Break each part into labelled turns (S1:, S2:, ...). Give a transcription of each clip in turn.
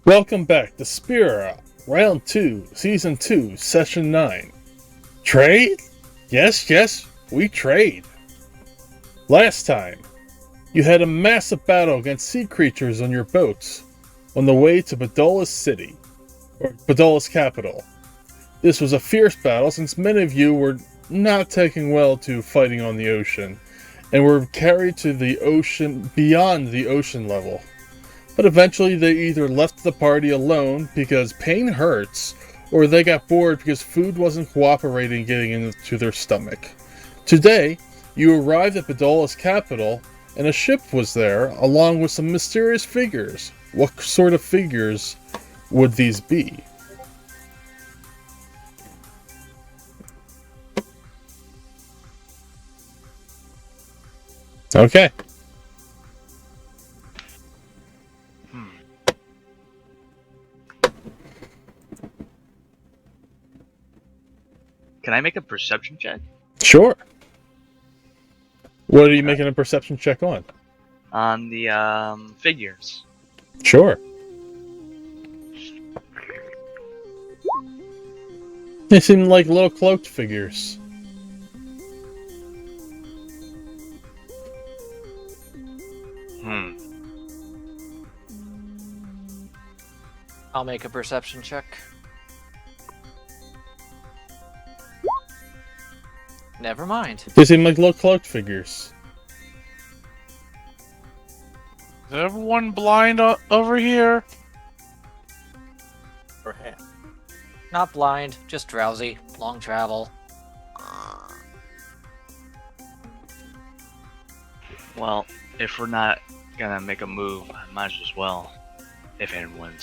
S1: Welcome back to Spira, Round 2, Season 2, Session 9. Trade? Yes, we trade. Last time, you had a massive battle against sea creatures on your boats on the way to Behdolis City, or Behdolis Capital. This was a fierce battle since many of you were not taking well to fighting on the ocean, and were carried to the ocean beyond the ocean level. But eventually they either left the party alone because pain hurts, or they got bored because food wasn't cooperating getting into their stomach. Today, you arrived at Behdolis Capital, and a ship was there, along with some mysterious figures. What sort of figures would these be? Okay.
S2: Can I make a perception check?
S1: Sure. What are you making a perception check on?
S2: On the figures.
S1: Sure. They seem like little cloaked figures.
S3: I'll make a perception check. Never mind.
S1: They seem like little cloaked figures.
S4: Is everyone blind over here?
S5: Perhaps.
S3: Not blind, just drowsy. Long travel.
S2: Well, if we're not gonna make a move, I might as well. If anyone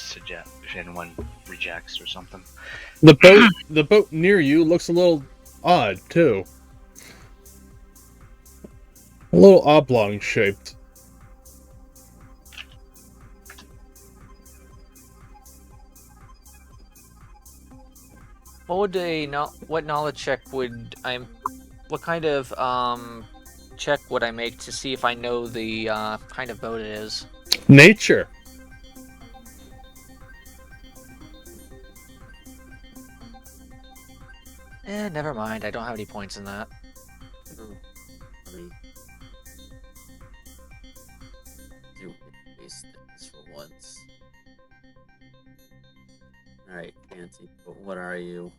S2: rejects or something.
S1: The boat near you looks a little odd too. A little oblong shaped.
S3: What knowledge check would what kind of check would I make to see if I know the kind of boat it is?
S1: Nature.
S3: Never mind. I don't have any points in that.
S5: Do these things for once. Alright, fancy. But what are you?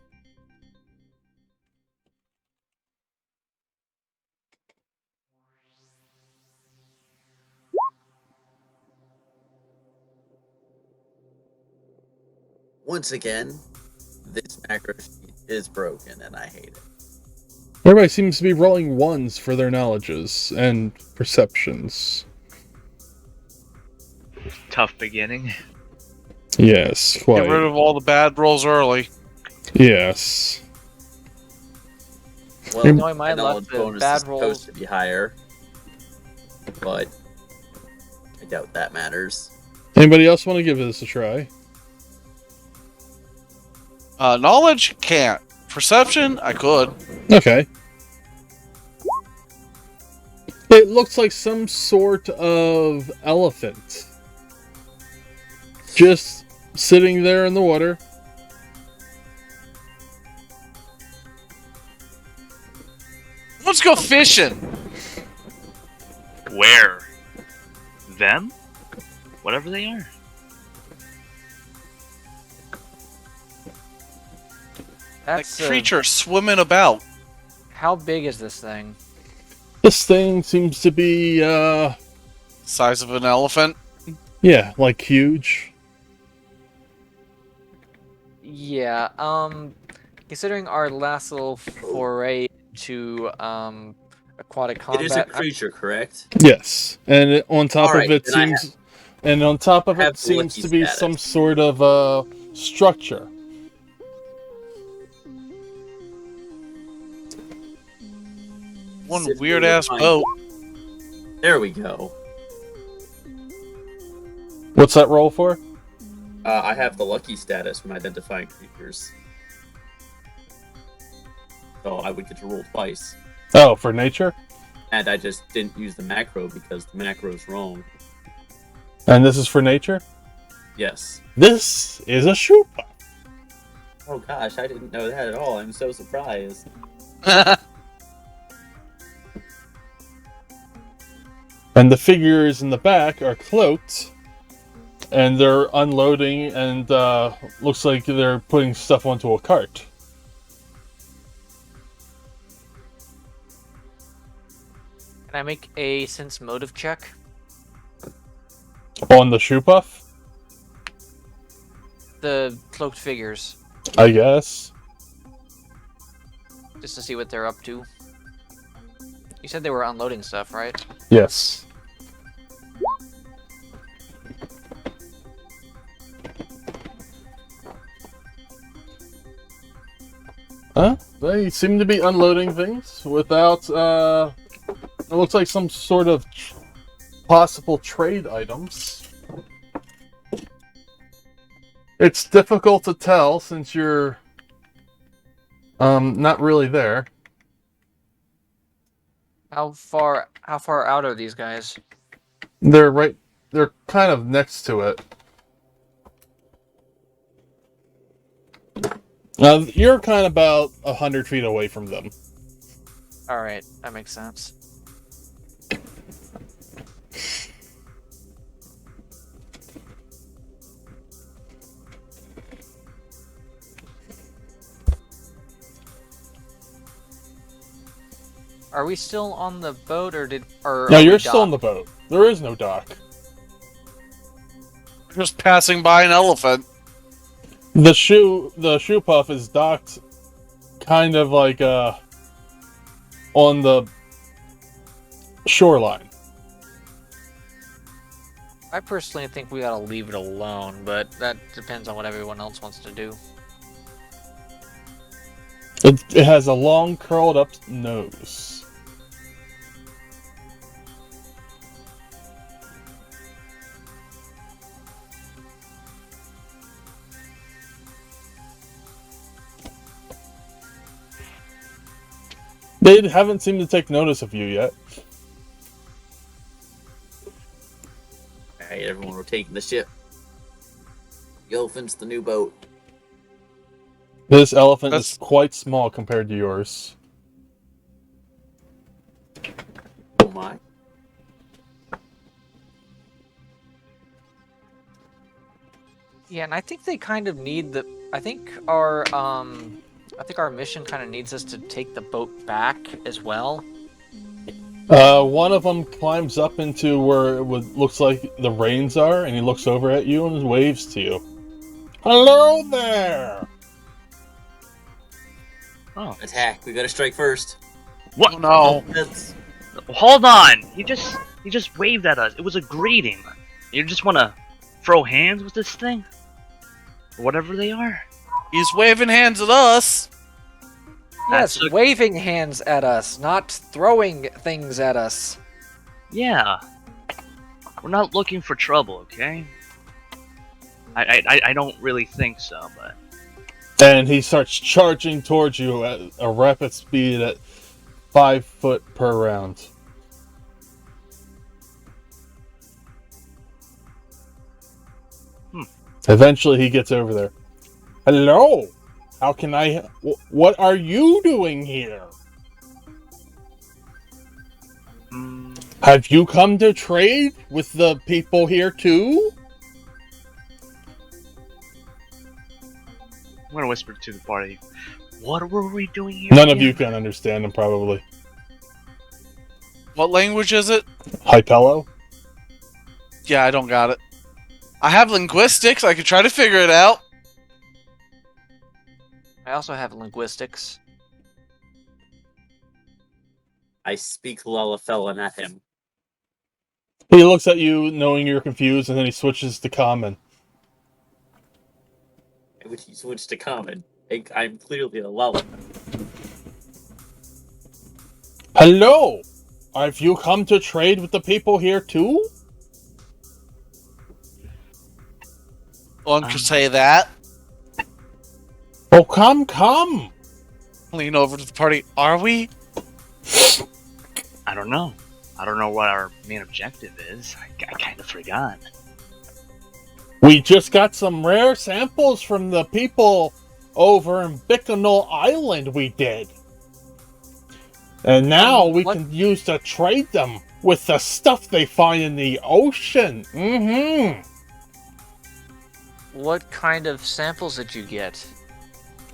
S5: Once again, this macro sheet is broken and I hate it.
S1: Everybody seems to be rolling ones for their knowledges and perceptions.
S2: Tough beginning.
S1: Yes, quite.
S4: Get rid of all the bad rolls early.
S1: Yes.
S5: Well,
S3: Knowing my luck,
S5: knowledge
S3: the
S5: bonus
S3: bad
S5: is supposed
S3: rolls.
S5: to be higher, but I doubt that matters.
S1: Anybody else want to give this a try?
S4: Knowledge? Can't. Perception? I could.
S1: Okay. It looks like some sort of elephant. Just sitting there in the water.
S4: Let's go fishing.
S2: Where? Them? Whatever they are.
S3: That's
S4: That creature swimming about.
S3: How big is this thing?
S1: This thing seems to be,
S4: Size of an elephant.
S1: yeah, like huge.
S3: Yeah. Considering our last little foray to aquatic combat,
S5: It is a creature, correct?
S1: Yes. And on top
S5: Alright,
S1: of it
S5: then
S1: seems... And on top of
S5: I
S1: it
S5: have
S1: seems
S5: lucky
S1: to be
S5: status.
S1: some sort of, structure.
S4: One
S5: Sit
S4: weird ass
S5: behind-
S4: boat.
S5: There we go.
S1: What's that roll for?
S5: I have the lucky status from identifying creatures. So I would get to roll twice.
S1: Oh, for nature?
S5: And I just didn't use the macro because the macro's wrong.
S1: And this is for nature?
S5: Yes.
S1: This is a shoe puff.
S5: Oh gosh, I didn't know that at all. I'm so surprised.
S1: And the figures in the back are cloaked, and they're unloading, and looks like they're putting stuff onto a cart.
S3: Can I make a sense motive check?
S1: On the shoe puff,
S3: The cloaked figures,
S1: I guess.
S3: just to see what they're up to. You said they were unloading stuff, right?
S1: Yes. Huh? They seem to be unloading things without, it looks like some sort of possible trade items. It's difficult to tell since you're, not really there.
S3: How far out are these guys?
S1: They're kind of next to it. You're kind of about 100 feet away from them.
S3: Alright, that makes sense. Are we still on the boat, or
S1: No, you're still on the boat. There is no dock.
S4: Just passing by an elephant.
S1: The shoe puff is docked kind of like on the shoreline.
S3: I personally think we gotta leave it alone, but that depends on what everyone else wants to do.
S1: It has a long curled up nose. They haven't seemed to take notice of you yet.
S5: Alright, everyone, we're taking the ship. The elephant's the new boat.
S1: This elephant is quite small compared to yours.
S5: Oh my.
S3: Yeah, and I think they kind of need the. I think our mission kind of needs us to take the boat back as well.
S1: One of them climbs up into where looks like the reins are, and he looks over at you and waves to you. Hello there!
S2: Oh,
S5: Attack. We gotta strike first.
S2: what?
S4: Oh no.
S5: That's...
S2: Hold on. He just waved at us. It was a greeting. You just want to throw hands with this thing? Whatever they are.
S4: He's waving hands at us.
S3: Yes,
S2: That's a-
S3: waving hands at us, not throwing things at us.
S2: Yeah. We're not looking for trouble, okay? I don't really think so, but...
S1: And he starts charging towards you at a rapid speed at 5 foot per round. Eventually he gets over there. Hello! How can I... What are you doing here? Have you come to trade with the people here too?
S2: I'm gonna whisper to the party. What were we doing here?
S1: None of
S2: again?
S1: you can understand him, probably.
S4: What language is it?
S1: Hypello?
S4: Yeah, I don't got it. I have linguistics. I could try to figure it out.
S3: I also have linguistics.
S5: I speak Lullafella, not him.
S1: He looks at you, knowing you're confused, and then he switches to common.
S5: Would he switch to common? I'm clearly a Lulla.
S1: Hello! Have you come to trade with the people here too?
S4: One could say that.
S1: Oh, come!
S4: Lean over to the party. Are we?
S2: I don't know. I don't know what our main objective is. I kind of forgot.
S1: We just got some rare samples from the people over in Bicknell Island, we did. And now we
S3: what-
S1: can use to trade them with the stuff they find in the ocean. Mm-hmm.
S3: What kind of samples did you get?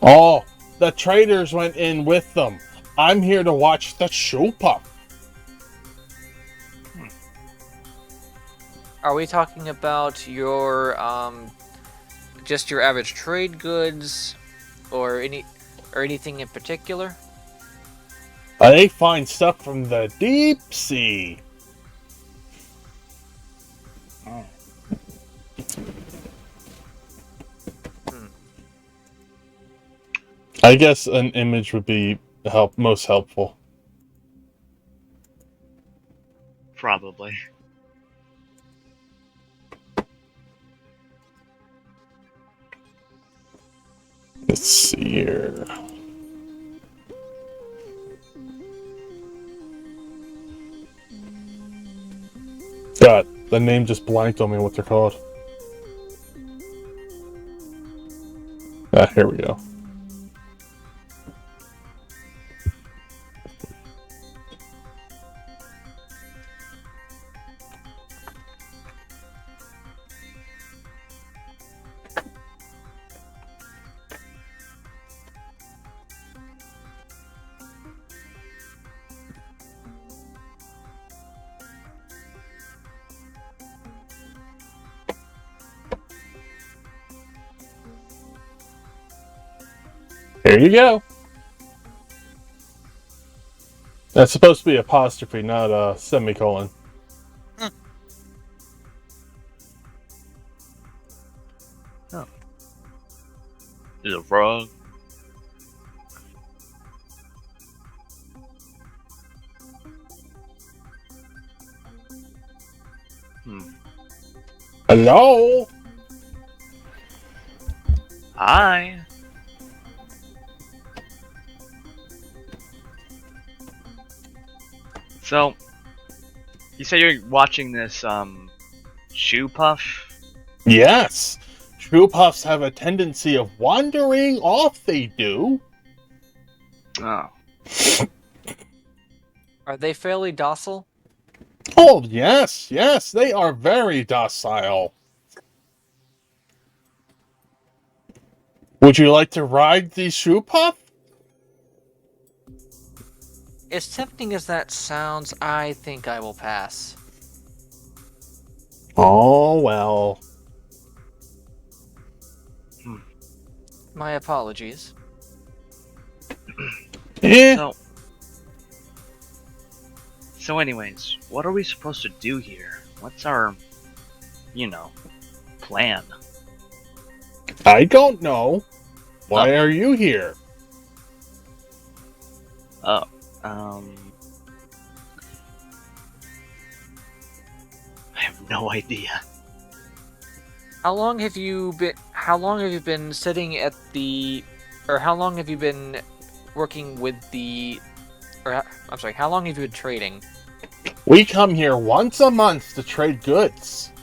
S1: Oh, the traders went in with them. I'm here to watch the shoe puff.
S3: Are we talking about your just your average trade goods, or anything in particular?
S1: They find stuff from the deep sea. I guess an image would be most helpful.
S2: Probably.
S1: Let's see here. God, the name just blanked on me what they're called. Ah, here we go. Here you go. That's supposed to be apostrophe, not a semicolon.
S2: Is it a frog?
S1: Hello?
S2: Hi. So, you say you're watching this, shoe puff?
S1: Yes. Shoe puffs have a tendency of wandering off, they do.
S2: Oh.
S3: Are they fairly docile?
S1: Oh, yes, yes, they are very docile. Would you like to ride the shoe puff?
S3: As tempting as that sounds, I think I will pass.
S1: Oh, well.
S3: My apologies.
S1: Eh.
S2: So anyways, what are we supposed to do here? What's our, plan?
S1: I don't know. Why are you here?
S2: Oh, I have no idea.
S3: How long have you been sitting at the, or how long have you been working with the, or I'm sorry, how long have you been trading?
S1: We come here once a month to trade goods.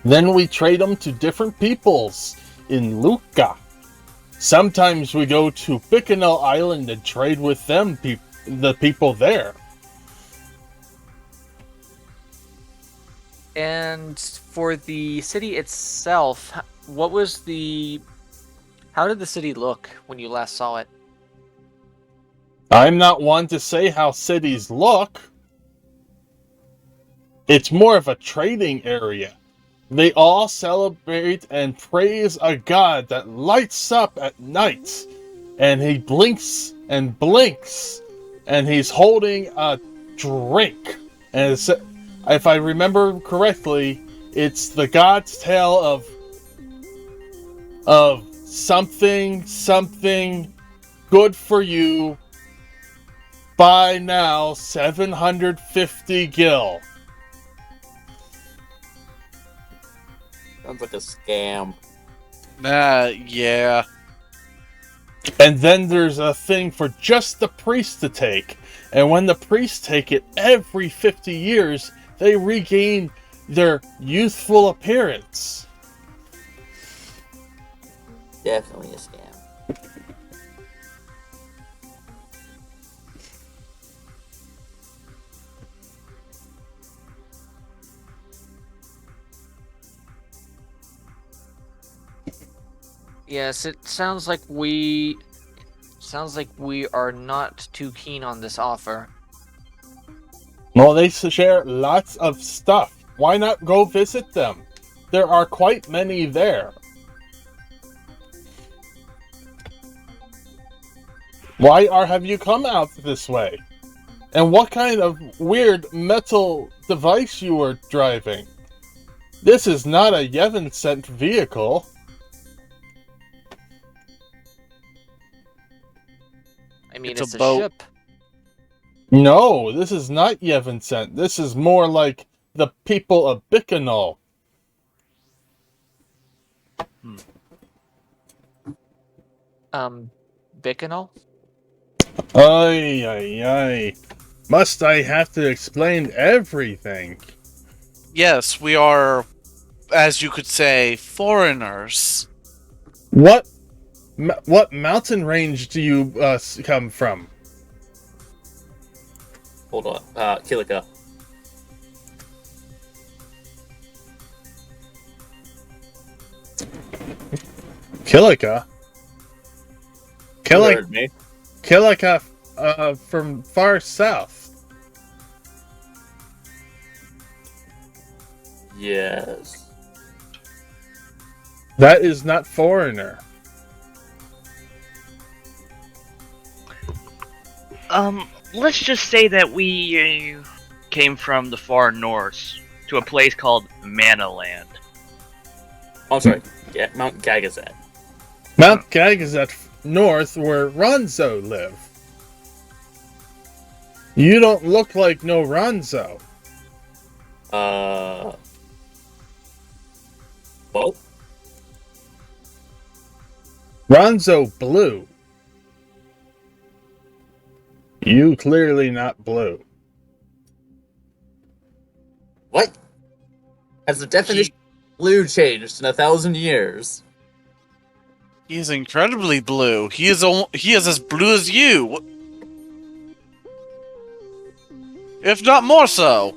S1: Then we trade them to different peoples in Luca. Sometimes we go to Bicknell Island and trade with them, the people there.
S3: And for the city itself, how did the city look when you last saw it?
S1: I'm not one to say how cities look. It's more of a trading area. They all celebrate and praise a god that lights up at night. And he blinks and blinks. And he's holding a drink. And if I remember correctly, it's the god's tale of something good for you. Buy now 750 gil.
S5: Sounds like a scam.
S4: Yeah.
S1: And then there's a thing for just the priest to take. And when the priests take it every 50 years, they regain their youthful appearance.
S5: Definitely a scam.
S3: Yes, it sounds like we are not too keen on this offer.
S1: Well, they share lots of stuff. Why not go visit them? There are quite many there. Have you come out this way? And what kind of weird metal device you are driving? This is not a Yevon sent vehicle.
S3: I mean,
S4: It's a
S3: it's a
S4: boat.
S3: ship.
S1: No, this is not Yevon sent. This is more like the people of Bikanol.
S3: Bikanol?
S1: Ay, ay, ay. Must I have to explain everything?
S4: Yes, we are, as you could say, foreigners.
S1: What mountain range do you come from?
S5: Hold on. Kilika.
S1: Kilika?
S5: You heard me.
S1: Kilika from far south.
S5: Yes.
S1: That is not foreigner.
S2: Let's just say that we came from the far north to a place called Manaland.
S5: Oh, I'm sorry. Yeah, Mount Gagazet.
S1: Mount Gagazet north where Ronzo live. You don't look like no Ronzo.
S5: Well,
S1: Ronzo blue. You clearly not blue.
S5: what? Has the definition of blue changed in 1,000 years?
S4: He is incredibly blue. He is as blue as you, if not more so.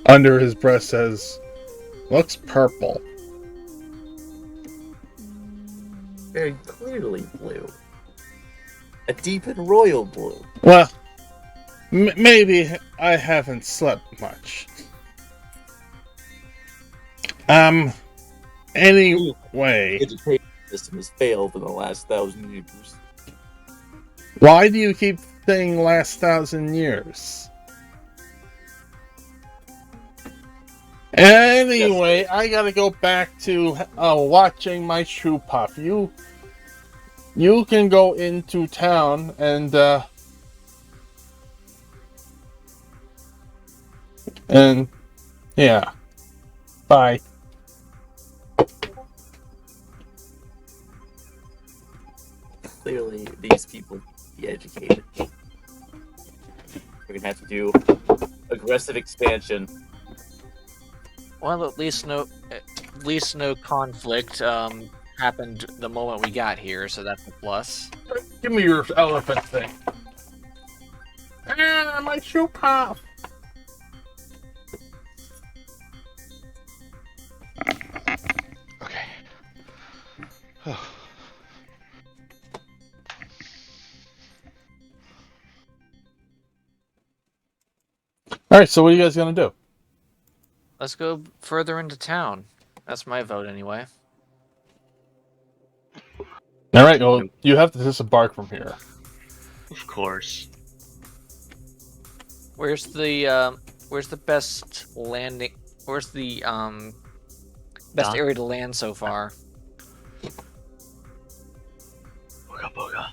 S1: Under his breath says, looks purple.
S5: Very clearly blue. A deep and royal blue.
S1: Well, maybe I haven't slept much. Anyway,
S5: Education system has failed in the last 1,000 years.
S1: why do you keep saying last 1,000 years? Anyway, I gotta go back to watching my shoe puff. You can go into town and yeah. Bye.
S5: Clearly, these people need to be educated. We're gonna have to do aggressive expansion.
S3: Well, at least no conflict happened the moment we got here, so that's a plus.
S1: Give me your elephant thing. My shoe puff.
S4: Okay.
S1: Alright, so what are you guys gonna do?
S3: Let's go further into town. That's my vote, anyway.
S1: Alright, well, you have to disembark from here.
S2: Of course.
S3: Where's the best landing? Where's the best area to land so far?
S2: Booga booga.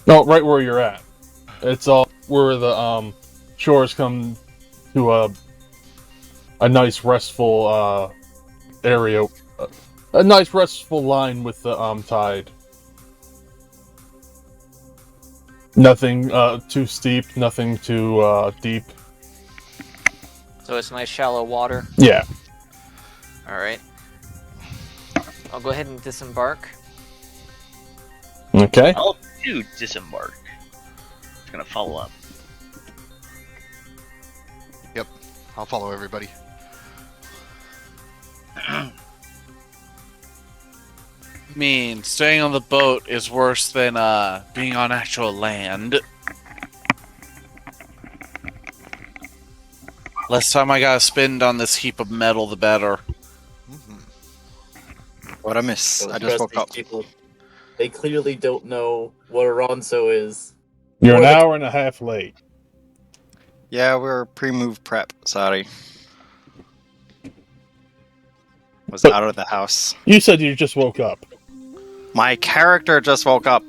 S1: No, right where you're at. It's all where the shores come to a nice restful area, a nice restful line with the tide. Nothing too steep, nothing too deep.
S3: So it's nice shallow water.
S1: Yeah.
S3: All right. I'll go ahead and disembark.
S1: Okay.
S2: I'll do disembark. It's gonna follow up.
S6: I'll follow everybody.
S4: I mean, staying on the boat is worse than being on actual land. Less time I gotta spend on this heap of metal, the better.
S7: What I miss?
S5: Don't
S7: I just
S5: trust
S7: woke
S5: these
S7: up.
S5: people. They clearly don't know what a Ronso is.
S1: You're an
S5: Or the-
S1: hour and a half late.
S7: Yeah, we're pre-move prep. Sorry. Was
S1: But-
S7: out of the house.
S1: You said you just woke up.
S7: My character just woke up.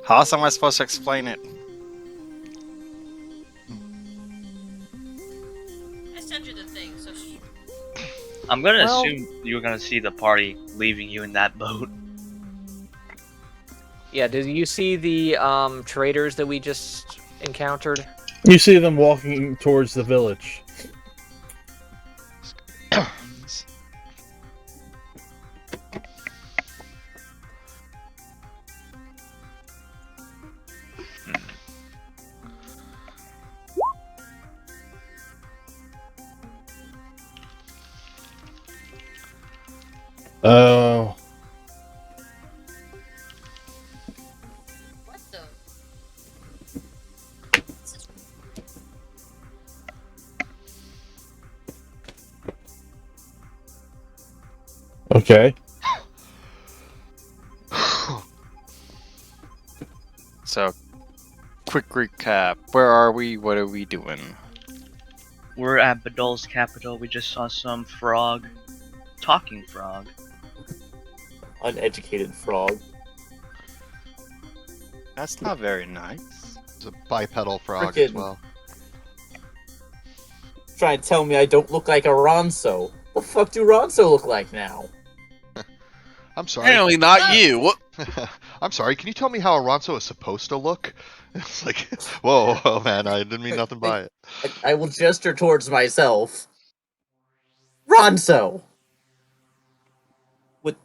S7: How else am I supposed to explain it?
S8: I sent you the thing, so
S2: I'm gonna
S3: Well-
S2: assume you're gonna see the party leaving you in that boat.
S3: Yeah, did you see the traders that we just encountered?
S1: You see them walking towards the village. Oh.
S8: what the?
S1: Okay.
S7: So, quick recap. Where are we? What are we doing?
S2: We're at Behdolis Capital. We just saw some frog, talking frog.
S5: Uneducated frog.
S7: That's not very nice.
S6: It's a bipedal frog as
S5: Frickin-
S6: well.
S5: Trying to tell me I don't look like a Ronso. What the fuck do Ronso look like now?
S6: I'm sorry.
S4: Apparently not you. What?
S6: I'm sorry. Can you tell me how a Ronso is supposed to look? It's like, whoa, man, I didn't mean nothing by it.
S5: I will gesture towards myself. Ronso! With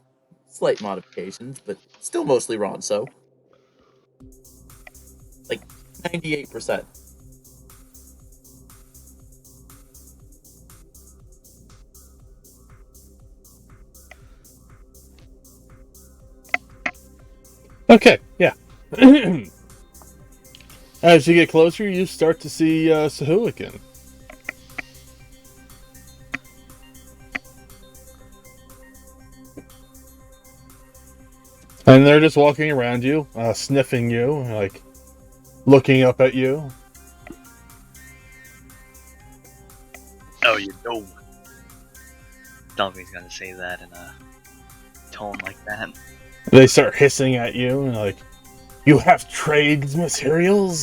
S5: slight modifications, but still mostly Ronso. Like 98%.
S1: Okay, yeah. As you get closer, you start to see Sahuagin. And they're just walking around you, sniffing you, like looking up at you.
S2: Oh, you know. Don't think he's gonna say that in a tone like that.
S1: They start hissing at you, and like, you have trade materials.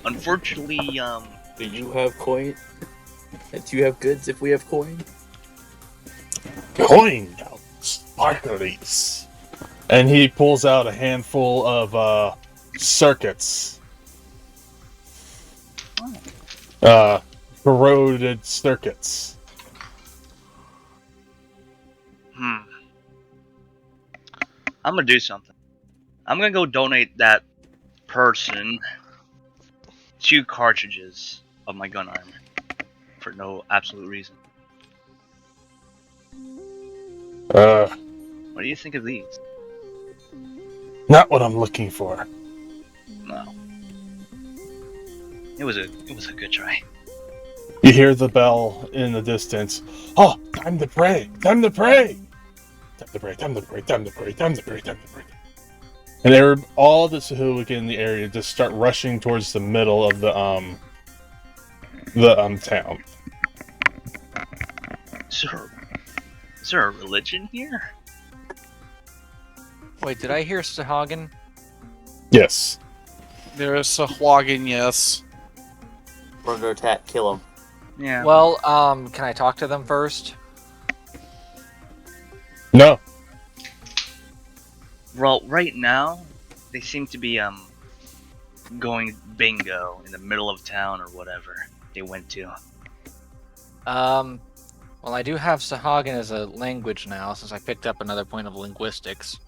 S2: Unfortunately,
S5: Do you have coin? Do you have goods if we have coin?
S1: Coin sparklies. And he pulls out a handful of circuits. Corroded circuits.
S2: I'm gonna do something. I'm gonna go donate that person 2 cartridges of my gun armor for no absolute reason. What do you think of these?
S1: Not what I'm looking for.
S2: No. It was a good try.
S1: You hear the bell in the distance. Oh, time to pray! Time to pray! Time to pray, time to pray, time to pray, time to pray, time to pray. And all the Sahuagin in the area just start rushing towards the middle of the town.
S2: Is there a religion here?
S3: Wait, did I hear Sahuagin?
S1: Yes.
S4: There's a Hwaggin, yes.
S5: We're gonna attack, kill him.
S2: Yeah.
S3: Well, can I talk to them first?
S1: No.
S2: Well, right now, they seem to be going bingo in the middle of town or whatever they went to.
S3: Well, I do have Sahagin as a language now, since I picked up another point of linguistics.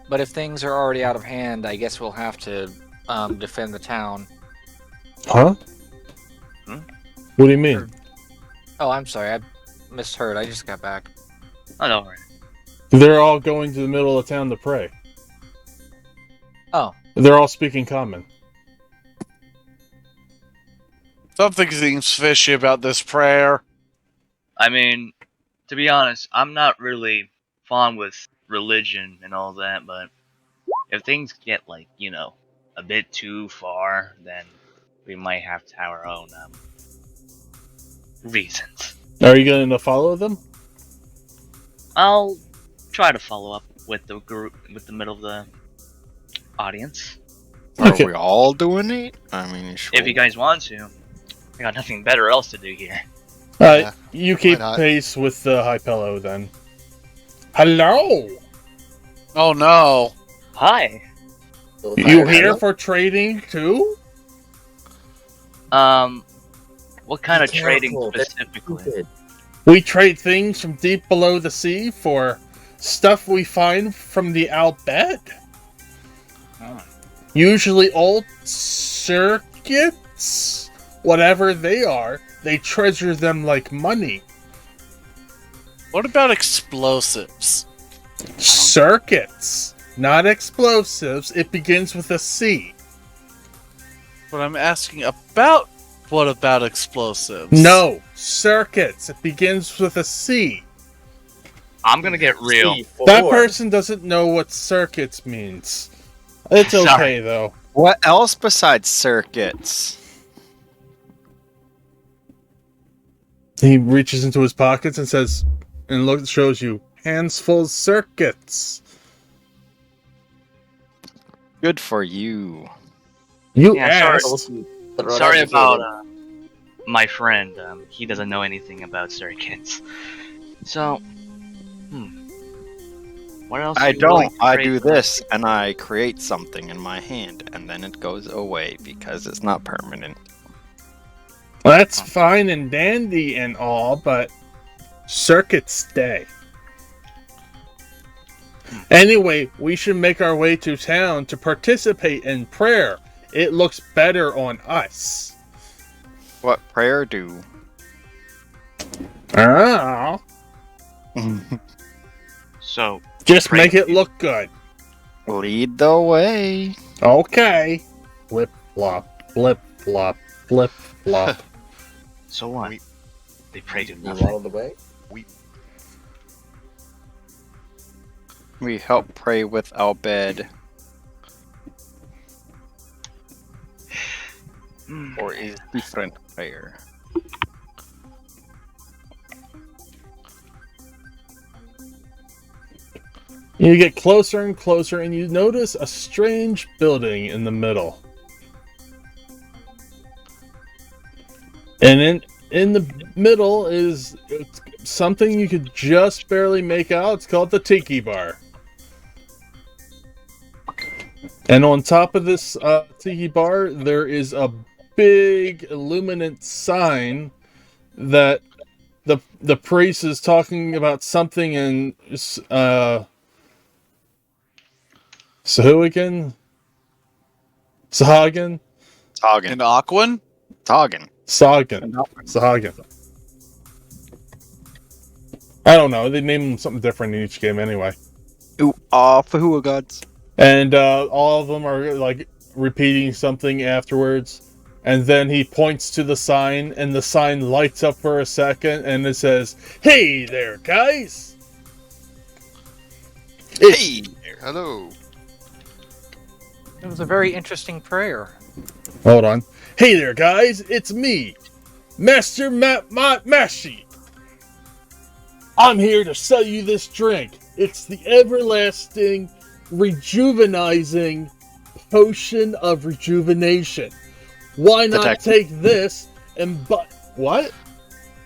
S3: But if things are already out of hand, I guess we'll have to defend the town.
S1: Huh?
S2: Hmm?
S1: What do you mean?
S3: Oh, I'm sorry, I misheard. I just got back.
S2: Oh, don't worry.
S1: They're all going to the middle of town to pray.
S3: Oh,
S1: They're all speaking common.
S4: Something seems fishy about this prayer.
S2: I mean, to be honest, I'm not really fond with religion and all that, but if things get, like, a bit too far, then we might have to have our own reasons.
S1: Are you going to follow them?
S2: I'll try to follow up with the group, with the middle of the audience.
S1: Okay.
S7: Are we all doing it? I mean, sure.
S2: If you guys want to. I got nothing better else to do here.
S6: Yeah,
S1: You keep
S6: not?
S1: pace with the high pillow then. Hello!
S4: Oh no.
S2: Hi.
S1: You here for trading too?
S2: What kind of
S5: Be
S2: trading
S5: careful, that's
S2: specifically?
S5: stupid.
S1: We trade things from deep below the sea for stuff we find from the outbed.
S2: Oh.
S1: Usually old circuits, whatever they are, they treasure them like money.
S4: What about explosives?
S1: Circuits, not explosives. It begins with a C.
S4: But I'm asking about what about explosives?
S1: No, circuits. It begins with a C.
S2: I'm gonna get real.
S5: C4.
S1: That person doesn't know what circuits means. It's okay,
S2: Sorry.
S1: though.
S7: What else besides circuits?
S1: He reaches into his pockets and says, and shows you hands full of circuits.
S7: Good for you.
S1: You
S2: Yeah,
S1: asked.
S2: Sorry about my friend. He doesn't know anything about circuits. So, what else?
S7: I
S2: are you willing
S7: don't.
S2: to
S7: I
S2: trade
S7: do
S2: for?
S7: this, and I create something in my hand, and then it goes away because it's not permanent.
S1: That's fine and dandy and all, but circuits stay. Anyway, we should make our way to town to participate in prayer. It looks better on us.
S7: What prayer do?
S1: Oh.
S2: So,
S1: Just
S2: Pray.
S1: make it look good.
S7: Lead the way.
S1: Okay. Flip flop, flip flop, flip flop.
S2: so what?
S6: We-
S2: They pray to
S5: You
S2: nothing.
S5: all the way?
S7: We help pray with our bed. Or is different prayer.
S1: You get closer and closer, and you notice a strange building in the middle. And in the middle is something you could just barely make out. It's called the Tiki Bar. And on top of this Tiki Bar, there is a big illuminant sign that the priest is talking about something in Sahuagin? Sahagin?
S7: Toggin.
S4: And Aquan?
S7: Toggin.
S1: Sahagin. Sahagin. I don't know. They name them something different in each game anyway.
S7: Ooh, ah, for who are gods?
S1: And all of them are like repeating something afterwards. And then he points to the sign, and the sign lights up for a second, and it says, "Hey there, guys!"
S7: Hey!
S6: Hello.
S3: It was a very interesting prayer.
S1: Hold on. "Hey there, guys! It's me, Master Mashi. I'm here to sell you this drink. It's the everlasting, rejuvenizing potion of rejuvenation. Why not
S7: Detective.
S1: take this and but what?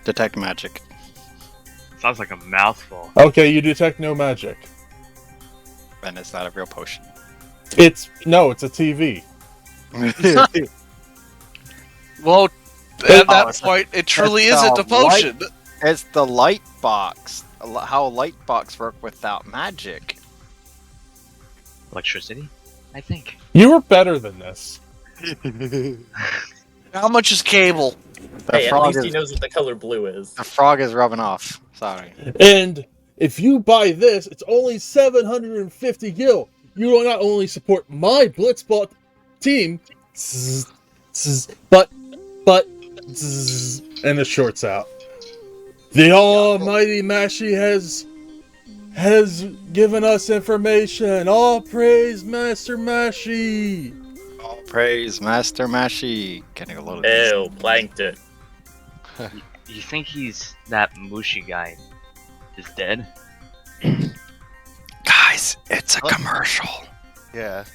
S7: Detect magic.
S2: Sounds like a mouthful.
S1: Okay, you detect no magic.
S7: And it's not a real potion.
S1: It's a TV.
S4: Well, at that point, it truly
S7: it's
S4: isn't
S7: a
S4: a potion.
S7: It's the light box. How light box work without magic.
S2: Electricity, I think.
S1: You were better than this.
S4: How much is cable?
S7: The
S5: Hey, at
S7: frog
S5: least
S7: is
S5: he knows what the color blue is.
S7: the frog is rubbing off. Sorry.
S1: And if you buy this, it's only 750 gil. You will not only support my Blitzball team, but, and the shorts out. The almighty Mashi has given us information. All praise Master Mashi.
S7: All praise Master Mashi. Getting a little.
S5: Ew, plankton.
S2: You think he's that Mushi guy is dead?
S7: Guys, it's a commercial.
S6: Yeah.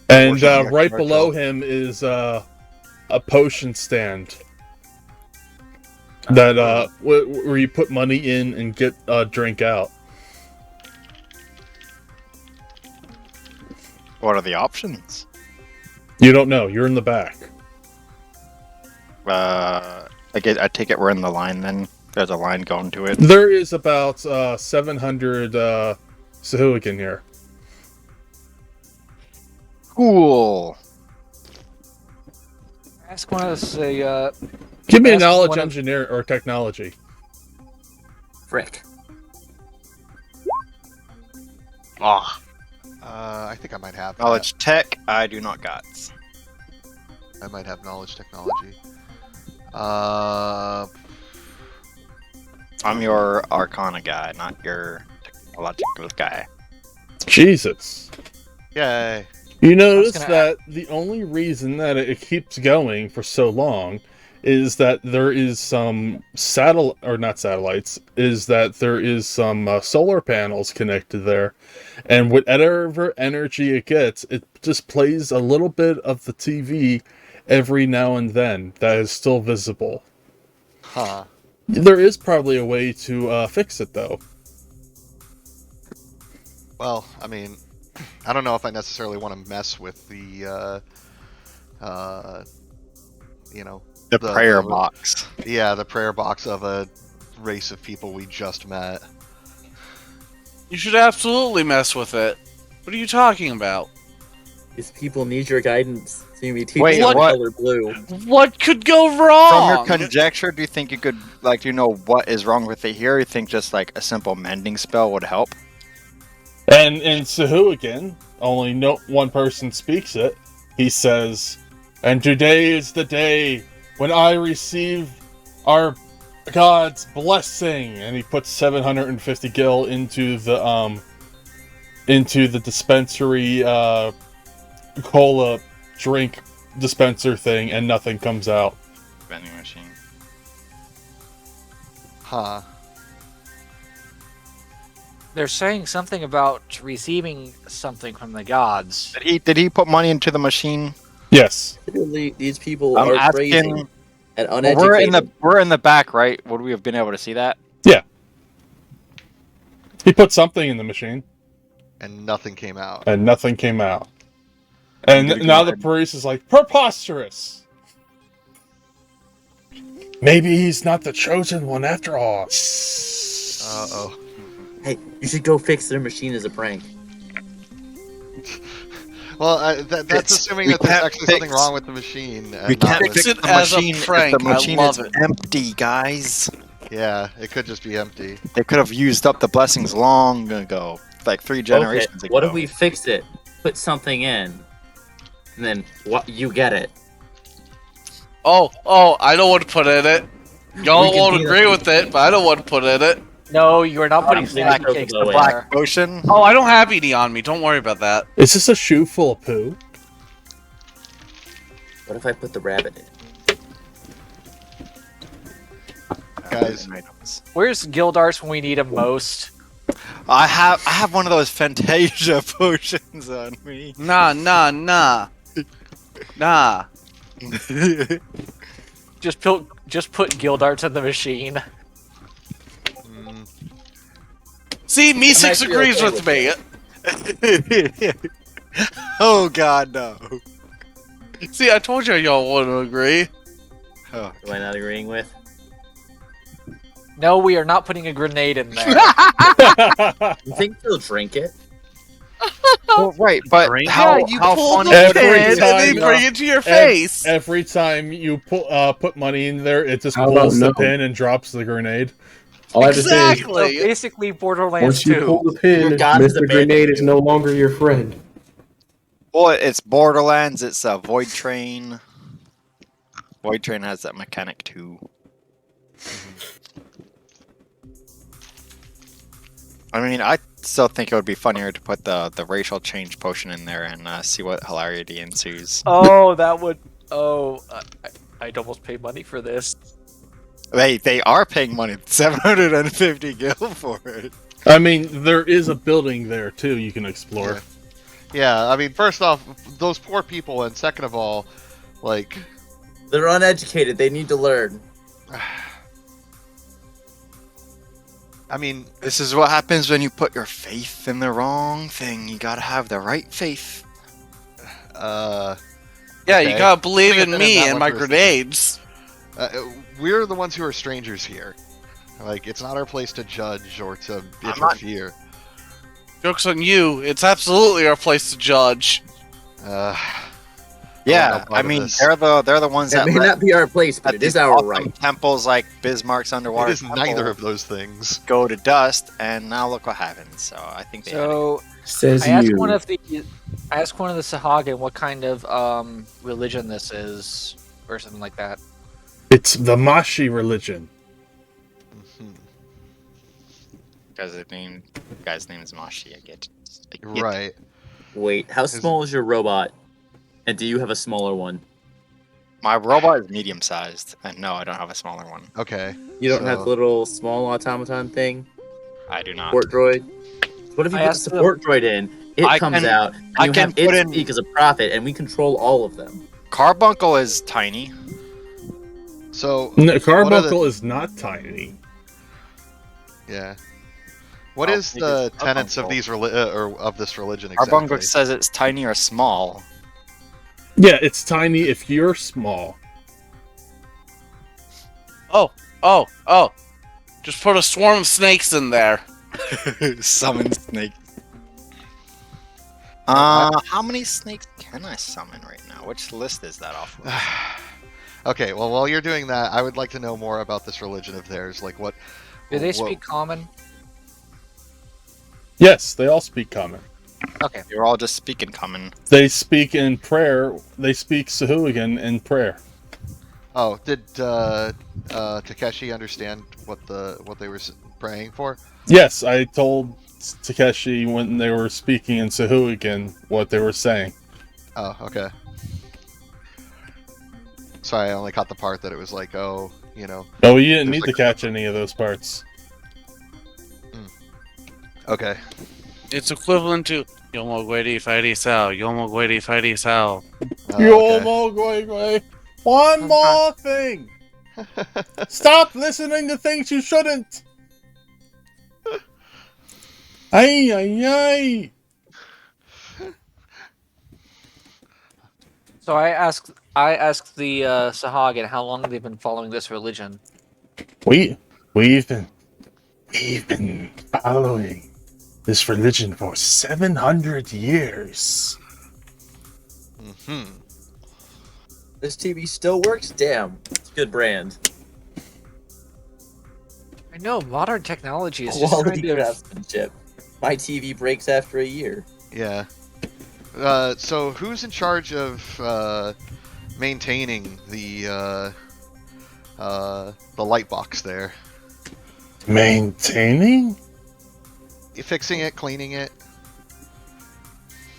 S1: And
S6: Unfortunately,
S1: right
S6: I
S1: below
S6: can't
S1: him is a potion stand that where you put money in and get a drink out.
S7: What are the options?
S1: You don't know. You're in the back.
S7: I take it we're in the line then. There's a line going to it.
S1: There is about 700 Sahuagin here.
S7: Cool.
S3: Ask one of us a.
S1: Give me a
S3: Ask
S1: knowledge
S3: one of-
S1: engineer or technology.
S5: Frick.
S2: Oh,
S6: I think I might have that.
S7: Knowledge tech. I do not got.
S6: I might have knowledge technology.
S7: I'm your Arcana guy, not your technological guy.
S1: Jesus.
S6: Yay.
S1: You notice
S3: gonna
S1: that the only reason that it keeps going for so long is that there is some is that there is some solar panels connected there, and whatever energy it gets, it just plays a little bit of the TV every now and then that is still visible.
S6: Huh.
S1: There is probably a way to fix it, though.
S6: Well, I mean, I don't know if I necessarily want to mess with the, you know,
S7: The prayer box.
S6: Yeah, the prayer box of a race of people we just met.
S4: You should absolutely mess with it. What are you talking about?
S5: These people need your guidance. So you teach
S7: Wait,
S5: them
S7: what?
S5: color blue.
S4: What could go
S7: From
S4: wrong?
S7: your conjecture, do you think you could, like, do you know what is wrong with it here? You think just, like, a simple mending spell would help?
S1: And in Sahuagin, only one person speaks it. He says, "And today is the day when I receive our God's blessing." And he puts 750 gil into the dispensary cola drink dispenser thing, and nothing comes out.
S7: Vending machine.
S6: Huh.
S3: They're saying something about receiving something from the gods.
S7: Did he put money into the machine?
S1: Yes.
S5: Literally, these people
S7: I'm
S5: are
S7: asking-
S5: crazy and
S7: Well,
S5: uneducated.
S7: we're in the back, right? Would we have been able to see that?
S1: He put something in the machine,
S6: And nothing came out.
S1: and nothing came out. And
S7: Did he
S1: now
S7: go
S1: the
S7: ahead?
S1: priest is like, preposterous! Maybe he's not the chosen one after all.
S6: Uh-oh.
S5: Hey, you should go fix their machine as a prank.
S6: Well, that's assuming
S7: we
S6: that there's
S7: can't
S6: actually something
S7: fix-
S6: wrong with the machine. And
S7: We
S6: not
S7: can't
S6: with-
S7: fix
S4: it
S7: the
S4: as a
S7: machine if
S4: prank.
S7: the
S4: I
S7: machine
S4: love
S7: is
S4: it.
S7: empty, guys.
S6: Yeah, it could just be empty.
S7: They could have used up the blessings long ago, like 3 generations ago.
S5: What if we fix it? Put something in, and then what? You get it.
S4: Oh, I don't want to put in it. Y'all
S5: We can
S4: won't
S5: do
S4: agree
S5: that.
S4: with it, but I don't want to put in it.
S3: No, you are not putting
S5: Black
S3: snack cakes in
S5: Chocobo in.
S3: there.
S7: Black potion?
S4: Oh, I don't have any on me. Don't worry about that.
S1: Is this a shoe full of poo?
S5: What if I put the rabbit in?
S6: Guys.
S7: Items.
S3: Where's Gildars when we need him most?
S7: I have one of those Fantasia potions on me.
S4: Nah.
S3: Just put guild arts in the machine.
S6: Mm,
S4: See, Meeseeks
S5: actually
S4: agrees
S5: okay
S4: with me.
S7: Oh god, no.
S4: See, I told you y'all wouldn't agree.
S7: Oh.
S5: Am I not agreeing with?
S3: No, we are not putting a grenade in there.
S5: You think they'll drink it?
S7: Well, right, but
S2: Drink?
S7: how,
S4: Yeah, you
S7: how
S4: pull
S7: funny
S4: the
S1: Every
S4: pin and
S1: time-
S4: they bring it to your face.
S1: Every time you put money in there, it just
S9: How about
S1: pulls the
S9: no?
S1: pin and drops the grenade.
S9: All I have to say is,
S3: So
S4: Exactly.
S3: basically, Borderlands
S9: once you
S3: 2.
S9: pull the pin,
S5: Your god is
S9: Mr.
S5: abandoned
S9: Grenade is
S5: you.
S9: no longer your friend.
S7: Well, it's Borderlands, it's a Void Train. Void Train has that mechanic too. I mean, I still think it would be funnier to put the racial change potion in there and see what hilarity ensues.
S3: Oh, that would. Oh, I'd almost pay money for this.
S7: They are paying money, 750 gil for it.
S1: I mean, there is a building there too you can explore.
S6: yeah, I mean, first off, those poor people, and second of all, like,
S5: They're uneducated. They need to learn.
S6: I mean,
S7: This is what happens when you put your faith in the wrong thing. You gotta have the right faith.
S4: Yeah,
S6: okay.
S4: you gotta believe
S6: Bring it
S4: in
S6: in
S4: me
S6: that
S4: and
S6: one
S4: my
S6: first.
S4: grenades.
S6: we're the ones who are strangers here. Like, it's not our place to judge or to
S7: I'm not-
S6: interfere.
S4: Joke's on you. It's absolutely our place to judge.
S6: Uh,
S7: Yeah,
S6: not part
S7: I
S6: of
S7: mean
S6: this.
S7: they're the ones
S5: That
S7: that
S5: may
S7: let
S5: not be our place, but
S7: let
S5: it is
S7: these
S5: our
S7: awesome
S5: right.
S7: temples like Bismarck's underwater
S6: it is
S7: temple
S6: neither of those things.
S7: go to dust, and now look what happens. So I think they had it.
S3: So
S9: Says
S3: I asked
S9: you.
S3: one of the Sahagin what kind of religion this is, or something like that.
S1: It's the Mashi religion.
S6: Mhm.
S7: Guy's name is Mashi. I get.
S6: Right.
S5: Wait, how small is your robot? And do you have a smaller one?
S7: My robot is medium sized, and no, I don't have a smaller one.
S6: Okay.
S5: You don't have
S6: So-
S5: the little small automaton thing?
S7: I do not.
S5: Support droid? What if you
S3: I
S5: put the
S3: asked them-
S5: support droid in? It
S7: I
S5: comes
S7: can-
S5: out, and
S7: I
S5: you
S7: can
S5: have it
S7: put in-
S5: speak as a prophet, and we control all of them.
S7: Carbuncle is tiny.
S6: So,
S1: No,
S6: what are the-
S1: Carbuncle is not tiny.
S6: yeah. What
S7: I'll
S6: is
S7: take
S6: the
S7: it.
S6: tenets of
S7: Carbuncle.
S6: these or of this religion
S7: Carbuncle
S6: exactly?
S7: says it's tiny or small.
S1: Yeah, it's tiny if you're small.
S4: Oh. Just put a swarm of snakes in there.
S7: Summon snake. How many snakes can I summon right now? Which list is that off of?
S6: Okay, well, while you're doing that, I would like to know more about this religion of theirs. Like, what?
S3: Do they
S6: what-
S3: speak common?
S1: Yes, they all speak common.
S3: Okay.
S7: You're all just speaking common.
S1: They speak in prayer. They speak Sahuagin in prayer.
S6: Oh, did Takeshi understand what they were praying for?
S1: Yes, I told Takeshi when they were speaking in Sahuagin what they were saying.
S6: Oh, okay. Sorry, I only caught the part that it was like, oh, you know.
S1: Oh, you didn't
S6: There's
S1: need
S6: like
S1: to catch any of those parts.
S6: Okay.
S4: It's equivalent to Yomo Guedi Fighty Sao, Yomo Guedi Fighty Sao.
S6: Okay.
S1: One more thing! Stop listening to things you shouldn't! Ay, ay, ay!
S3: So I asked the Sahagin how long they've been following this religion.
S1: We've been following this religion for 700 years.
S6: Hmm.
S5: This TV still works? Damn. It's a good brand.
S3: I know modern technology is just
S5: Quality
S3: kind of.
S5: craftsmanship. My TV breaks after a year.
S6: Yeah. So who's in charge of maintaining the light box there?
S1: Maintaining?
S6: Fixing it, cleaning it.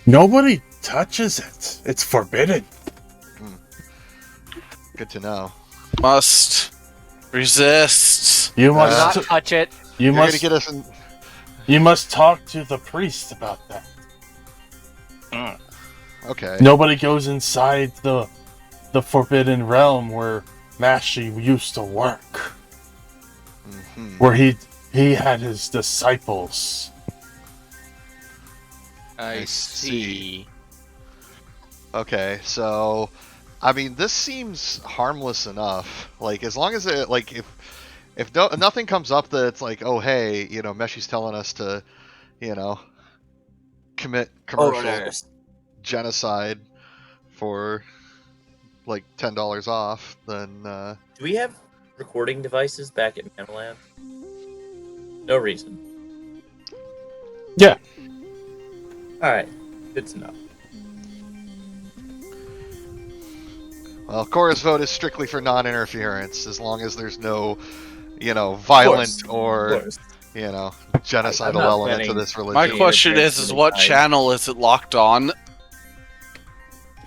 S1: Nobody touches it. It's forbidden.
S6: Good to know.
S4: Must resist.
S1: You
S3: Do
S1: must.
S3: not touch it.
S1: you
S6: You're
S1: must.
S6: gonna get us in.
S1: You must talk to the priest about that.
S6: Okay.
S1: Nobody goes inside the forbidden realm where Mashi used to work.
S6: Mm-hmm.
S1: Where he had his disciples.
S3: I see.
S6: Okay, so I mean, this seems harmless enough. Like, as long as it, like, if nothing comes up that's like, oh hey, you know, Meshi's telling us to, you know, commit commercial
S5: Orders.
S6: genocide for like $10 off, then
S5: Do we have recording devices back at Manolab? No reason.
S1: Yeah.
S5: Alright, good to know.
S6: well, Cora's vote is strictly for non-interference, as long as there's no, you know, violent
S5: Of
S6: or,
S5: course.
S6: you know,
S5: I'm
S6: genocidal
S5: not
S6: element to
S5: planning-
S6: this religion.
S4: My question is what channel is it locked on?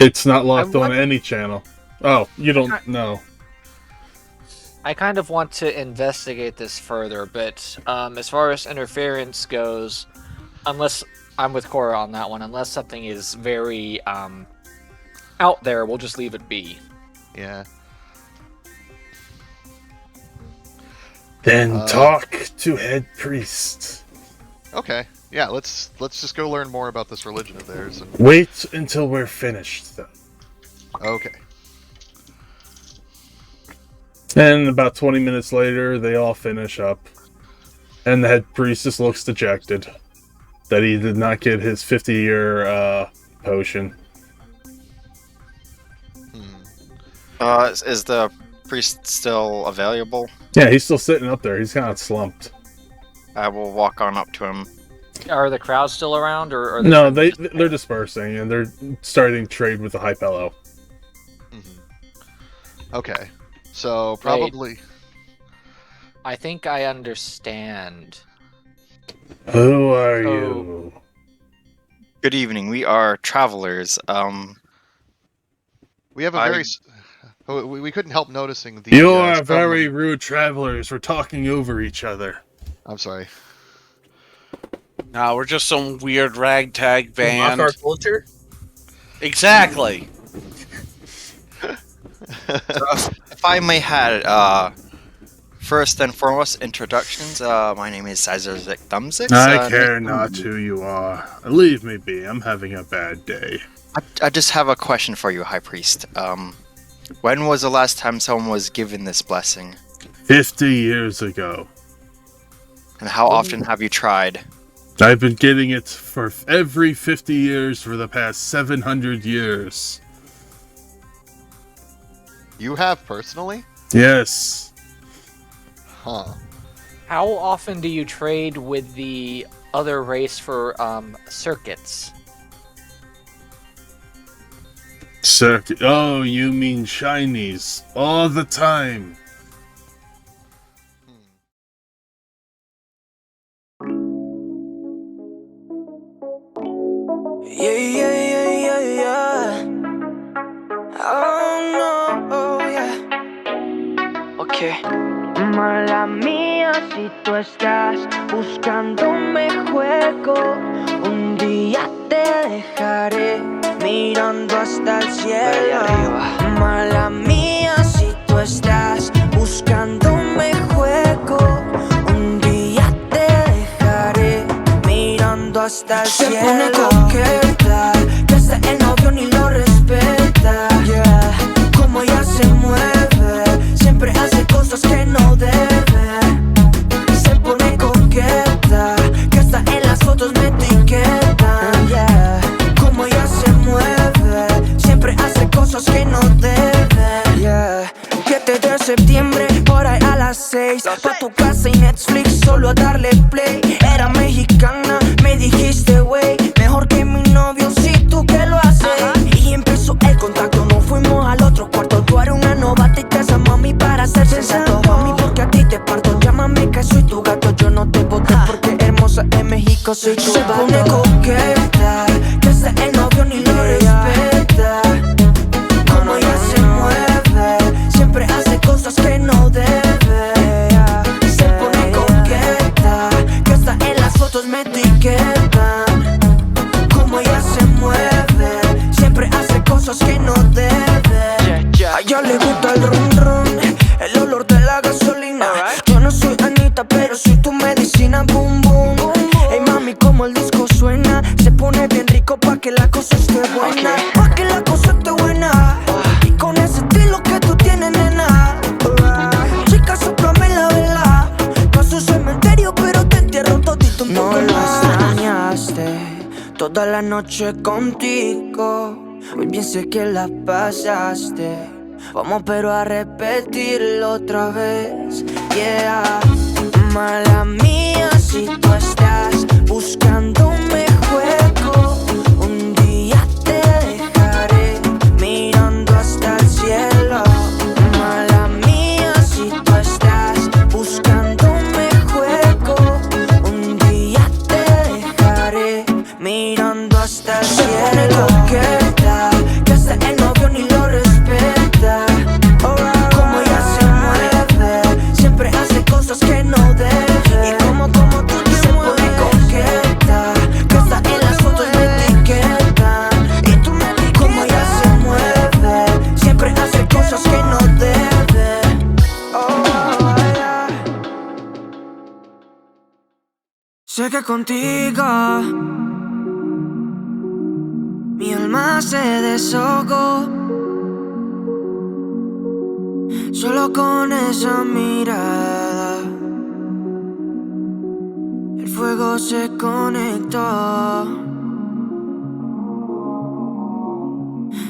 S1: It's not locked
S3: I
S1: on
S3: want-
S1: any channel. Oh, you don't know.
S3: I kind of want to investigate this further, but as far as interference goes, unless I'm with Cora on that one, unless something is very out there, we'll just leave it be.
S6: Yeah.
S1: Then talk to head priest.
S6: Okay. Yeah, let's just go learn more about this religion of theirs. And...
S1: Wait until we're finished, though.
S6: Okay.
S1: And about 20 minutes later, they all finish up. And the head priest just looks dejected that he did not get his 50-year potion.
S7: Is the priest still available?
S1: Yeah, he's still sitting up there. He's kind of slumped.
S7: I will walk on up to him.
S3: Are the crowds still around, or are
S1: No, they're dispersing, and they're starting trade with the High Fellow.
S6: Okay. So, probably...
S3: I think I understand.
S1: Who are you?
S7: Good evening. We are travelers.
S6: We have a
S7: I-
S6: very... We couldn't help noticing the...
S1: You are
S6: scum-
S1: very rude travelers. We're talking over each other.
S6: I'm sorry.
S4: No, we're just some weird ragtag
S5: Mock
S4: band.
S5: our culture?
S4: Exactly.
S7: If I may have, first and foremost, introductions. My name is Cesarzik Thumbsix.
S1: I care not who you are. Leave me be. I'm having a bad day.
S7: I just have a question for you, High Priest. When was the last time someone was given this blessing?
S1: 50 years ago.
S7: And how often have you tried?
S1: I've been getting it for every 50 years for the past 700 years.
S6: You have, personally?
S1: Yes.
S6: Huh.
S3: How often do you trade with the other race for circuits?
S1: Circuit. Oh, you mean shinies. All the time.
S10: Mala mía si tú estás buscándome juego. Un día te dejaré mirando hasta el cielo. Mala mía si tú estás buscándome juego. Un día te dejaré mirando hasta el cielo. Se pone coqueta, que hasta el novio ni lo respeta. Yeah, como ella se mueve, siempre hace cosas que no debe. Se pone coqueta, que hasta en las fotos me etiquetan. Yeah, como ella se mueve, siempre hace cosas que no debe. Yeah, 7 de septiembre, por ahí a las 6. Pa' tu casa y Netflix, solo a darle play. Era mexicana, me dijiste wey, mejor que mi novio, si tú que lo haces. Y empezó el contacto, nos fuimos al otro cuarto. Tú eres una novata y te esa mami para ser sensato. Mami, porque a ti te parto, llámame que soy tu gato. Yo no te boté porque hermosa en México soy tu vato. Se pone coqueta, que hasta el novio ni lo respeta. Como ella se mueve, siempre hace cosas que no debe. Se pone coqueta, que hasta en las fotos me etiquetan. Como ella se mueve, siempre hace cosas que no debe. A ella le gusta el rum rum, toda la noche contigo. Muy bien sé que la pasaste. Vamos pero a repetirlo otra vez. Yeah. Mala mía si tú estás buscándome juego. Un día te dejaré mirando hasta el cielo. Mala mía si tú estás buscándome juego. Un día te dejaré mirando hasta el cielo. Coqueta, que hasta el novio ni lo respeta. Como ella se mueve, siempre hace cosas que no debe. Y como tú te mueves, coqueta, que hasta en las fotos me etiquetan. Y tú me etiquetas. Como ella se mueve, siempre hace cosas que no debe. Yeah. Sé que contigo mi alma se deshogó, solo con esa mirada el fuego se conectó.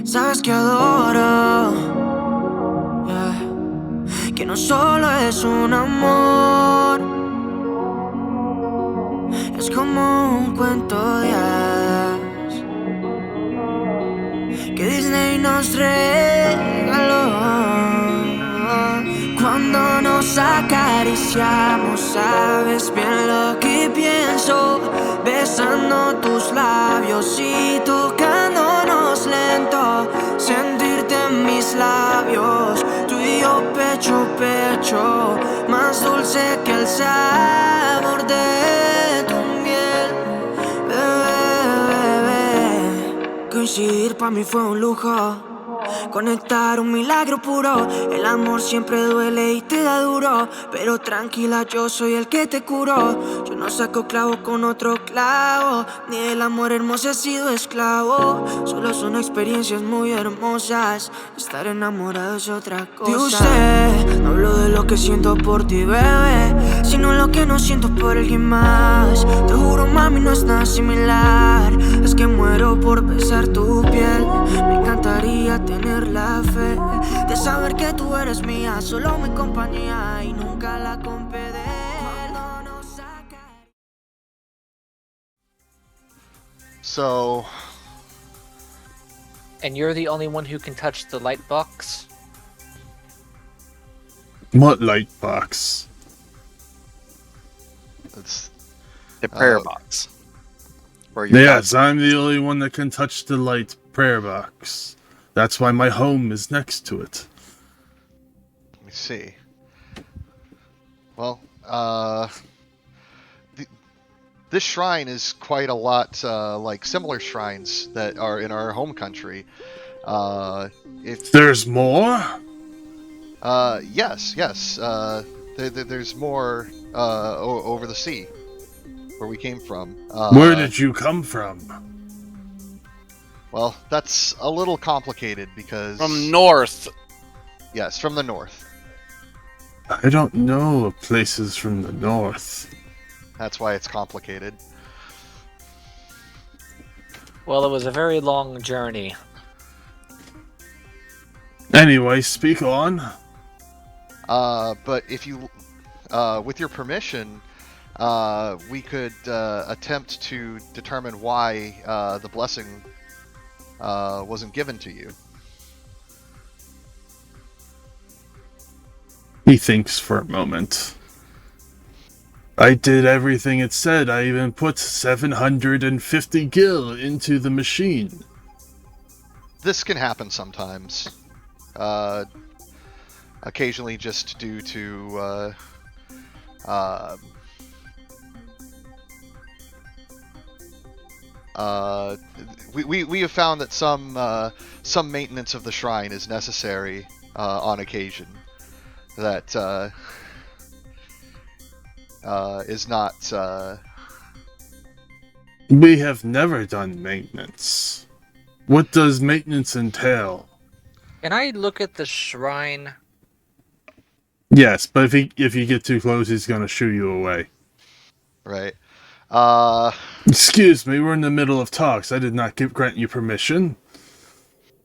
S10: Sabes que adoro, yeah, que no solo es un amor, es como un cuento de hadas que Disney nos regaló. Cuando nos acariciamos, sabes bien lo que pienso, besando tus labios y tocándonos lento, sentirte en mis labios, tú y yo pecho a pecho, más dulce que el sabor de tu miel, bebé. Coincidir para mí fue un lujo, conectar un milagro puro. El amor siempre duele y te da duro, pero tranquila, yo soy el que te curo. Yo no saco clavo con otro clavo, ni del amor hermoso he sido esclavo. Solo son experiencias muy hermosas, estar enamorado es otra cosa. De usted, no hablo de lo que siento por ti, bebé, sino lo que no siento por alguien más. Te juro, mami, no es nada similar. Es que muero por besar tu piel. Me encantaría tener la fe de saber que tú eres mía, solo mi compañía y nunca la compedé.
S6: So,
S3: And you're the only one who can touch the light box?
S1: What light box?
S6: it's
S7: The prayer box. Where your
S1: Yes,
S7: God-
S1: I'm the only one that can touch the light prayer box. That's why my home is next to it.
S6: let me see. Well, this shrine is quite a lot like similar shrines that are in our home country. If
S1: There's more?
S6: yes, there's more over the sea where we came from.
S1: Where did you come from?
S6: Well, that's a little complicated because
S4: From north.
S6: yes, from the north.
S1: I don't know of places from the north.
S6: That's why it's complicated.
S3: Well, it was a very long journey.
S1: Anyway, speak on.
S6: But if you, with your permission, we could attempt to determine why the blessing wasn't given to you.
S1: He thinks for a moment. I did everything it said. I even put 750 gil into the machine.
S6: This can happen sometimes. Occasionally just due to we have found that some maintenance of the shrine is necessary on occasion. That is not.
S1: We have never done maintenance. What does maintenance entail?
S3: Can I look at the shrine?
S1: Yes, but if you get too close, he's gonna shoo you away.
S6: Right.
S1: Excuse me, we're in the middle of talks. I did not grant you permission.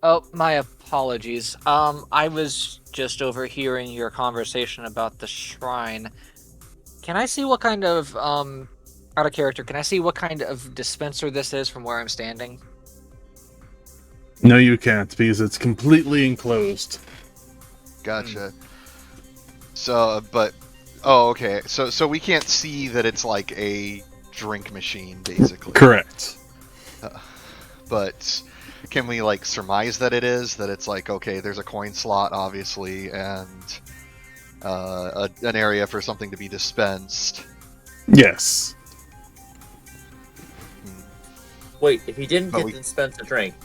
S3: Oh, my apologies. I was just overhearing your conversation about the shrine. Can I see what kind of, out of character, can I see what kind of dispenser this is from where I'm standing?
S1: No, you can't, because it's completely enclosed.
S6: Gotcha. So, but... Oh, okay. So we can't see that it's like a drink machine, basically.
S1: Correct.
S6: But can we, like, surmise that it is? That it's like, okay, there's a coin slot, obviously, and an area for something to be dispensed.
S1: Yes.
S5: Wait, if he didn't
S6: But
S5: get
S6: we-
S5: to dispense a drink,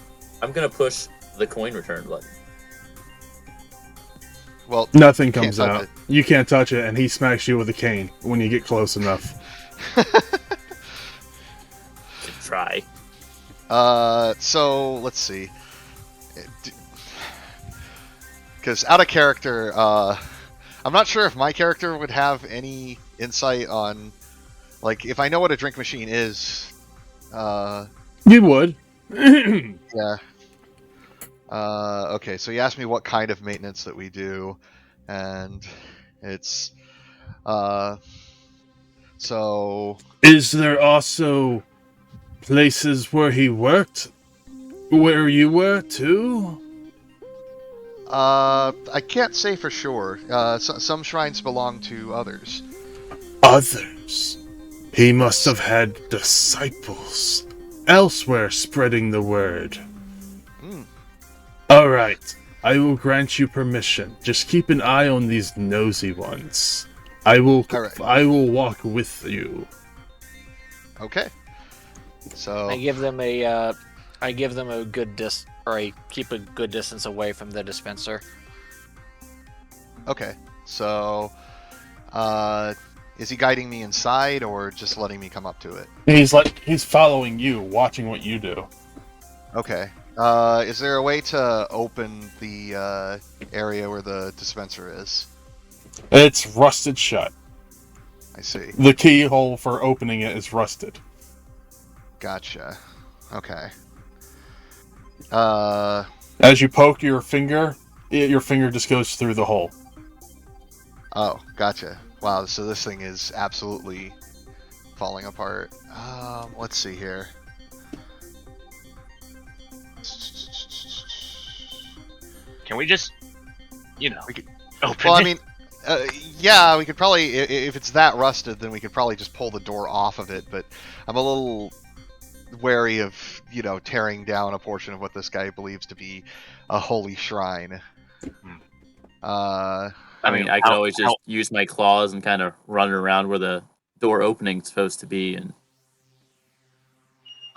S5: I'm gonna push the coin return button.
S6: Well,
S1: Nothing
S6: can't
S1: comes
S6: touch
S1: out.
S6: it.
S1: You can't touch it, and he smacks you with a cane when you get close enough.
S5: Try.
S6: So let's see. Because out of character, I'm not sure if my character would have any insight on, like, if I know what a drink machine is.
S1: You would.
S6: Yeah. Okay, so you asked me what kind of maintenance that we do, and it's, so...
S1: Is there also places where he worked? Where you were, too?
S6: I can't say for sure. Some shrines belong to others.
S1: Others? He must have had disciples elsewhere spreading the word. Alright, I will grant you permission. Just keep an eye on these nosy ones. I will walk with you.
S6: Okay. So
S3: I give them a good keep a good distance away from the dispenser.
S6: okay. So is he guiding me inside or just letting me come up to it?
S1: He's following you, watching what you do.
S6: Okay. Is there a way to open the area where the dispenser is?
S1: It's rusted shut.
S6: I see.
S1: The keyhole for opening it is rusted.
S6: Gotcha. Okay.
S1: As you poke your finger just goes through the hole.
S6: Oh, gotcha. Wow, so this thing is absolutely falling apart. Let's see here.
S2: Can we just, open
S6: Well, I
S2: it?
S6: mean, yeah, we could probably, if it's that rusted, then we could probably just pull the door off of it, but I'm a little wary of, tearing down a portion of what this guy believes to be a holy shrine.
S5: I mean, I could always just use my claws and kind of run around where the door opening's supposed to be, and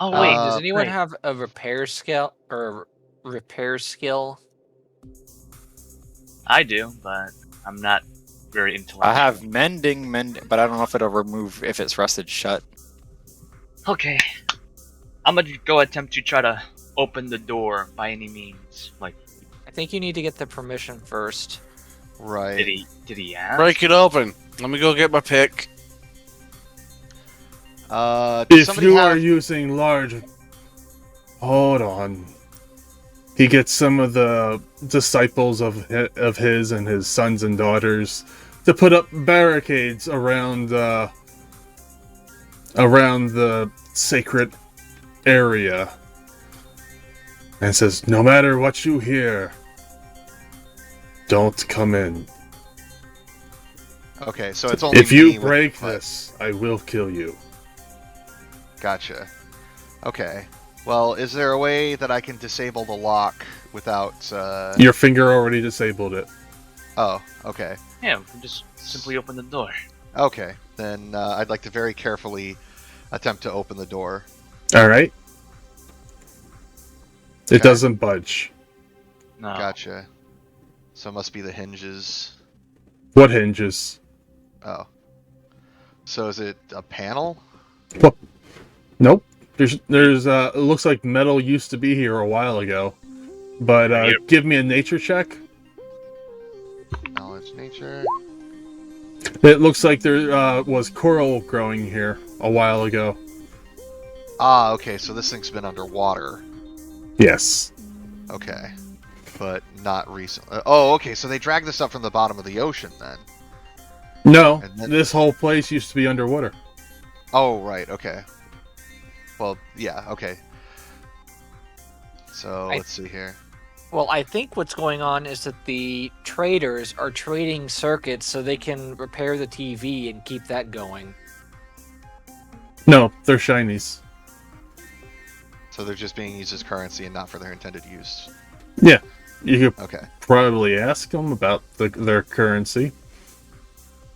S2: Oh wait,
S3: Does anyone
S2: wait.
S3: have a repair skill?
S2: I do, but I'm not very intellectual.
S7: I have mending, but I don't know if it'll remove if it's rusted shut.
S2: Okay. I'm gonna go attempt to try to open the door by any means. Like,
S3: I think you need to get the permission first.
S6: Right.
S2: did he ask?
S4: Break it open. Let me go get my pick.
S6: Does
S1: If
S6: somebody
S1: you
S6: have...
S1: are using large... Hold on. He gets some of the disciples of his and his sons and daughters to put up barricades around the sacred area. And says, no matter what you hear, don't come in.
S6: Okay, so it's only
S1: If you
S6: me with-
S1: break this, I will kill you.
S6: Gotcha. Okay. Well, is there a way that I can disable the lock without,
S1: Your finger already disabled it.
S6: Oh, okay.
S2: Yeah, we can just simply open the door.
S6: Okay, then I'd like to very carefully attempt to open the door.
S1: Alright. It
S6: Okay.
S1: doesn't budge.
S2: No.
S6: Gotcha. So it must be the hinges.
S1: What hinges?
S6: Oh. So is it a panel?
S1: Nope. There's it looks like metal used to be here a while ago. But give me a nature check.
S6: Knowledge nature.
S1: It looks like there was coral growing here. a while ago.
S6: Ah, okay, so this thing's been underwater.
S1: Yes.
S6: Okay. But not recently. Oh, okay, so they dragged this up from the bottom of the ocean then.
S1: No,
S6: And then-
S1: this whole place used to be underwater.
S6: Oh, right, okay. Well, yeah, okay. So, let's see here.
S3: Well, I think what's going on is that the traders are trading circuits so they can repair the TV and keep that going.
S1: No, they're shinies.
S6: So they're just being used as currency and not for their intended use.
S1: Yeah, you could
S6: Okay.
S1: probably ask them about their currency.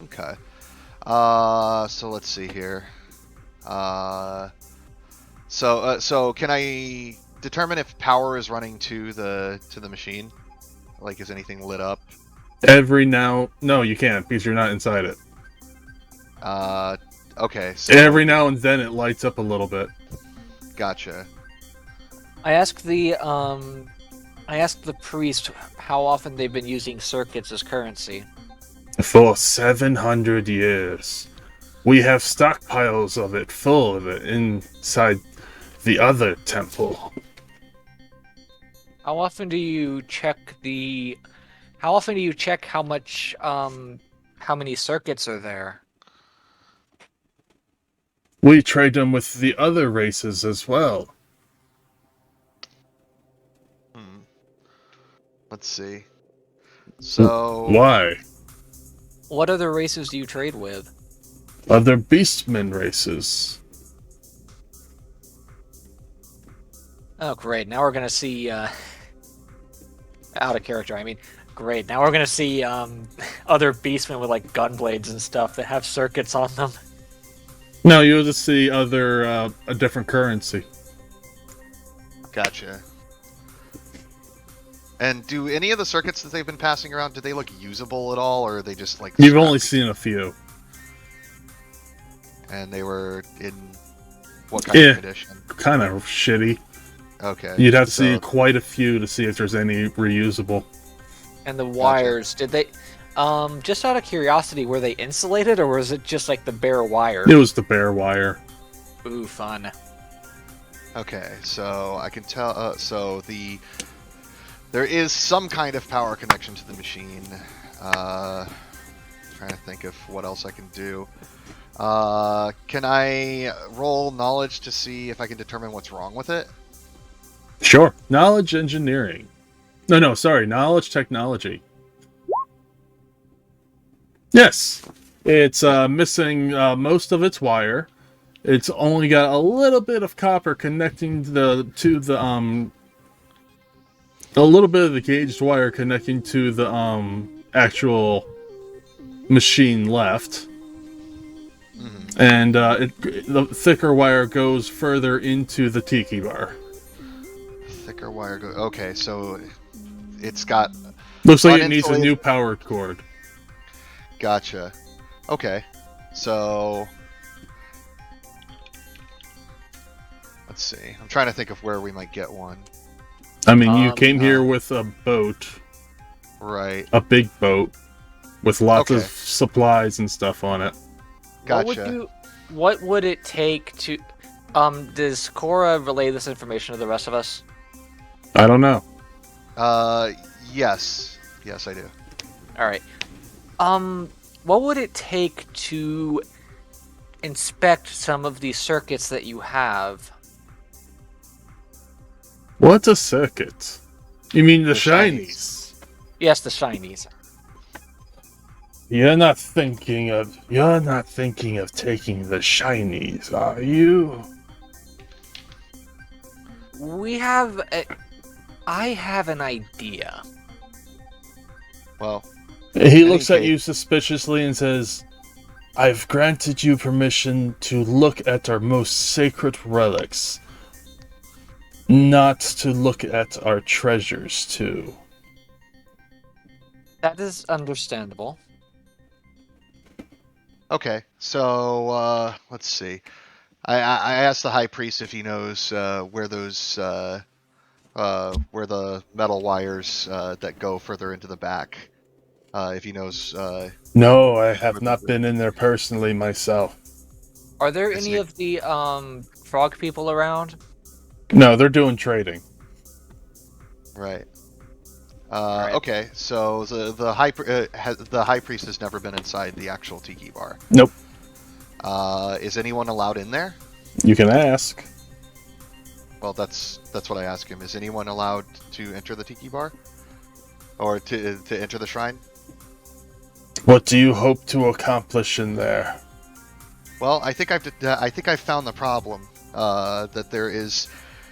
S6: Okay. So let's see here. So can I determine if power is running to the machine? Like, is anything lit up?
S1: No, you can't because you're not inside it.
S6: Okay. So
S1: Every now and then it lights up a little bit.
S6: Gotcha.
S3: I asked the priest how often they've been using circuits as currency.
S1: For 700 years. We have stockpiles of it, full of it, inside the other temple.
S3: How often do you check how much how many circuits are there?
S1: We trade them with the other races as well.
S6: Let's see. So
S1: Why?
S3: What other races do you trade with?
S1: Other beastmen races.
S3: Oh, great. Now we're going to see... out of character, I mean. Great. Now we're going to see other beastmen with, like, gun blades and stuff that have circuits on them.
S1: No, you'll just see a different currency.
S6: Gotcha. And do any of the circuits that they've been passing around, do they look usable at all, or are they just like...
S1: You've only seen a few.
S6: And they were in what kind of condition?
S1: Kind of shitty.
S6: Okay.
S1: You'd have to see quite a few to see if there's any reusable.
S3: And the wires, did they... just out of curiosity, were they insulated, or was it just like the bare wire?
S1: It was the bare wire.
S3: Ooh, fun.
S6: Okay, so I can tell... There is some kind of power connection to the machine. Trying to think of what else I can do. Can I roll knowledge to see if I can determine what's wrong with it?
S1: Sure. Knowledge engineering. No, sorry. Knowledge technology. Yes. It's missing most of its wire. It's only got a little bit of copper connecting a little bit of the gauged wire connecting to the actual machine left. Mm-hmm. And the thicker wire goes further into the tiki bar.
S6: Thicker wire goes... Okay, so it's got...
S1: Looks like it needs a new power cord.
S6: Gotcha. Okay, so... Let's see. I'm trying to think of where we might get one.
S1: I mean, you came here with a boat.
S6: Right.
S1: A big boat. With lots of supplies and stuff on it.
S6: Gotcha.
S3: What would it take to... does Cora relay this information to the rest of us?
S1: I don't know.
S6: Yes. Yes, I do.
S3: Alright. What would it take to inspect some of the circuits that you have?
S1: What's a circuit? You mean the shinies?
S3: Yes, the shinies.
S1: You're not thinking of taking the shinies, are you?
S3: I have an idea.
S6: Well,
S1: he looks at you suspiciously and says, "I've granted you permission to look at our most sacred relics, not to look at our treasures too."
S3: That is understandable.
S6: Okay, so let's see. I asked the high priest if he knows where those where the metal wires that go further into the back. If he knows.
S1: No, I have not been in there personally myself.
S3: Are there
S6: It's
S3: any
S6: Nick.
S3: of the frog people around?
S1: No, they're doing trading.
S6: Right.
S3: Right.
S6: Okay, so the high priest has never been inside the actual tiki bar.
S1: Nope.
S6: Is anyone allowed in there?
S1: You can ask.
S6: Well, that's what I ask him. Is anyone allowed to enter the tiki bar, or to enter the shrine?
S1: What do you hope to accomplish in there?
S6: Well, I think I've found the problem. That there is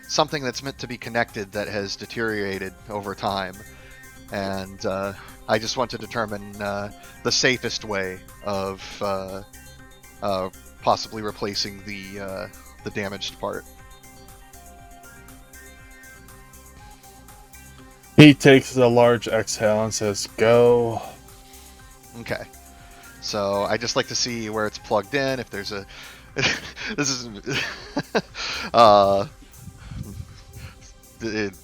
S6: something that's meant to be connected that has deteriorated over time, and I just want to determine the safest way of possibly replacing the damaged part.
S1: He takes a large exhale and says, "Go."
S6: Okay. So I just like to see where it's plugged in. If there's a, this is,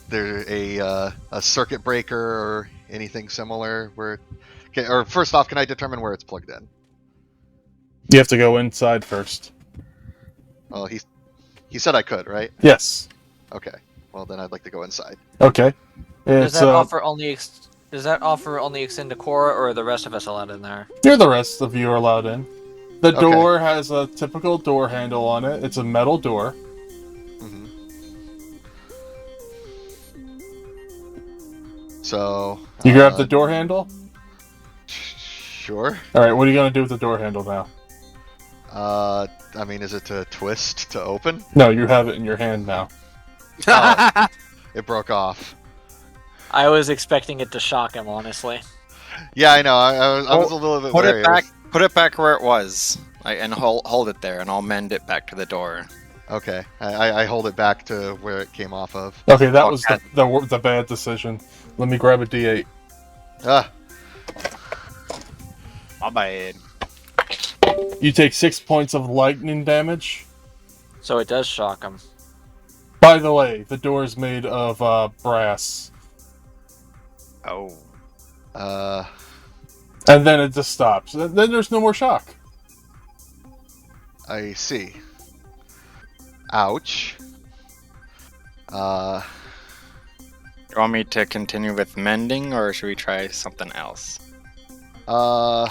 S6: there a circuit breaker or anything similar where, okay, or first off, can I determine where it's plugged in?
S1: You have to go inside first.
S6: Well, he said I could, right?
S1: Yes.
S6: Okay. Well, then I'd like to go inside.
S1: Okay.
S3: Does
S1: It's
S3: that offer only extend to Cora, or are the rest of us allowed in there?
S1: Here, the rest of you are allowed in. The
S6: Okay.
S1: door has a typical door handle on it. It's a metal door.
S6: Mm-hmm. So
S1: You grab the door handle?
S6: Sure.
S1: Alright, what are you going to do with the door handle now?
S6: I mean, is it to twist to open?
S1: No, you have it in your hand now.
S6: Oh, it broke off.
S3: I was expecting it to shock him, honestly.
S6: Yeah, I know. I was a little bit
S7: Put
S6: wary.
S7: it back. Put it back where it was, and hold it there, and I'll mend it back to the door.
S6: Okay, I hold it back to where it came off of.
S1: Okay, that was the bad decision. Let me grab a D8.
S6: Ah,
S7: My bad.
S1: You take 6 points of lightning damage.
S3: So it does shock him.
S1: By the way, the door is made of brass.
S7: Oh.
S1: And then it just stops. Then there's no more shock.
S6: I see. Ouch.
S7: You want me to continue with mending, or should we try something else?
S6: Our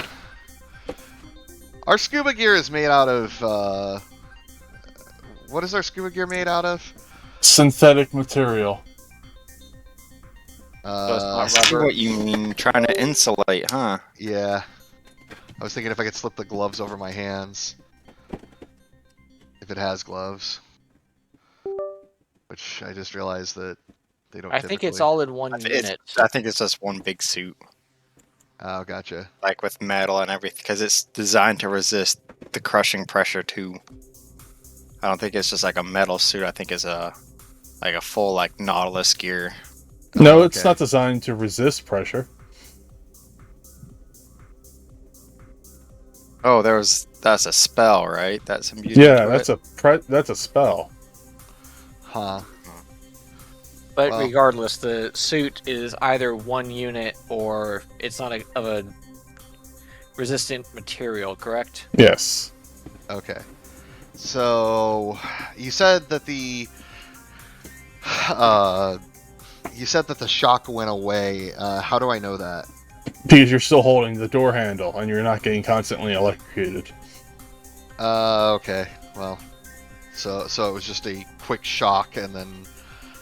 S6: scuba gear is made out of, what is our scuba gear made out of?
S1: Synthetic material.
S7: I see what you mean, trying to insulate, huh?
S6: Yeah. I was thinking if I could slip the gloves over my hands. If it has gloves. Which I just realized that they don't
S3: I think it's
S6: typically.
S3: all in one unit.
S7: I think it's just one big suit,
S6: Oh, gotcha.
S7: like with metal and everything, because it's designed to resist the crushing pressure too. I don't think it's just like a metal suit. I think it's a full like Nautilus gear.
S1: No,
S6: Oh,
S1: it's
S6: okay.
S1: not designed to resist pressure.
S7: Oh, that's a spell, right? That's imbued
S1: Yeah,
S7: into
S1: that's a spell.
S6: Huh.
S3: But
S6: Well.
S3: regardless, the suit is either one unit or it's not of a resistant material, correct?
S1: Yes.
S6: Okay. So you said that the shock went away. How do I know that?
S1: Because you're still holding the door handle and you're not getting constantly electrocuted.
S6: Okay. Well, so it was just a quick shock, and then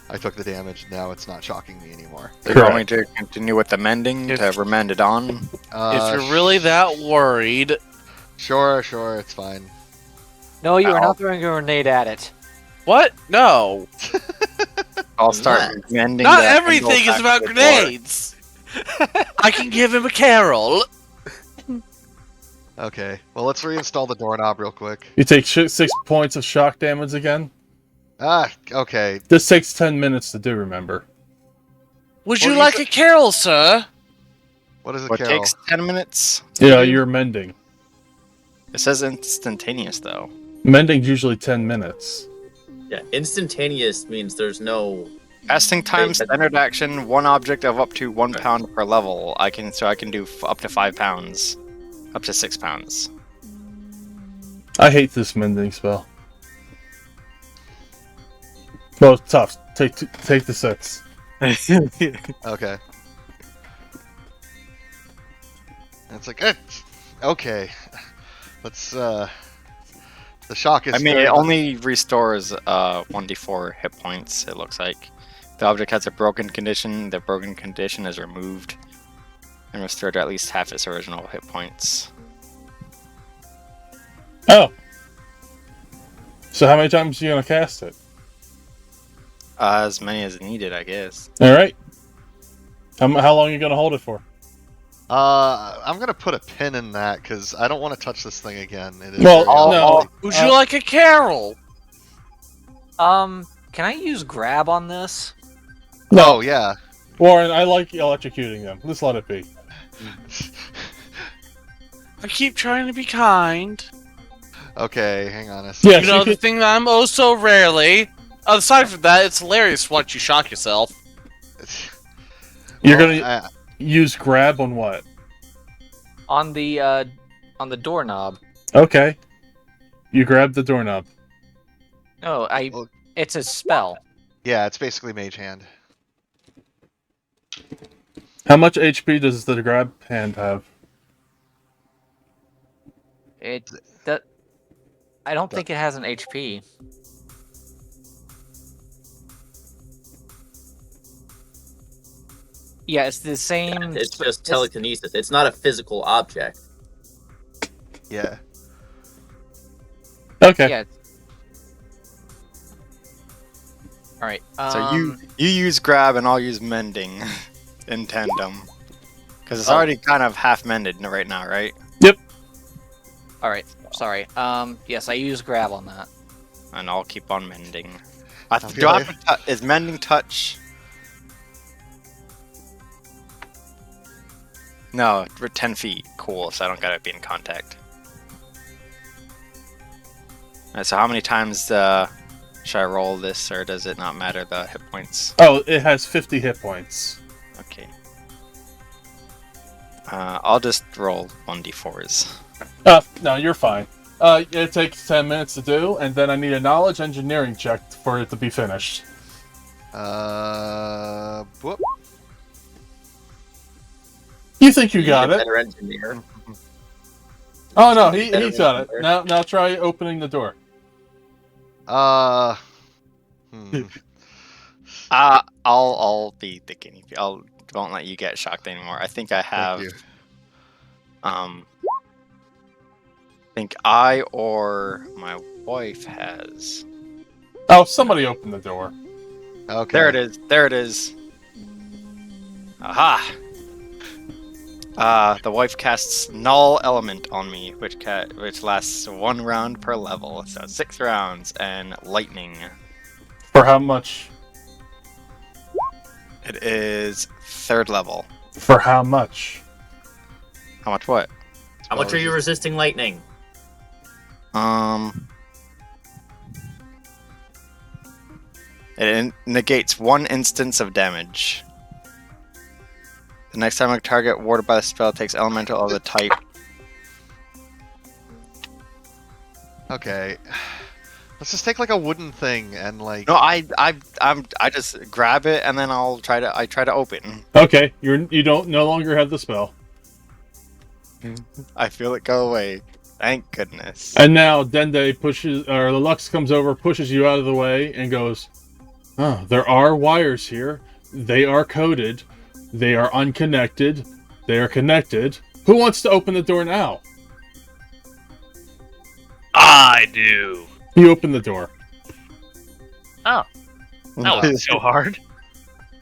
S6: I took the damage. Now it's not shocking me anymore.
S7: Do you want me to continue with the mending to remend it on?
S4: If you're really that worried,
S6: Sure, it's fine.
S3: No, you are not throwing a grenade at it.
S4: what? No.
S7: I'll start mending.
S4: Not
S7: the
S4: everything
S7: handle
S4: is
S7: back
S4: about
S7: to the door.
S4: grenades. I can give him a carol.
S6: Okay. Well, let's reinstall the doorknob real quick.
S1: You take 6 points of shock damage again.
S6: Okay.
S1: This takes 10 minutes to do, remember?
S4: Would
S6: Well,
S4: you
S6: you
S4: like
S6: said-
S4: a carol, sir?
S6: What is it,
S7: What
S6: Carol?
S7: takes 10 minutes?
S1: Yeah, you're mending.
S7: It says instantaneous though.
S1: Mending's usually 10 minutes.
S5: Yeah, instantaneous means there's no.
S7: Casting time, standard action, one object of up to 1 pound per level. I can do up to 5 pounds, up to 6 pounds.
S1: I hate this mending spell. Well, it's tough. Take the 6.
S6: Okay. And it's like, okay. Let's, the shock is...
S7: I mean,
S6: very
S7: it
S6: much-
S7: only restores 1d4 hit points, it looks like. If the object has a broken condition, the broken condition is removed and restored to at least half its original hit points.
S1: Oh. So how many times are you gonna cast it?
S7: As many as needed, I guess.
S1: Alright. How long are you gonna hold it for?
S6: I'm gonna put a pin in that, because I don't want to touch this thing again. It is
S1: Well,
S6: very
S1: no.
S6: unlikely.
S4: Would you like a carol?
S3: Can I use grab on this?
S6: No, yeah.
S1: Warren, I like electrocuting them. Let's let it be.
S4: I keep trying to be kind.
S6: Okay, hang on a
S1: Yeah,
S6: second.
S4: You know, the thing that I'm oh so rarely. Aside from that, it's hilarious once you shock yourself.
S1: You're
S6: Well,
S1: gonna use grab on what?
S3: On the doorknob.
S1: Okay. You grab the doorknob.
S3: No,
S6: Well-
S3: it's a spell.
S6: yeah, it's basically Mage Hand.
S1: How much HP does the grab hand have?
S3: I don't think it has an HP. Yeah, it's the same.
S5: It's just telekinesis. It's not a physical object.
S6: Yeah.
S1: Okay.
S3: Yeah. All right.
S7: So you use grab and I'll use mending in tandem. Because it's
S5: Oh.
S7: already kind of half mended right now, right?
S3: All right. Sorry. Yes, I use grab on that.
S7: And I'll keep on mending.
S6: feel like-
S7: Is mending touch? No, we're 10 feet. Cool, so I don't gotta be in contact. Alright, so how many times should I roll this, or does it not matter the hit points?
S1: Oh, it has 50 hit points.
S7: Okay. I'll just roll 1d4s.
S1: No, you're fine. It takes 10 minutes to do, and then I need a knowledge engineering check for it to be finished.
S6: Whoop.
S1: You think you got
S5: Need a
S1: it?
S5: better engineer.
S1: Oh no,
S5: Better
S1: he's got it.
S5: engineer.
S1: Now try opening the door.
S7: I'll be the guinea pig. Won't let you get shocked anymore. I think I have.
S6: you.
S7: I think I or my wife has.
S1: Oh, somebody opened the door.
S6: Okay.
S7: There it is. There it is. Aha! The wife casts Null Element on me, which lasts 1 round per level, so 6 rounds, and Lightning.
S1: For how much?
S7: It is 3rd level.
S1: For how much?
S7: How much what?
S5: How much are you resisting lightning?
S7: It negates 1 instance of damage. The next time a target warded by the spell takes elemental of the type.
S6: Okay. Let's just take like a wooden thing and like.
S7: No, I just grab it and then I try to open.
S1: Okay, you don't no longer have the spell.
S7: I feel it go away. Thank goodness.
S1: And now Dende pushes, or the Lux comes over, pushes you out of the way, and goes, "Oh, there are wires here. They are coded. They are unconnected. They are connected. Who wants to open the door now?"
S2: I do.
S1: You open the door.
S2: Oh, that wasn't so hard.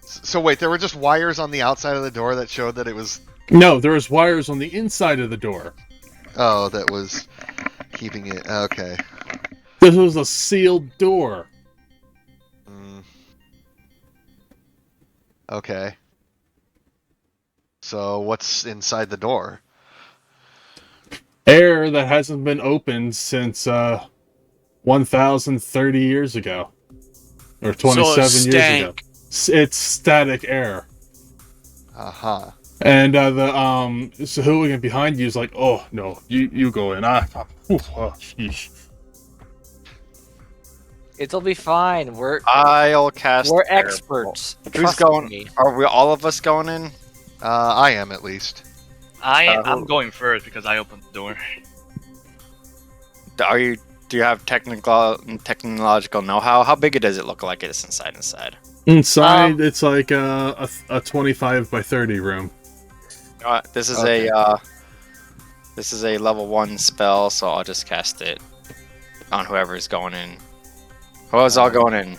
S6: So wait, there were just wires on the outside of the door that showed that it was.
S1: No, there was wires on the inside of the door.
S6: Oh, that was keeping it. Okay.
S1: This was a sealed door.
S6: Okay. So what's inside the door?
S1: Air that hasn't been opened since 1,030 years ago. Or 27 years ago. It's static air.
S6: Uh-huh.
S1: And the Sahuagin behind you is like, oh no, you go in. Sheesh.
S3: It'll be fine.
S7: I'll cast.
S3: We're
S7: Air.
S3: experts.
S7: Who's
S3: Trust
S7: going?
S3: me.
S7: Are we all of us going in?
S6: I am at least.
S2: I'm going first because I opened the door.
S7: Are you? Do you have technological know-how? How big does it look like it is inside?
S1: Inside, it's like a 25 by 30 room.
S7: This is
S6: Okay.
S7: this is a level 1 spell, so I'll just cast it on whoever's going in. Who's all going in?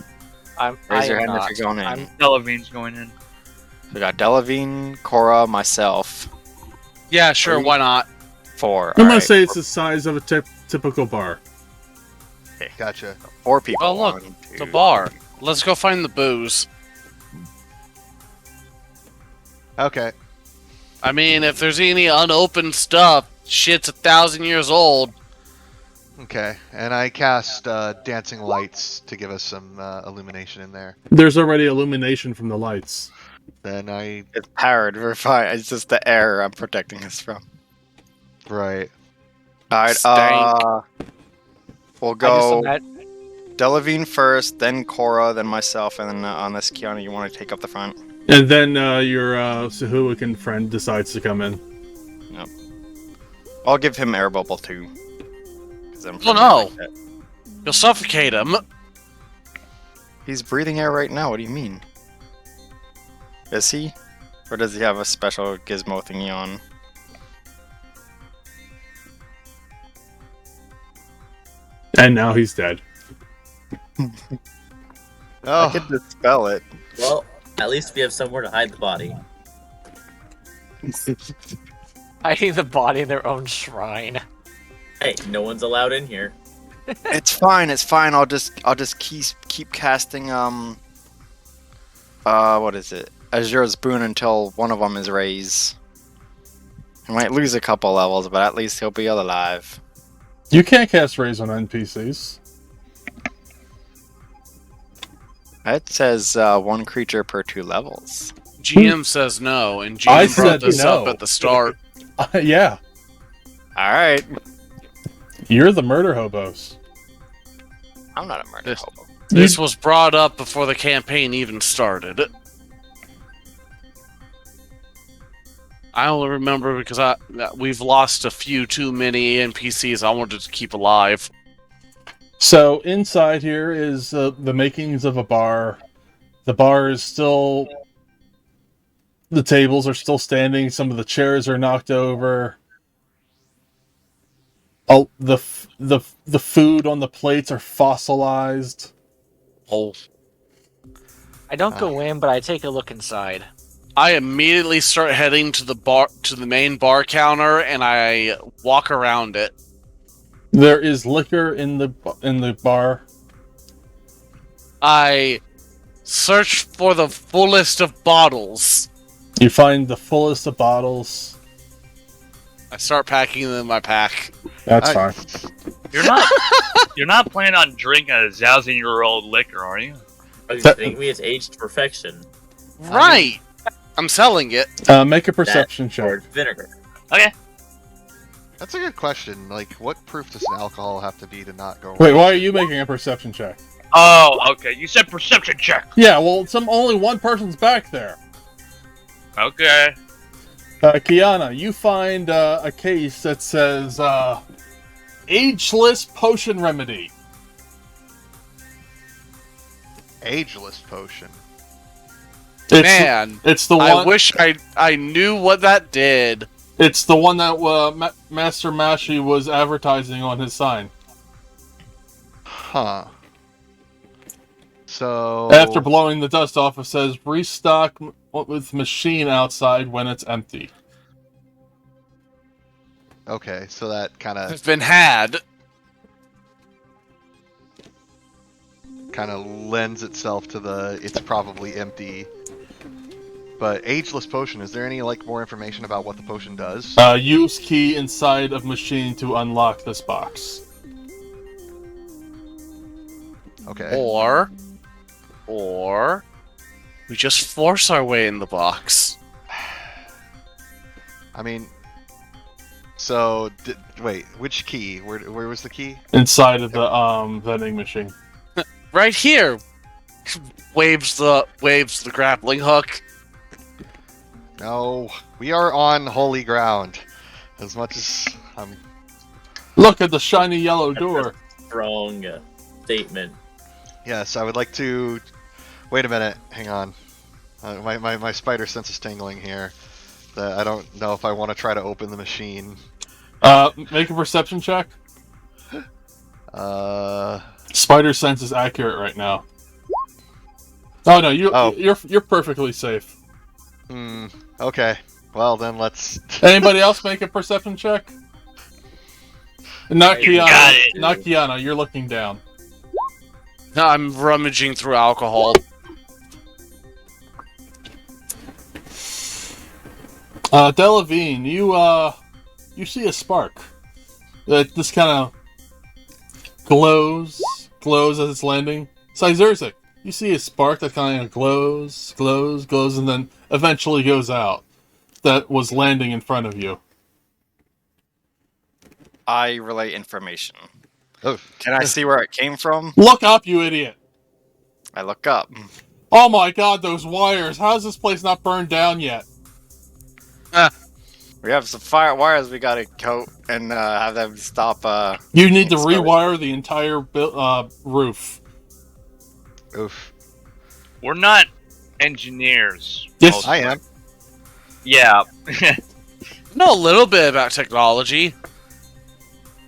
S7: Raise your hand if you're going in.
S2: Delavine's going in.
S7: We got Delavine, Cora, myself.
S4: Yeah, sure, why not?
S7: 4.
S1: I'm gonna say it's the size of a typical bar.
S6: Gotcha.
S7: 4 people.
S4: Oh, look,
S7: 1,
S4: it's a
S7: 2,
S4: bar. Let's go find the booze.
S6: Okay.
S4: I mean, if there's any unopened stuff, shit's 1,000 years old.
S6: Okay. And I cast dancing lights to give us some illumination in there.
S1: There's already illumination from the lights.
S6: Then I.
S7: It's powered. We're fine. It's just the air I'm protecting us from.
S6: Right.
S7: Alright,
S4: Stank.
S7: we'll
S3: I just
S7: go
S3: imagine-
S7: Delavine first, then Cora, then myself, and then unless Kiana, you want to take up the front.
S1: And then your Sahuagin friend decides to come in.
S7: I'll give him air bubble too. 'Cause I'm
S4: Oh, no.
S7: like that.
S4: You'll suffocate him.
S7: He's breathing air right now. What do you mean? Is he? Or does he have a special gizmo thingy on?
S1: And now he's dead.
S7: I
S6: Oh.
S7: could dispel it.
S5: Well, at least we have somewhere to hide the body.
S3: hiding the body in their own shrine.
S5: Hey, no one's allowed in here.
S7: It's fine. It's fine. I'll just keep casting what is it? Azura's Boon until one of them is raised. He might lose a couple levels, but at least he'll be alive.
S1: You can't cast Raise on NPCs.
S7: It says 1 creature per 2 levels.
S4: GM says no, and
S1: I
S4: GM brought
S1: said
S4: this
S1: no.
S4: up at the start.
S1: Yeah,
S7: All right.
S1: you're the murder hobos.
S7: I'm not a murder
S4: This-
S7: hobo.
S4: This was brought up before the campaign even started. I only remember because we've lost a few too many NPCs I wanted to keep alive.
S1: So inside here is the makings of a bar. The bar is still. The tables are still standing. Some of the chairs are knocked over. Oh, the food on the plates are fossilized.
S4: Oh.
S3: I don't go in, but I take a look inside.
S4: I immediately start heading to the main bar counter, and I walk around it.
S1: There is liquor in the bar.
S4: I search for the fullest of bottles.
S1: You find the fullest of bottles.
S4: I start packing them in my pack.
S1: That's
S6: I-
S1: fine.
S2: You're not planning on drinking a 1,000-year-old liquor, are you?
S5: I
S1: That-
S5: think we it's aged to perfection.
S4: Right. I'm selling it.
S1: Make a perception
S5: Or
S1: check.
S5: vinegar.
S6: That's a good question. Like, what proof does an alcohol have to be to not go?
S1: Wait, why are you making a perception check?
S2: Oh, okay. You said perception check.
S1: Yeah, well, only one person's back there.
S2: Okay.
S1: Kiana, you find a case that says ageless potion remedy.
S6: Ageless potion.
S4: Man,
S1: It's the one.
S4: I wish I knew what that did.
S1: It's the one that Master Mashi was advertising on his sign.
S6: Huh. So
S1: After blowing the dust off, it says restock with machine outside when it's empty.
S6: Okay, so that kind
S4: It's been had.
S6: of lends itself to the it's probably empty. But ageless potion, is there any more information about what the potion does?
S1: Use key inside of machine to unlock this box.
S6: Okay.
S4: Or we just force our way in the box.
S6: I mean, so wait, which key? Where was the key?
S1: Inside of the vending machine.
S4: Right here. Waves the grappling hook.
S6: No, we are on holy ground. As much as I'm.
S1: Look at the shiny yellow door.
S5: Strong statement.
S6: Yes, I would like to. Wait a minute. Hang on. My spider sense is tingling here. I don't know if I want to try to open the machine.
S1: Make a perception check.
S6: Uh.
S1: Spider sense is accurate right now. Oh no, you're perfectly safe.
S6: Okay. Well then, let's.
S1: Anybody else make a perception check? Not
S2: You
S1: Kiana.
S2: got it.
S1: Not Kiana. You're looking down.
S4: I'm rummaging through alcohol.
S1: Delavine, you see a spark that just kind of glows as it's landing. Sizerzik, you see a spark that kind of glows, and then eventually goes out. That was landing in front of you.
S7: I relay information.
S6: Oh.
S7: Can I see where it came from?
S1: Look up, you idiot!
S7: I look up.
S1: Oh my god, those wires! How's this place not burned down yet?
S7: We have some fire wires we gotta coat and have them stop.
S1: You need to
S7: exploding.
S1: rewire the entire roof.
S6: Oof.
S2: We're not engineers.
S1: Yes,
S2: most
S6: I
S2: of
S6: am.
S2: us. Yeah.
S4: Know a little bit about technology.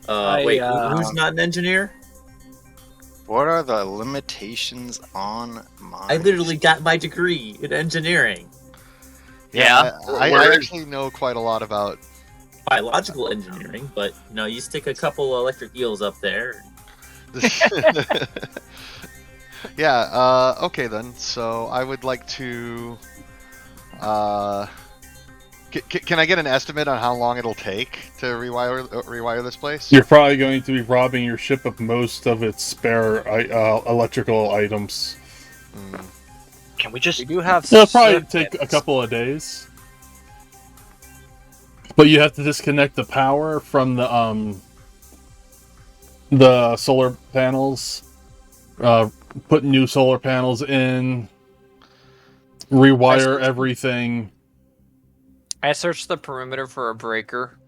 S5: Wait, who's not an engineer?
S7: What are the limitations on mine?
S5: I literally got my degree in engineering.
S2: Yeah.
S6: I actually know quite a lot about.
S5: Biological engineering, but you stick a couple electric eels up there.
S6: Yeah. Okay then. So I would like to. Can I get an estimate on how long it'll take to rewire this place?
S1: you're probably going to be robbing your ship of most of its spare electrical items.
S2: Can we just?
S3: We do have.
S1: It'll probably
S3: circuits.
S1: take a couple of days, but you have to disconnect the power from the solar panels. Put new solar panels in. Rewire everything.
S3: I searched the perimeter for a breaker.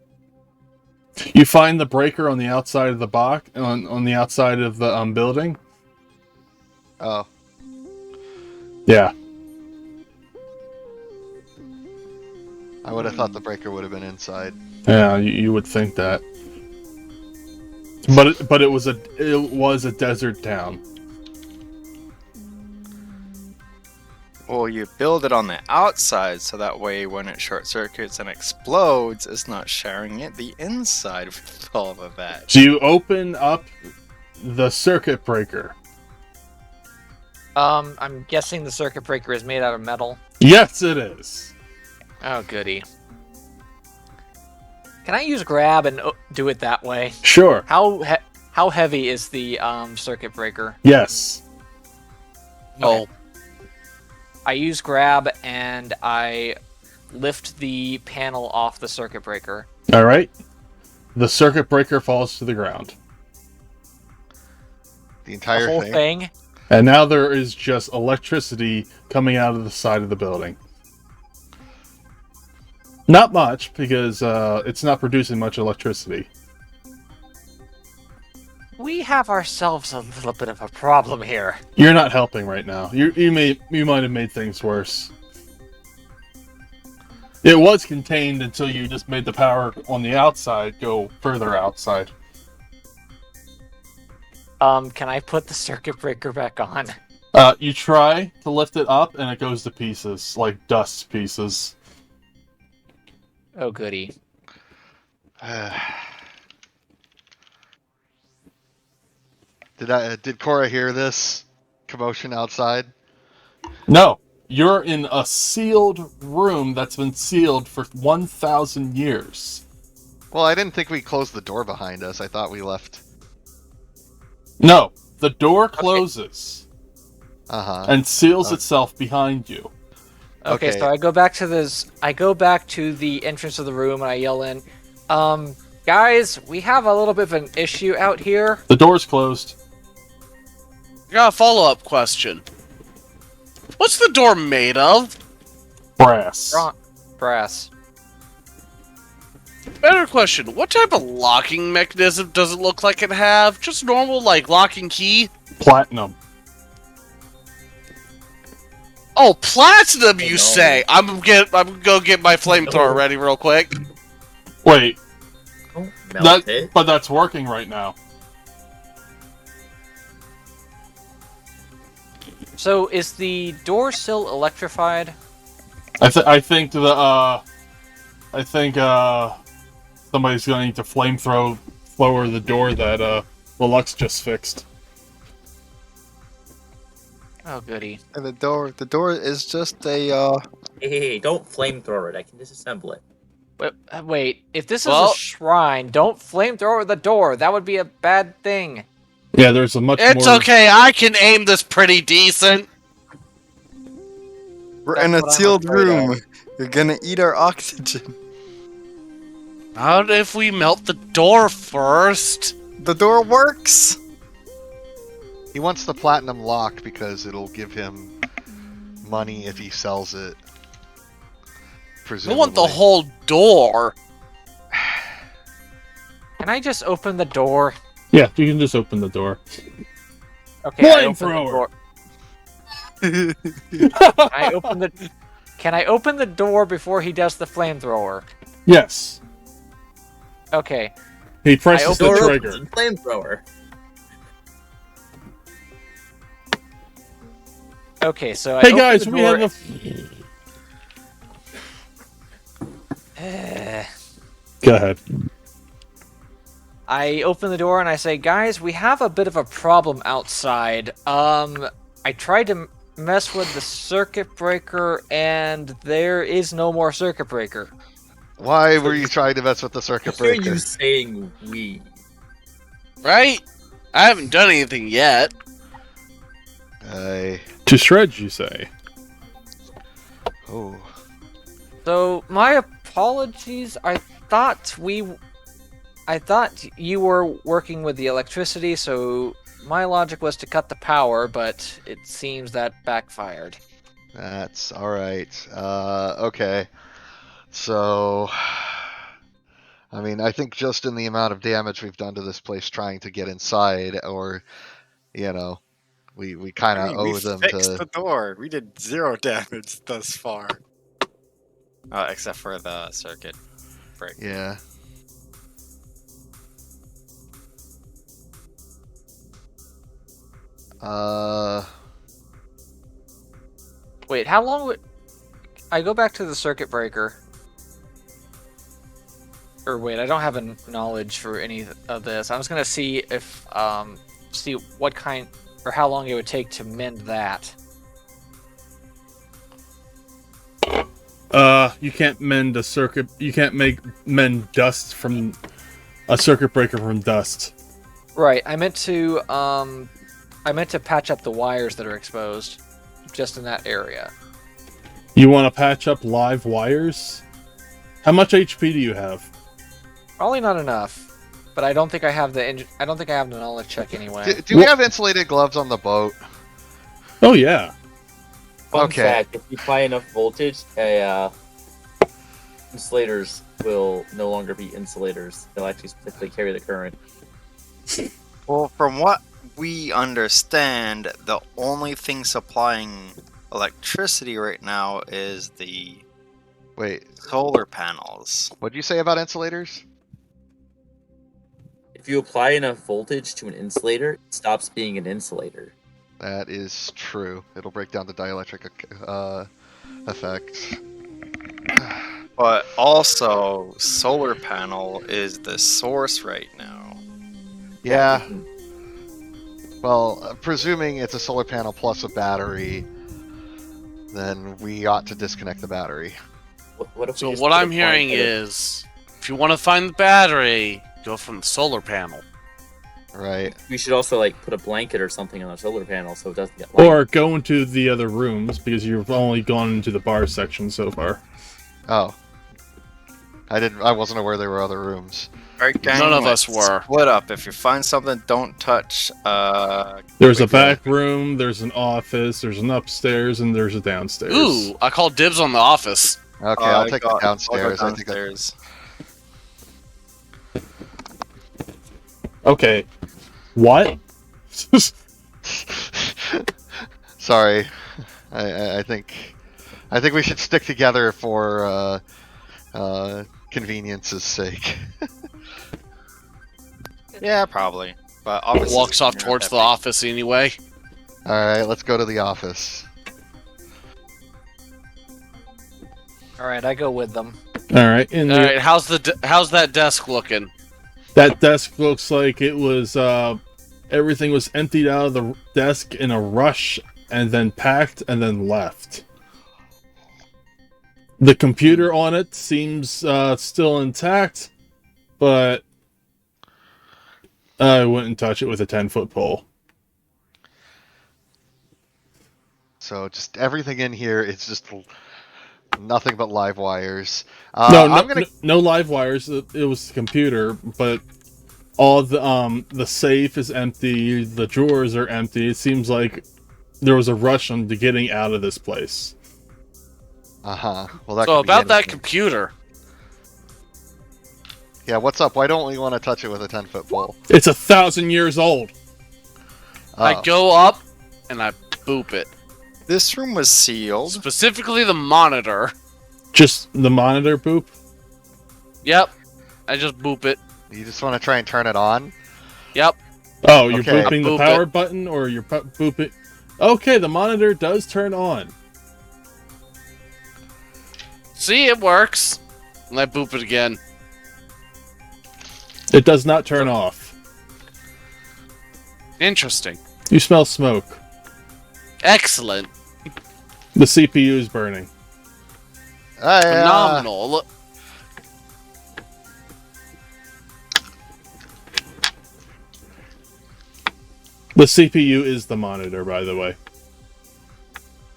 S1: You find the breaker on the outside of the box, on the outside of the building.
S6: Oh.
S1: Yeah.
S6: I would have thought the breaker would have been inside.
S1: Yeah, you would think that. But it was a desert town.
S7: Well, you build it on the outside so that way when it short circuits and explodes, it's not sharing it the inside with all of that.
S1: So you open up the circuit breaker.
S3: I'm guessing the circuit breaker is made out of metal.
S1: Yes, it is.
S3: Oh, goody. Can I use grab and do it that way?
S1: Sure.
S3: How heavy is the circuit breaker?
S1: Yes.
S4: Oh,
S3: I use grab and I lift the panel off the circuit breaker.
S1: All right. The circuit breaker falls to the ground.
S6: The entire
S3: The whole
S6: thing.
S3: thing.
S1: And now there is just electricity coming out of the side of the building. Not much, because it's not producing much electricity.
S3: We have ourselves a little bit of a problem here.
S1: You're not helping right now. You might have made things worse. It was contained until you just made the power on the outside go further outside.
S3: Can I put the circuit breaker back on?
S1: You try to lift it up, and it goes to pieces, like dust pieces.
S3: Oh, goody.
S6: Did Cora hear this commotion outside?
S1: No, you're in a sealed room that's been sealed for 1,000 years.
S6: Well, I didn't think we closed the door behind us. I thought we left.
S1: No, the door closes
S6: Uh huh.
S1: and seals itself behind you.
S3: Okay, so I go back to this. I go back to the entrance of the room and I yell in, guys, we have a little bit of an issue out here.
S1: The door's closed.
S4: I got a follow-up question. What's the door made of?
S1: Brass.
S3: Brass.
S4: Better question. What type of locking mechanism does it look like it have? Just normal, like, locking key?
S1: Platinum.
S4: Oh, platinum, you say? I'm gonna go get my flamethrower ready real quick.
S1: Wait.
S5: Don't melt it.
S1: But that's working right now.
S3: So, is the door still electrified?
S1: I think somebody's gonna need to flamethrower the door that Lux just fixed.
S3: Oh, goody.
S7: And the door is just a
S5: Hey, don't flamethrower it. I can disassemble it.
S3: Wait, if this is a shrine, don't flamethrower the door. That would be a bad thing.
S1: Yeah, there's a much more...
S4: It's okay, I can aim this pretty decent.
S7: We're in a sealed room. You're gonna eat our oxygen.
S4: How if we melt the door first?
S7: The door works!
S6: He wants the platinum lock because it'll give him money if he sells it.
S4: I want the whole door.
S3: Can I just open the door?
S1: Yeah, you can just open the door.
S3: Okay,
S1: Flamethrower!
S3: Can I open the door before he does the flamethrower?
S1: Yes.
S3: Okay.
S1: He presses the trigger.
S5: Flamethrower.
S3: Okay, so
S1: hey guys, we have a... Go ahead.
S3: I open the door and I say, guys, we have a bit of a problem outside. I tried to mess with the circuit breaker and there is no more circuit breaker.
S6: Why were you trying to mess with the circuit breaker?
S5: I hear you saying we.
S4: Right? I haven't done anything yet.
S1: To shreds, you say?
S6: Oh.
S3: So, my apologies. I thought you were working with the electricity, so my logic was to cut the power, but it seems that backfired.
S6: That's alright. Okay. So... I mean, I think just in the amount of damage we've done to this place trying to get inside, or, you know, we kind of owe them to...
S7: We fixed the door. We did 0 damage thus far. Except for the circuit breaker.
S6: Yeah.
S3: Wait, how long would... I go back to the circuit breaker. Or wait, I don't have a knowledge for any of this. I was gonna see if, see what kind, or how long it would take to mend that.
S1: You can't mend a circuit, you can't mend dust from... a circuit breaker from dust.
S3: Right, I meant to patch up the wires that are exposed, just in that area.
S1: You want to patch up live wires? How much HP do you have?
S3: Probably not enough, but I don't think I have the knowledge check anyway.
S6: Do we have insulated gloves on the boat?
S1: Oh yeah.
S5: Fun fact, if you apply enough voltage, insulators will no longer be insulators. They'll actually specifically carry the current.
S7: Well, from what we understand, the only thing supplying electricity right now is the solar panels.
S6: What'd you say about insulators?
S5: If you apply enough voltage to an insulator, it stops being an insulator.
S6: That is true. It'll break down the dielectric effect.
S7: But also, solar panel is the source right now.
S6: Yeah. Well, presuming it's a solar panel plus a battery, then we ought to disconnect the battery.
S4: So what I'm hearing is, if you want to find the battery, go from the solar panel.
S6: Right.
S5: We should also like put a blanket or something on the solar panel so it doesn't get light.
S1: Or go into the other rooms because you've only gone into the bar section so far.
S6: Oh. I wasn't aware there were other rooms.
S7: Alright, gang,
S4: None of
S7: let's
S4: us were.
S7: Split up. If you find something, don't touch.
S1: There's a
S7: wait,
S1: back room, there's an office, there's an upstairs, and there's a downstairs.
S4: Ooh, I called dibs on the office.
S6: Okay, I'll take the downstairs. I think
S7: downstairs.
S1: Okay. What?
S6: Sorry. I think we should stick together for convenience's sake.
S7: Yeah, probably. But obviously,
S4: Walks off towards the office anyway.
S6: All right, let's go to the office.
S3: All right, I go with them.
S1: All right. In
S4: All
S1: the,
S4: right, how's that desk looking?
S1: that desk looks like it was everything was emptied out of the desk in a rush and then packed and then left. The computer on it seems still intact, but I wouldn't touch it with a 10-foot pole.
S6: So just everything in here is just nothing but live wires.
S1: No live wires. It was the computer, but all the safe is empty. The drawers are empty. It seems like there was a rush on to getting out of this place.
S6: Well, that
S4: So
S6: could be
S4: about that
S6: anything.
S4: computer.
S6: Yeah, what's up? Why don't we want to touch it with a 10-foot pole?
S1: It's 1,000 years old.
S4: I go up and I boop it.
S7: this room was sealed.
S4: Specifically the monitor.
S1: Just the monitor boop.
S4: Yep. I just boop it.
S6: You just want to try and turn it on?
S4: Yep.
S1: Oh, you're
S6: Okay.
S1: booping the
S4: Boop
S1: power
S4: it.
S1: button, or you're booping. Okay, the monitor does turn on.
S4: See, it works. And I boop it again.
S1: It does not turn off.
S4: Interesting.
S1: You smell smoke.
S4: Excellent.
S1: The CPU is burning.
S4: Phenomenal. Look.
S1: The CPU is the monitor, by the way.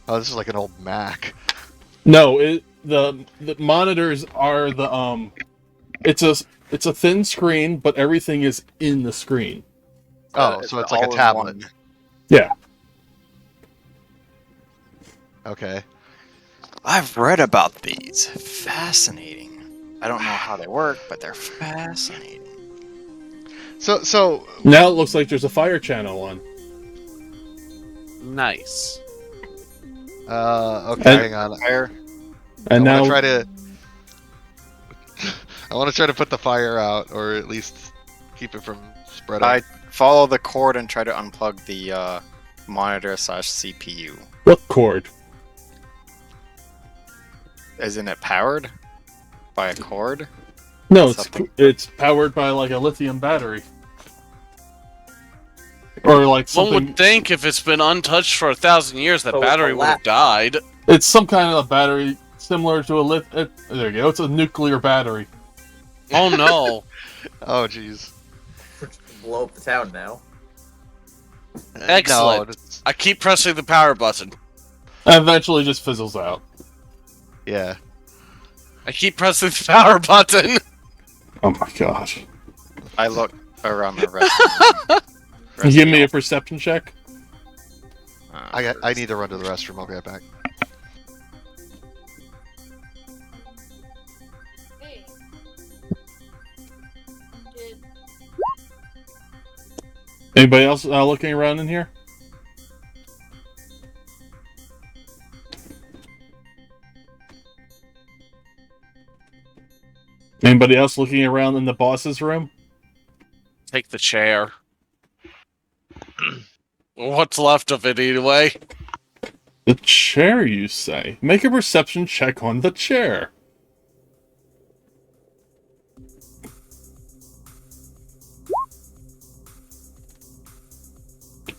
S6: Oh, this is like an old Mac.
S1: No, the monitors are the it's a thin screen, but everything is in the screen.
S6: Oh, so it's like a
S7: all in
S6: tablet.
S7: one.
S1: Yeah.
S6: Okay.
S7: I've read about these. Fascinating. I don't know how they work, but they're fascinating.
S6: So
S1: Now it looks like there's a fire channel on.
S4: Nice.
S6: okay,
S1: And-
S6: hang on.
S7: Fire.
S1: And
S6: I
S1: now
S6: want to try to. I want to try to put the fire out, or at least keep it from spreading.
S7: I follow the cord and try to unplug the monitor / CPU.
S1: what cord?
S7: Isn't it powered by a cord?
S1: No,
S7: Something.
S1: it's powered by like a lithium battery. Or like
S4: One
S1: something.
S4: would think if it's been untouched for 1,000 years, that
S5: So,
S4: battery
S5: a
S4: would have
S5: laptop.
S4: died.
S1: It's some kind of a battery similar to a there you go. It's a nuclear battery.
S4: Oh no.
S6: Oh, jeez.
S5: Blow up the town now.
S4: Excellent.
S6: No, it's-
S4: I keep pressing the power button.
S1: And eventually just fizzles out.
S6: yeah.
S4: I keep pressing the power button.
S1: Oh my gosh.
S7: I look around the rest.
S1: Give me a perception check.
S6: I need to run to the restroom. I'll be right back.
S8: Hey. Did
S1: Anybody else looking around in here? Anybody else looking around in the boss's room?
S4: Take the chair. What's left of it anyway?
S1: The chair, you say? Make a perception check on the chair.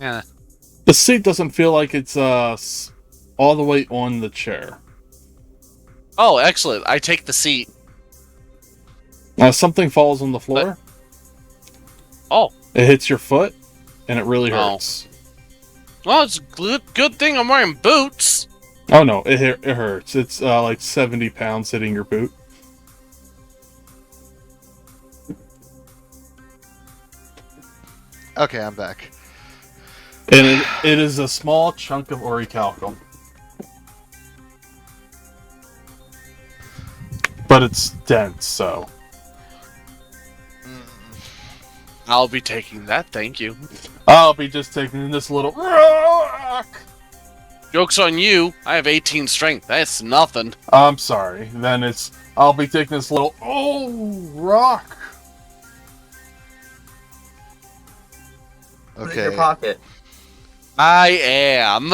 S4: Yeah.
S1: The seat doesn't feel like it's all the way on the chair.
S4: Oh, excellent. I take the seat.
S1: Something falls on the floor.
S4: Oh,
S1: It hits your foot, and it really
S4: Oh.
S1: hurts.
S4: Well, it's a good thing I'm wearing boots.
S1: Oh no, it hurts. It's like 70 pounds hitting your boot.
S6: Okay, I'm back.
S1: And it is a small chunk of orichalcum. But it's dense, so.
S4: I'll be taking that, thank you.
S1: I'll be just taking this little rock.
S4: Joke's on you. I have 18 strength. That's nothing.
S1: I'm sorry. Then I'll be taking this little rock.
S5: Put it in
S6: Okay.
S5: your pocket.
S4: I am.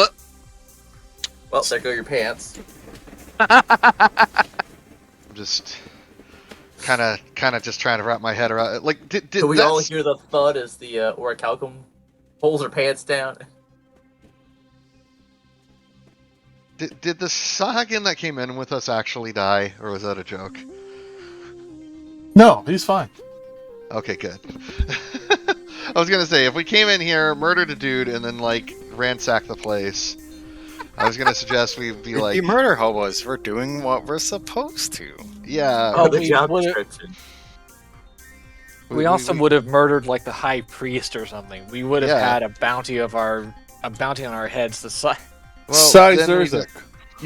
S5: Well, there go your pants.
S6: Just kind of just trying to wrap my head around. Like, did
S5: So we all
S6: that's-
S5: hear the thud as the orichalcum pulls her pants down.
S6: Did the Sahagin that came in with us actually die, or was that a joke?
S1: No, he's fine.
S6: Okay, good. I was gonna say, if we came in here, murdered a dude, and then like ransacked the place, I was gonna suggest we be like,
S7: You murder hobos. We're doing what we're supposed to.
S6: yeah.
S5: Oh, the
S3: we
S5: job
S3: would've-
S5: description.
S3: We also would have murdered like the high priest or something. We would have
S6: Yeah.
S3: had a bounty on our heads.
S6: Well,
S1: Besides,
S6: then
S1: there's
S6: we-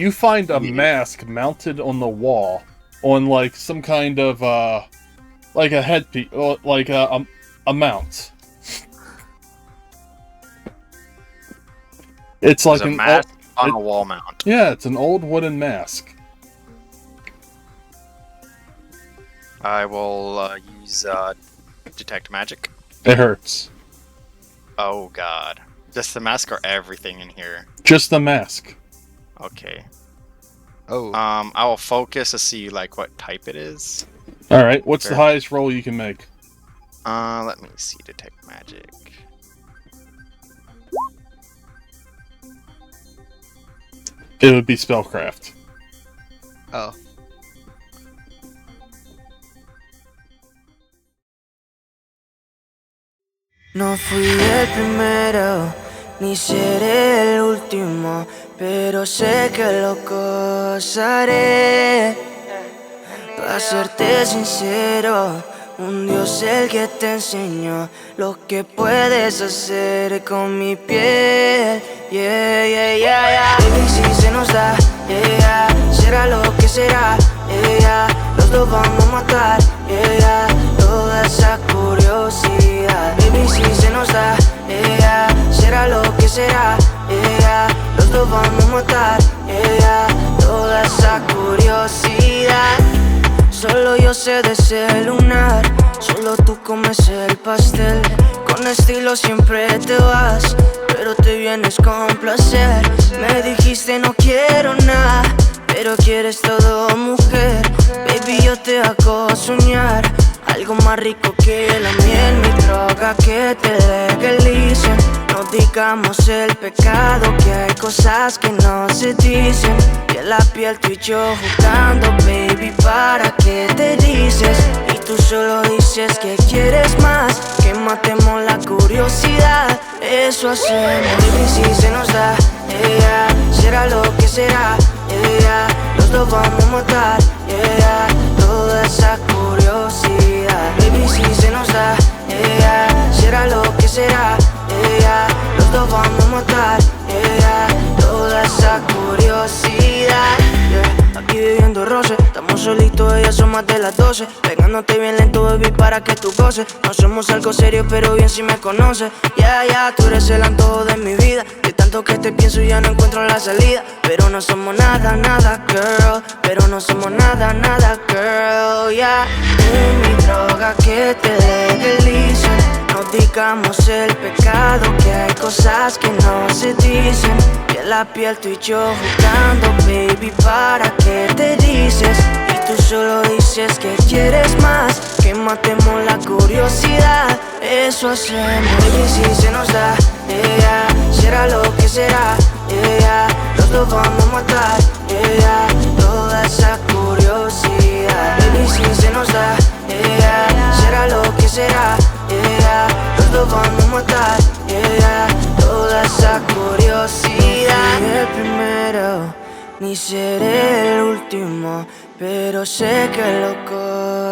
S1: you find a
S7: Yeah.
S1: mask mounted on the wall, on like some kind of like a headpiece, like a mount. It's like
S7: There's a
S1: an
S7: mask on
S1: it-
S7: a wall mount.
S1: yeah, it's an old wooden mask.
S7: I will use detect magic.
S1: It hurts.
S7: Oh god. Just the mask or everything in here?
S1: Just the mask.
S7: Okay.
S6: Oh,
S7: I will focus to see like what type it is.
S1: All right, what's the
S7: Fair.
S1: highest roll you can make?
S7: Let me see. Detect magic.
S1: It would be spellcraft.
S6: oh.
S10: No fui el primero, ni seré el último, pero sé que lo gozaré. Para serte sincero, un Dios el que te enseñó lo que puedes hacer con mi piel. Yeah, yeah, yeah, yeah. Baby, si se nos da, yeah, yeah. Será lo que será, yeah, yeah. Los dos vamos a matar, yeah, yeah. Toda esa curiosidad. Baby, si se nos da, yeah, yeah. Será lo que será, yeah, yeah. Los dos vamos a matar, yeah, yeah. Toda esa curiosidad. Solo yo sé de ese lunar, solo tú comes el pastel. Con estilo siempre te vas, pero te vienes con placer. Me dijiste no quiero nada, pero quieres todo, mujer. Baby, yo te hago soñar algo más rico que la miel, mi droga que te legalicen. No digamos el pecado, que hay cosas que no se dicen. Piel a piel tú y yo jugando, baby, ¿para qué te dices? Y tú solo dices que quieres más, que matemos la curiosidad. Eso hacemos, baby, si se nos da, yeah, será lo que será, yeah, los dos vamos a matar, yeah, toda esa curiosidad. Baby, si se nos da, yeah, será lo que será, yeah, los dos vamos a matar, yeah, toda esa curiosidad. Yeah. Aquí viviendo roce, estamos solitos, ellas son más de las 12. Pegándote bien lento, baby, para que tú goces. No somos algo serio, pero bien si me conoces. Yeah, yeah, tú eres el antojo de mi vida. De tanto que te pienso ya no encuentro la salida. Pero no somos nada, nada, girl. Pero no somos nada, nada, girl, yeah. Mi droga que te legalicen. No digamos el pecado, que hay cosas que no se dicen. Piel a piel tú y yo jugando, baby, ¿para qué te dices? Y tú solo dices que quieres más, que matemos la curiosidad. Eso hacemos, baby, si se nos da, yeah, será lo que será, yeah, los dos vamos a matar, yeah, toda esa curiosidad. Baby, si se nos da, yeah, será lo que será, yeah, los dos primero, ni seré el último, pero sé que lo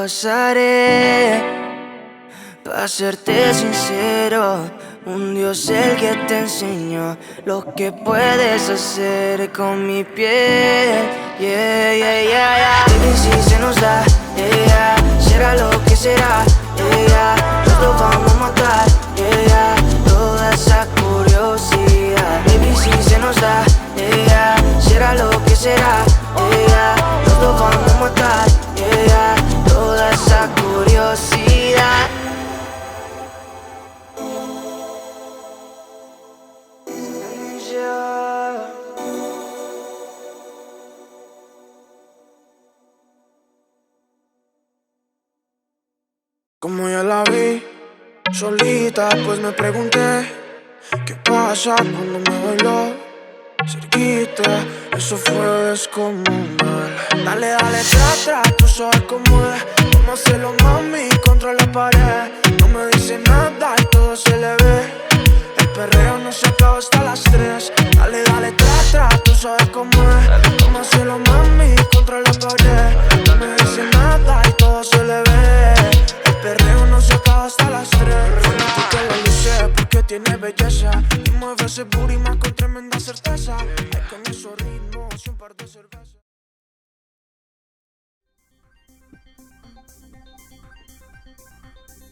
S10: gozaré. Para serte sincero, un Dios el que te enseñó lo que puedes hacer con mi piel. Yeah, yeah, yeah, yeah. Baby, si se nos da, yeah, yeah. Será lo que será, yeah, yeah. Nos lo vamos a matar, yeah, yeah. Toda esa curiosidad. Baby, si se nos da, yeah, yeah. Será lo que será, yeah, yeah. Nos lo vamos a matar, yeah, yeah. Toda esa curiosidad.
S11: Como ya la vi solita, pues me pregunté qué pasa cuando me bailó cerquita. Eso fue descomunal. Dale, dale, tra, tú sabes cómo es. Cómo hacerlo, mami, contra la pared. No me dice nada y todo se le ve. El perreo no se acaba hasta las 3. Dale, dale, tra, tú sabes cómo es. Cómo hacerlo, mami, contra la pared. No me dice nada y todo se le ve. El perreo no se acaba hasta las 3. Fanática la luce porque tiene belleza y mueve ese booty más con tremenda certeza. Hay con esos ritmos y un par de cervezas.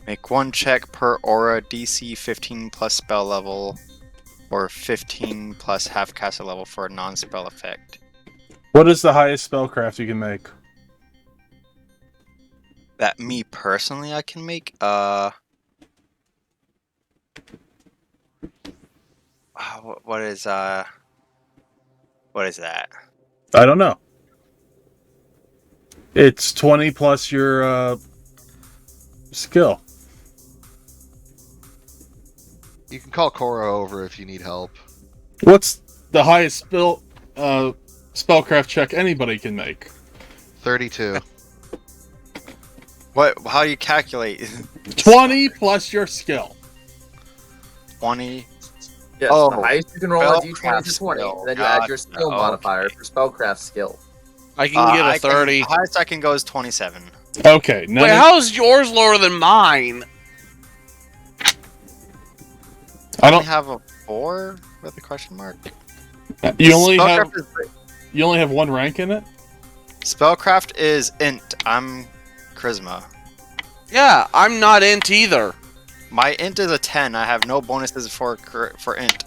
S7: Make 1 check per aura, DC 15 plus spell level, or 15 plus half caster level for a non-spell effect.
S1: What is the highest spellcraft you can make?
S7: That me personally I can make, what is that?
S1: I don't know. It's 20 plus your skill.
S6: You can call Cora over if you need help.
S1: What's the highest spellcraft check anybody can make?
S6: 32.
S7: What? How do you calculate?
S1: 20 plus your skill.
S7: 20.
S5: Yes,
S7: Oh,
S5: the highest you can roll a d20
S7: spellcraft
S5: is 20.
S7: skill.
S5: Then you add your
S7: Gotcha.
S5: skill modifier for spellcraft skill.
S4: I can get a 30.
S7: The highest I can go is 27.
S1: Okay.
S4: Wait, how is yours lower than mine?
S1: I
S7: I
S1: don't
S7: have a 4 with a question mark.
S1: You only have
S7: Spellcraft
S1: you only have one rank in it?
S7: Spellcraft is int. I'm charisma.
S4: Yeah, I'm not int either.
S7: My int is a 10. I have no bonuses for int.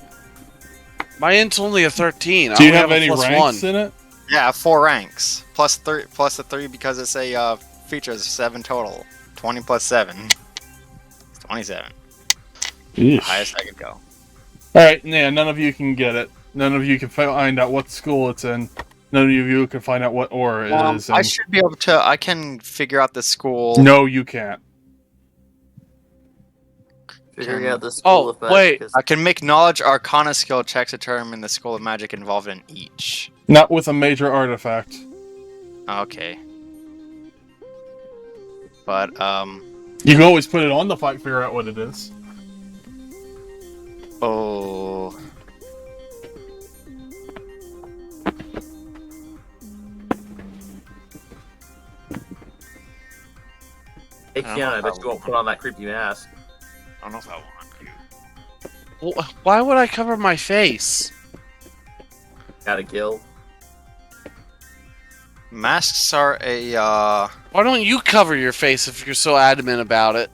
S4: My int's only a 13.
S1: Do
S4: I
S1: you
S4: only
S1: have
S4: a
S1: any
S4: plus
S1: ranks
S4: 1.
S1: in it?
S7: Yeah, I have 4 ranks plus 3 plus a 3 because it's a feature is 7 total. 20 plus 7. It's 27.
S1: Yeesh.
S7: Highest I could go.
S1: Alright, yeah, none of you can get it. None of you can find out what school it's in. None of you can find out what aura it is in.
S7: I should be able to. I can figure out the school.
S1: No, you can't.
S5: Figuring out the school of magic.
S4: wait.
S5: Is...
S7: I can make knowledge arcana skill checks to determine the school of magic involved in each.
S1: Not with a major artifact.
S7: Okay. But
S1: You can always put it on the fight, figure out what it is.
S7: oh.
S5: Hey, Kiana, I bet you won't put on that creepy mask.
S7: I don't know if I want to.
S4: Why would I cover my face?
S5: Got a guild.
S7: Masks are a
S4: Why don't you cover your face if you're so adamant about it?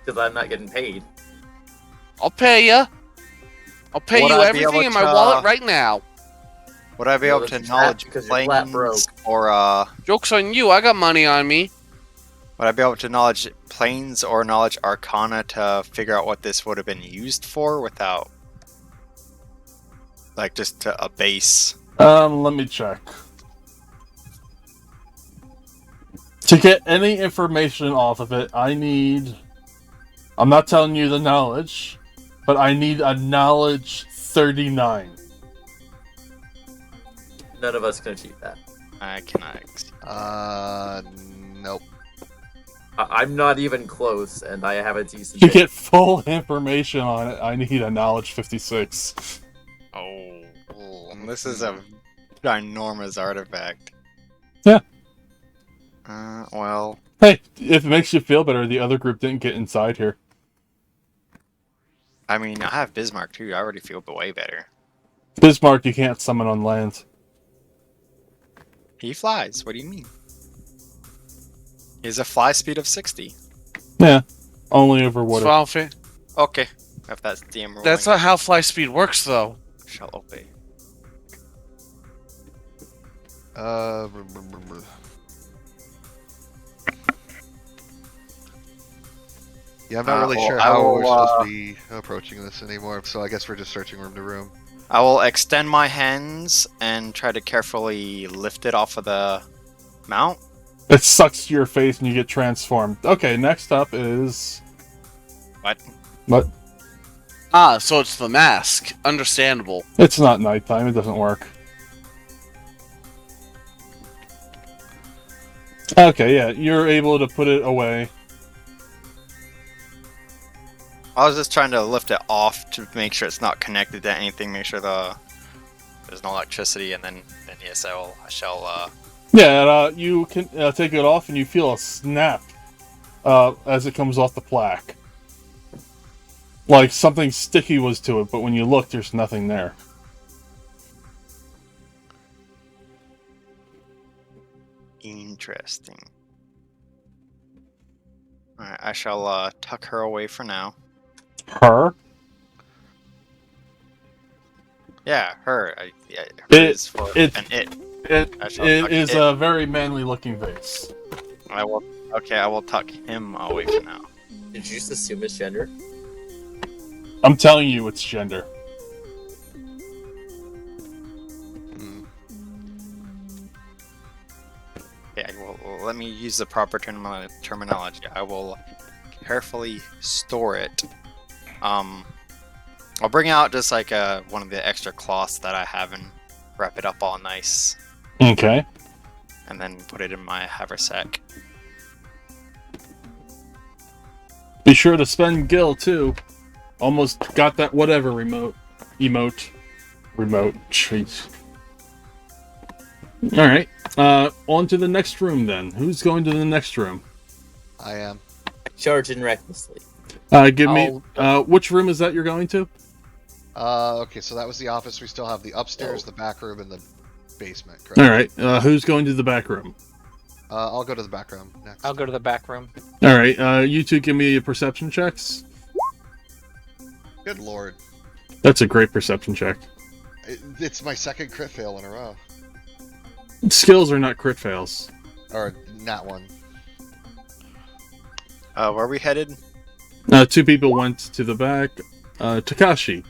S5: Because I'm not getting paid.
S4: I'll pay you. I'll pay
S7: Would
S4: you
S7: I be
S4: everything
S7: able
S4: in my
S7: to-
S4: wallet right now.
S7: Would I be
S5: Well,
S7: able to
S5: this is
S7: knowledge
S5: flat because you're flat broke.
S7: planes or
S4: Joke's on you. I got money on me.
S7: would I be able to knowledge planes or knowledge arcana to figure out what this would have been used for without like just to a base?
S1: Let me check. To get any information off of it, I need... I'm not telling you the knowledge, but I need a knowledge 39.
S5: None of us can achieve that.
S7: I cannot.
S6: Nope.
S5: I'm not even close, and I have a decent.
S1: To get full information on it, I need a knowledge 56.
S7: Oh, this is a ginormous artifact.
S1: Yeah.
S7: Well,
S1: Hey, if it makes you feel better, the other group didn't get inside here.
S7: I mean, I have Bismarck too. I already feel way better.
S1: Bismarck, you can't summon on land.
S7: He flies. What do you mean? He has a fly speed of 60.
S1: Yeah, only over water.
S7: Okay, if that's DM ruling.
S4: That's not how fly speed works, though.
S7: Shall obey.
S6: Yeah, I'm not really
S7: well,
S6: sure
S7: I
S6: how
S7: will,
S6: we're supposed to be approaching this anymore, so I guess we're just searching room to room.
S7: I will extend my hands and try to carefully lift it off of the mount.
S1: It sucks to your face and you get transformed. Okay, next up is...
S7: What?
S1: What?
S4: Ah, so it's the mask. Understandable.
S1: It's not nighttime, it doesn't work. Okay, yeah, you're able to put it away.
S7: I was just trying to lift it off to make sure it's not connected to anything, make sure there's no electricity, and then yes, I shall.
S1: Yeah, you can take it off and you feel a snap as it comes off the plaque. Like something sticky was to it, but when you look, there's nothing there.
S7: Interesting. Alright, I shall tuck her away for now.
S1: Her?
S7: Yeah, her.
S1: It
S7: It
S1: is a very manly-looking vase.
S7: I will tuck him away for now.
S5: Did you just assume it's gender?
S1: I'm telling you, it's gender.
S7: Yeah, well, let me use the proper terminology. I will carefully store it. I'll bring out just like one of the extra cloths that I have and wrap it up all nice.
S1: Okay.
S7: And then put it in my haversack.
S1: Be sure to spend gil too. Almost got that whatever emote. Jeez. Alright. On to the next room then. Who's going to the next room?
S6: I am.
S5: Charge in recklessly.
S1: Give me... which room is that you're going to?
S6: Okay, so that was the office. We still have the upstairs, the back room, and the basement, correct?
S1: Alright, who's going to the back room?
S6: I'll go to the back room next.
S3: I'll go to the back room.
S1: Alright, you two give me your perception checks.
S6: Good lord.
S1: That's a great perception check.
S6: It's my second crit fail in a row.
S1: Skills are not crit fails.
S6: Or, not one.
S7: Where are we headed?
S1: Two people went to the back. Takashi,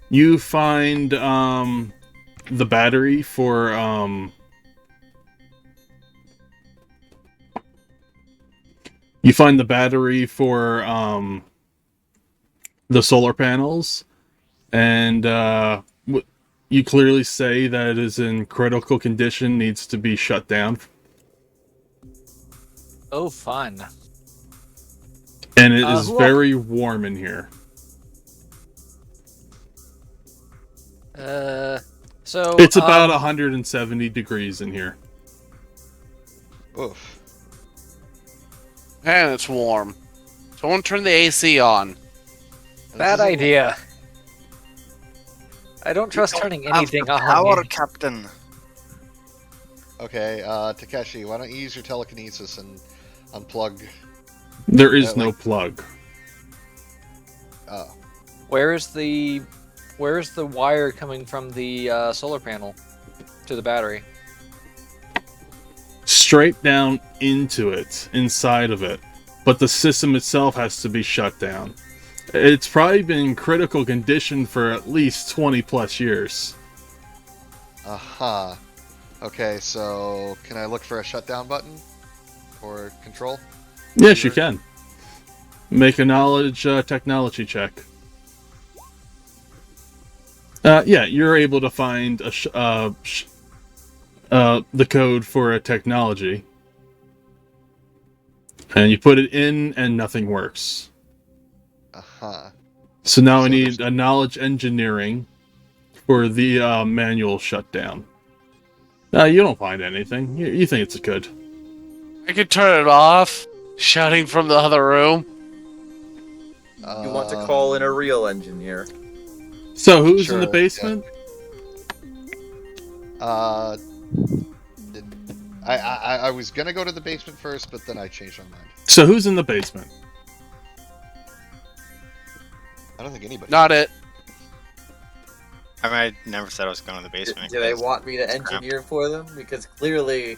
S1: you find the battery for the solar panels, and you clearly say that it is in critical condition, needs to be shut down.
S3: Oh, fun.
S1: And it is very warm in here.
S3: So
S1: it's about 170 degrees in here.
S6: Oof.
S4: And it's warm. Someone turn the AC on.
S3: Bad idea. I don't trust turning anything on.
S7: Power, Captain.
S6: Okay, Takeshi, why don't you use your telekinesis and unplug?
S1: There is no plug.
S6: Oh.
S3: Where is the wire coming from the solar panel to the battery?
S1: Straight down into it, inside of it. But the system itself has to be shut down. It's probably been in critical condition for at least 20 plus years.
S6: Aha. Okay, so can I look for a shutdown button? Or control?
S1: Yes, you can. Make a knowledge technology check. Yeah, you're able to find the code for a technology. And you put it in, and nothing works.
S6: Uh-huh.
S1: So now I
S6: So
S1: need a knowledge engineering for the manual shutdown. You don't find anything. You think it's good.
S4: I could turn it off, shouting from the other room.
S12: You want to call in a real engineer.
S1: So who's in the
S6: Sure,
S1: basement?
S6: I was gonna go to the basement first, but then I changed my mind.
S1: So who's in the basement?
S6: I don't think anybody.
S7: Not it. I mean, I never said I was going to the basement.
S5: Do they want me to engineer for them? Because clearly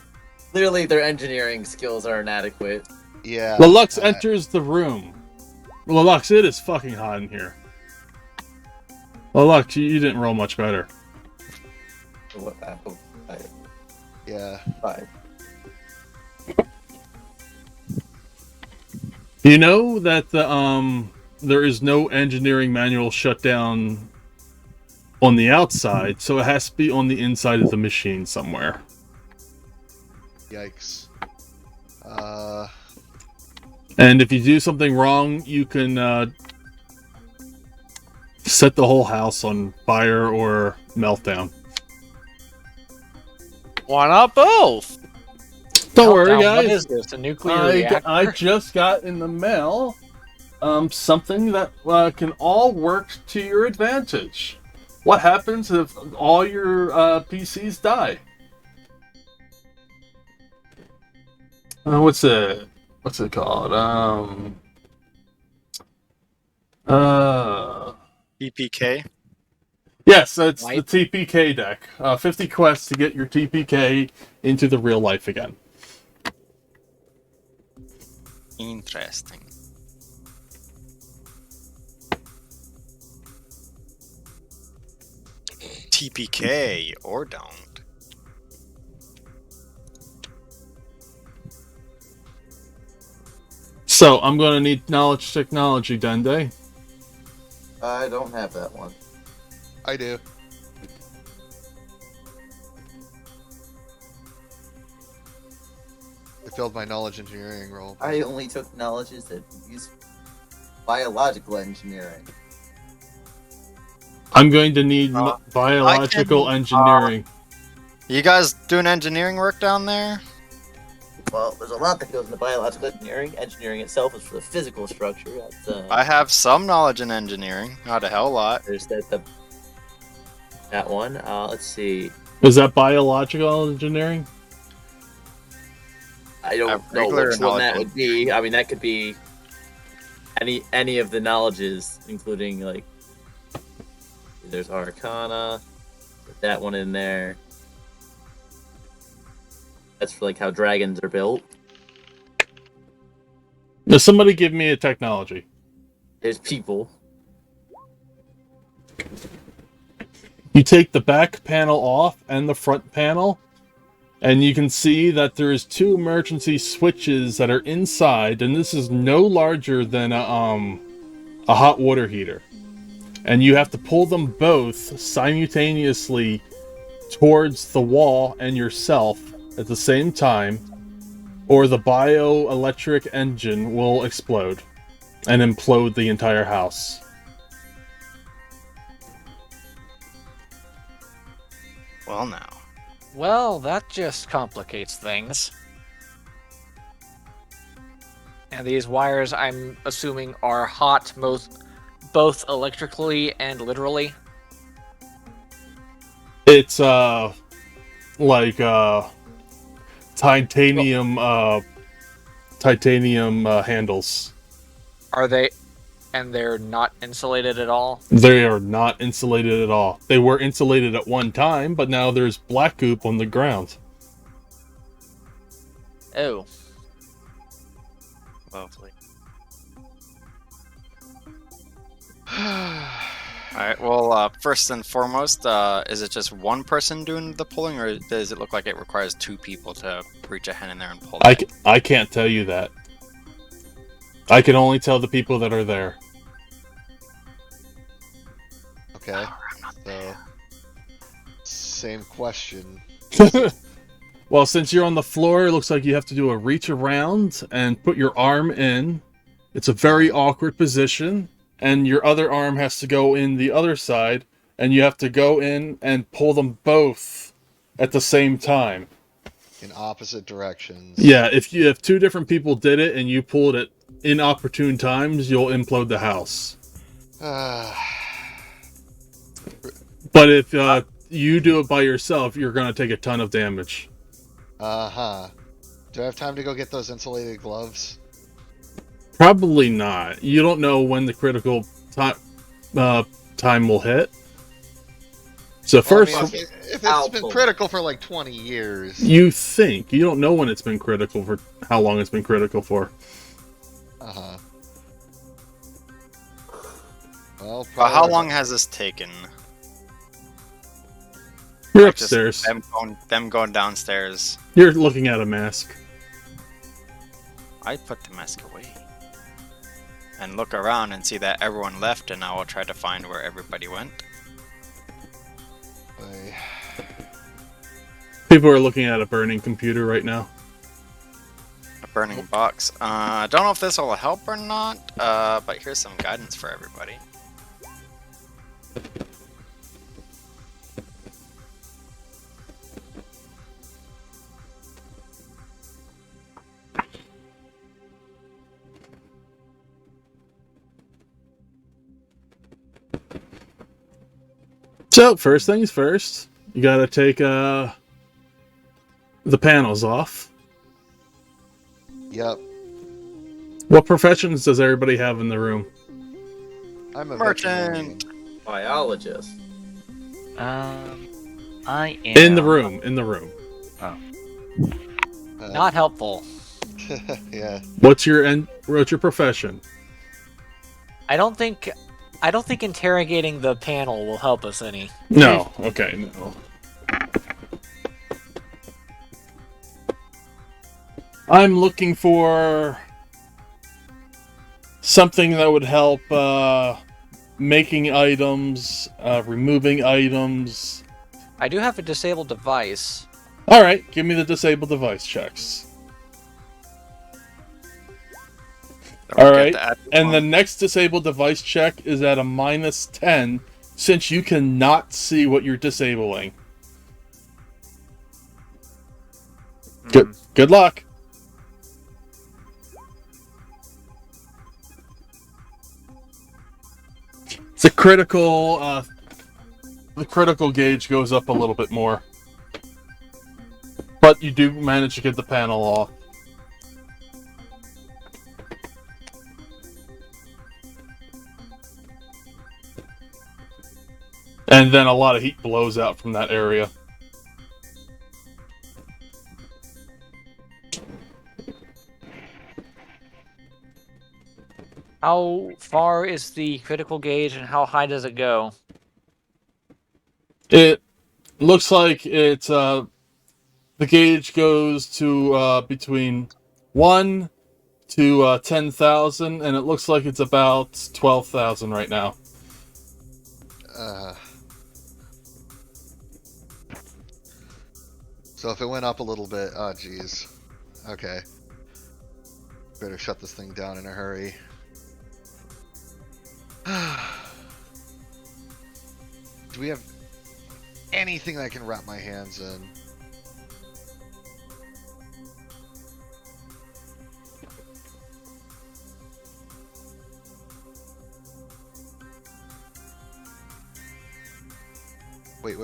S5: their engineering skills are inadequate.
S6: Yeah.
S1: Lelux enters the room. Lelux, it is fucking hot in here. Lelux, you didn't roll much better.
S5: What?
S6: Yeah.
S5: 5.
S1: You know that the there is no engineering manual shutdown on the outside, so it has to be on the inside of the machine somewhere.
S6: Yikes.
S1: And if you do something wrong, you can set the whole house on fire or meltdown.
S4: Why not both?
S1: Don't worry,
S3: Meltdown,
S1: guys.
S3: What is this? A nuclear reactor?
S1: I just got in the mail something that can all work to your advantage. What happens if all your PCs die? What's it called?
S7: EPK.
S1: Yes, it's the TPK deck. 50 quests to get your TPK into the real life again.
S7: Interesting. TPK or don't.
S1: So I'm gonna need knowledge technology, Dende.
S5: I don't have that one.
S6: I do. I failed my knowledge engineering roll.
S5: I only took knowledges that use biological engineering.
S1: I'm going to need biological engineering.
S7: You guys doing engineering work down there?
S5: Well, there's a lot that goes into biological engineering. Engineering itself is for the physical structure.
S7: I have some knowledge in engineering, not a hell lot.
S5: There's that one. Let's see.
S1: Is that biological engineering?
S5: I don't know which one that would be. I mean, that could be any of the knowledges, including like there's Arcana. Put that one in there. That's for like how dragons are built.
S1: Now somebody give me a technology.
S5: There's people.
S1: You take the back panel off and the front panel, and you can see that there's 2 emergency switches that are inside, and this is no larger than a hot water heater. And you have to pull them both simultaneously towards the wall and yourself at the same time, or the bioelectric engine will explode and implode the entire house.
S7: Well, now.
S3: Well, that just complicates things. And these wires, I'm assuming, are hot both electrically and literally.
S1: It's like titanium handles.
S3: Are they? And they're not insulated at all?
S1: They are not insulated at all. They were insulated at one time, but now there's black goop on the ground.
S3: Oh.
S7: Lovely. Alright, well, first and foremost, is it just one person doing the pulling, or does it look like it requires 2 people to reach a hand in there and pull it?
S1: I can't tell you that. I can only tell the people that are there.
S6: Okay. So, same question.
S1: Well, since you're on the floor, it looks like you have to do a reach around and put your arm in. It's a very awkward position, and your other arm has to go in the other side, and you have to go in and pull them both at the same time.
S6: In opposite directions.
S1: Yeah, if two different people did it and you pulled it inopportune times, you'll implode the house. But if you do it by yourself, you're going to take a ton of damage.
S6: Uh-huh. Do I have time to go get those insulated gloves?
S1: Probably not. You don't know when the critical time will hit. So first,
S6: I mean, if it's been critical for like 20 years.
S1: You think. You don't know when it's been critical for how long it's been critical for.
S6: Uh-huh. Well,
S7: how long has this taken?
S1: You're upstairs.
S7: Them going downstairs.
S1: You're looking at a mask.
S7: I put the mask away. And look around and see that everyone left, and I will try to find where everybody went.
S1: People are looking at a burning computer right now.
S7: A burning box. I don't know if this will help or not, but here's some guidance for everybody.
S1: So, first things first, you gotta take the panels off.
S6: Yep.
S1: What professions does everybody have in the room?
S6: I'm a
S7: merchant.
S12: Biologist.
S2: I am...
S1: In the room.
S2: Oh.
S3: Not helpful.
S6: Yeah.
S1: What's your profession?
S3: I don't think interrogating the panel will help us any.
S1: No. Okay, no. I'm looking for something that would help making items, removing items.
S3: I do have a disabled device.
S1: Alright, give me the disabled device checks. Alright, and the next disabled device check is at a -10, since you cannot see what you're disabling. Good luck. It's a critical, the critical gauge goes up a little bit more. But you do manage to get the panel off. And then a lot of heat blows out from that area.
S3: How far is the critical gauge and how high does it go?
S1: It looks like it's the gauge goes to between 1 to 10,000, and it looks like it's about 12,000 right now.
S6: So if it went up a little bit, oh geez. Okay. Better shut this thing down in a hurry. Do we have anything I can wrap my hands in? Wait.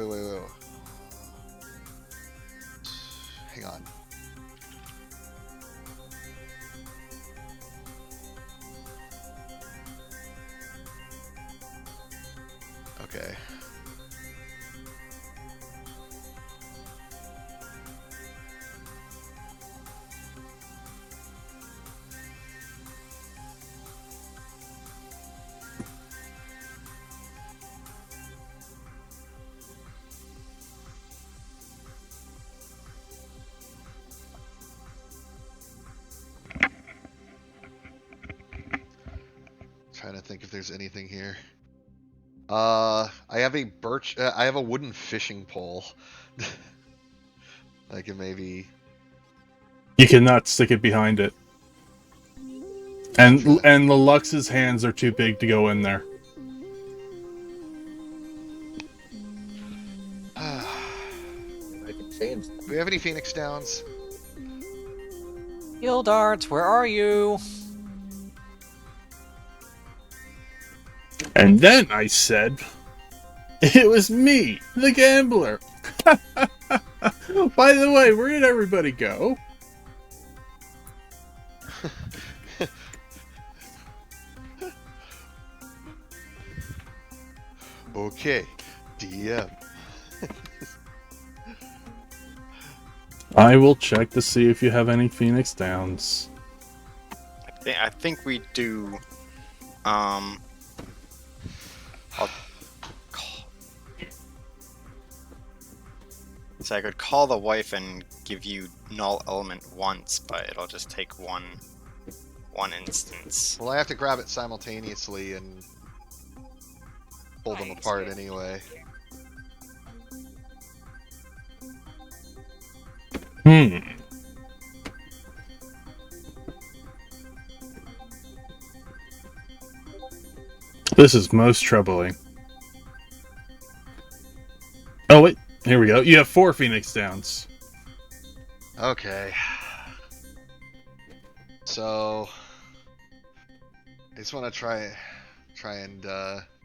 S6: Hang on. Okay. Trying to think if there's anything here. I have a I have a wooden fishing pole. I can maybe.
S1: You cannot stick it behind it. And the Lux's hands are too big to go in there.
S5: I can change.
S6: Do we have any Phoenix Downs?
S3: Heal darts, where are you?
S1: And then I said, it was me, the gambler. By the way, where did everybody go?
S6: Okay, DM.
S1: I will check to see if you have any Phoenix Downs.
S7: I think we do. So I could call the wife and give you null element once, but it'll just take one instance.
S6: Well, I have to grab it simultaneously and pull them apart anyway.
S1: This is most troubling. Oh, wait. Here we go. You have 4 Phoenix Downs.
S6: Okay. So I just want to try and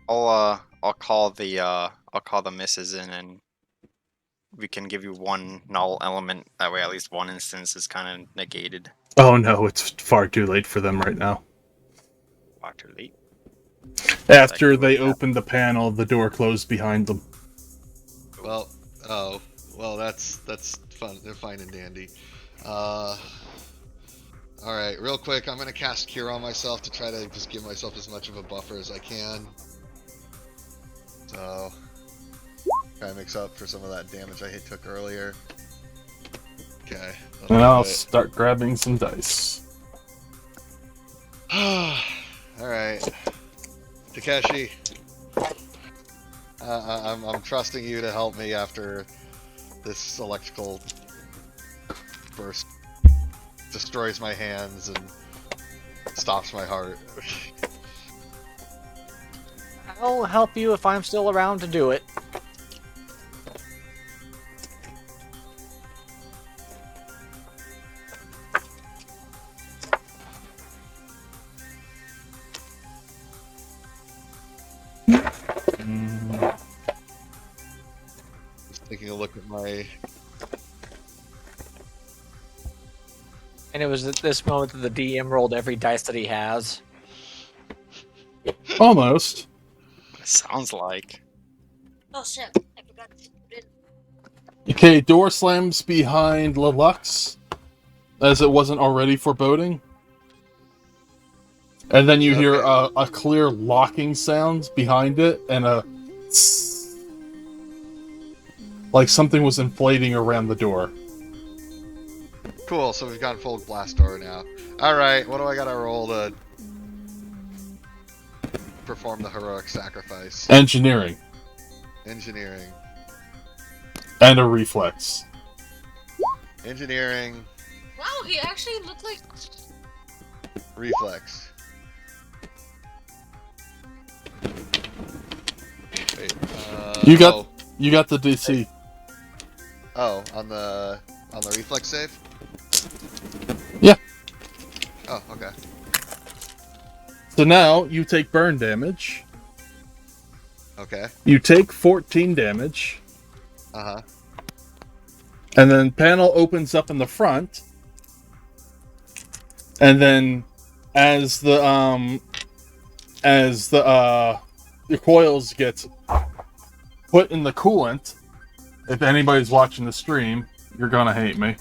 S7: I'll call the missus in, and we can give you one null element. That way, at least one instance is kind of negated.
S1: Oh no, it's far too late for them right now.
S7: Far too late.
S1: After they opened the panel, the door closed behind them.
S6: well, that's fun. They're fine and dandy. All right, real quick, I'm gonna cast Cure on myself to try to just give myself as much of a buffer as I can. So, try to mix up for some of that damage I took earlier. Okay.
S1: And I'll start grabbing some dice.
S6: All right, Takeshi. I'm trusting you to help me after this electrical burst destroys my hands and stops my heart.
S3: I'll help you if I'm still around to do it.
S6: Just taking a look at my.
S3: And it was at this moment that the DM rolled every dice that he has.
S1: Almost.
S7: It sounds like.
S8: Oh shit, I forgot to put it.
S1: Okay, door slams behind Lelux, as it wasn't already foreboding. And then you hear a clear locking sound behind it, and a like something was inflating around the door.
S6: Cool, so we've got full blast door now. Alright, what do I gotta roll to perform the heroic sacrifice?
S1: Engineering.
S6: Engineering.
S1: And a reflex.
S6: Engineering.
S8: Wow, he actually looked like.
S6: Reflex. Wait,
S1: you got the DC.
S6: Oh, on the reflex save?
S1: Yeah.
S6: Oh, okay.
S1: So now you take burn damage.
S6: Okay.
S1: You take 14 damage.
S6: Uh-huh.
S1: And then panel opens up in the front. And then as the coils get put in the coolant, if anybody's watching the stream, you're gonna hate me.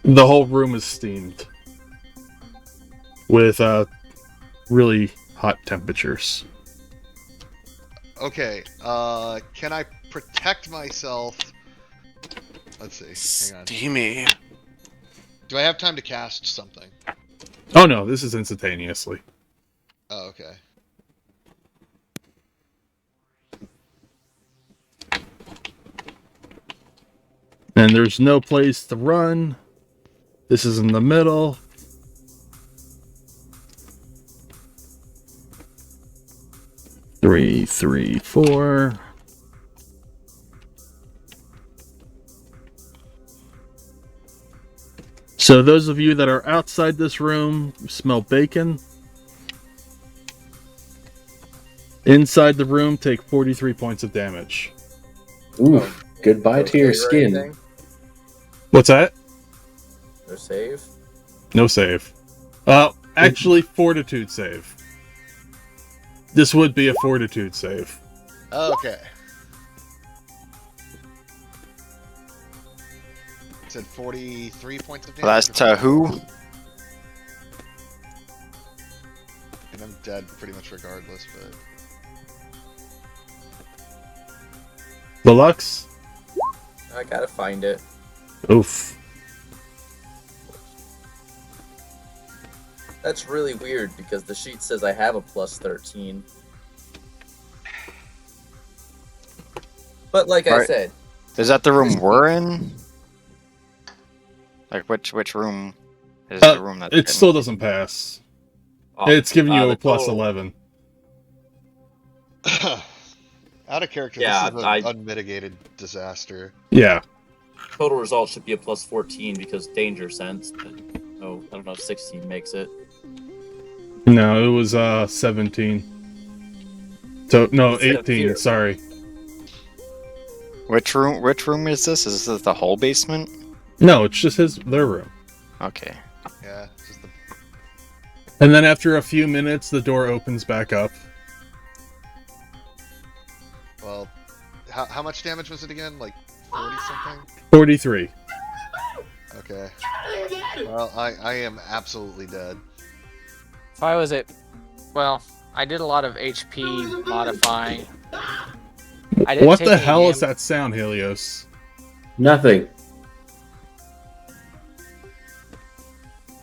S1: The whole room is steamed with really hot temperatures.
S6: Okay, can I protect myself? Let's see, hang on.
S4: Steamy.
S6: Do I have time to cast something?
S1: Oh no, this is instantaneously.
S6: Oh, okay.
S1: And there's no place to run. This is in the middle. Three, 4. So those of you that are outside this room smell bacon. Inside the room, take 43 points of damage.
S9: Oof. Goodbye to your skin.
S1: What's that?
S5: No save?
S1: No save. Actually, fortitude save. This would be a fortitude save.
S6: Okay. It said 43 points of damage.
S7: Well, that's to who?
S6: And I'm dead pretty much regardless, but...
S1: Belux?
S5: I gotta find it.
S1: Oof.
S5: That's really weird because the sheet says I have a plus 13. But like I said...
S7: Is that the room we're in? Like, which room is the room that...
S1: It still doesn't pass. It's giving you a plus 11.
S6: Out of character,
S5: Yeah,
S6: this is an unmitigated disaster.
S1: Yeah.
S5: Total result should be a plus 14 because danger sense. But, oh, I don't know if 16 makes it.
S1: No, it was 17. So no, 18. Sorry.
S7: Which room is this? Is this the whole basement?
S1: No, it's just their room.
S7: Okay.
S6: Yeah. Just the...
S1: And then after a few minutes, the door opens back up.
S6: Well, how much damage was it again? Like 40 something?
S1: 43.
S6: Okay. Well, I am absolutely dead.
S3: If I was well, I did a lot of HP modifying.
S1: What the hell is that sound, Helios?
S9: Nothing.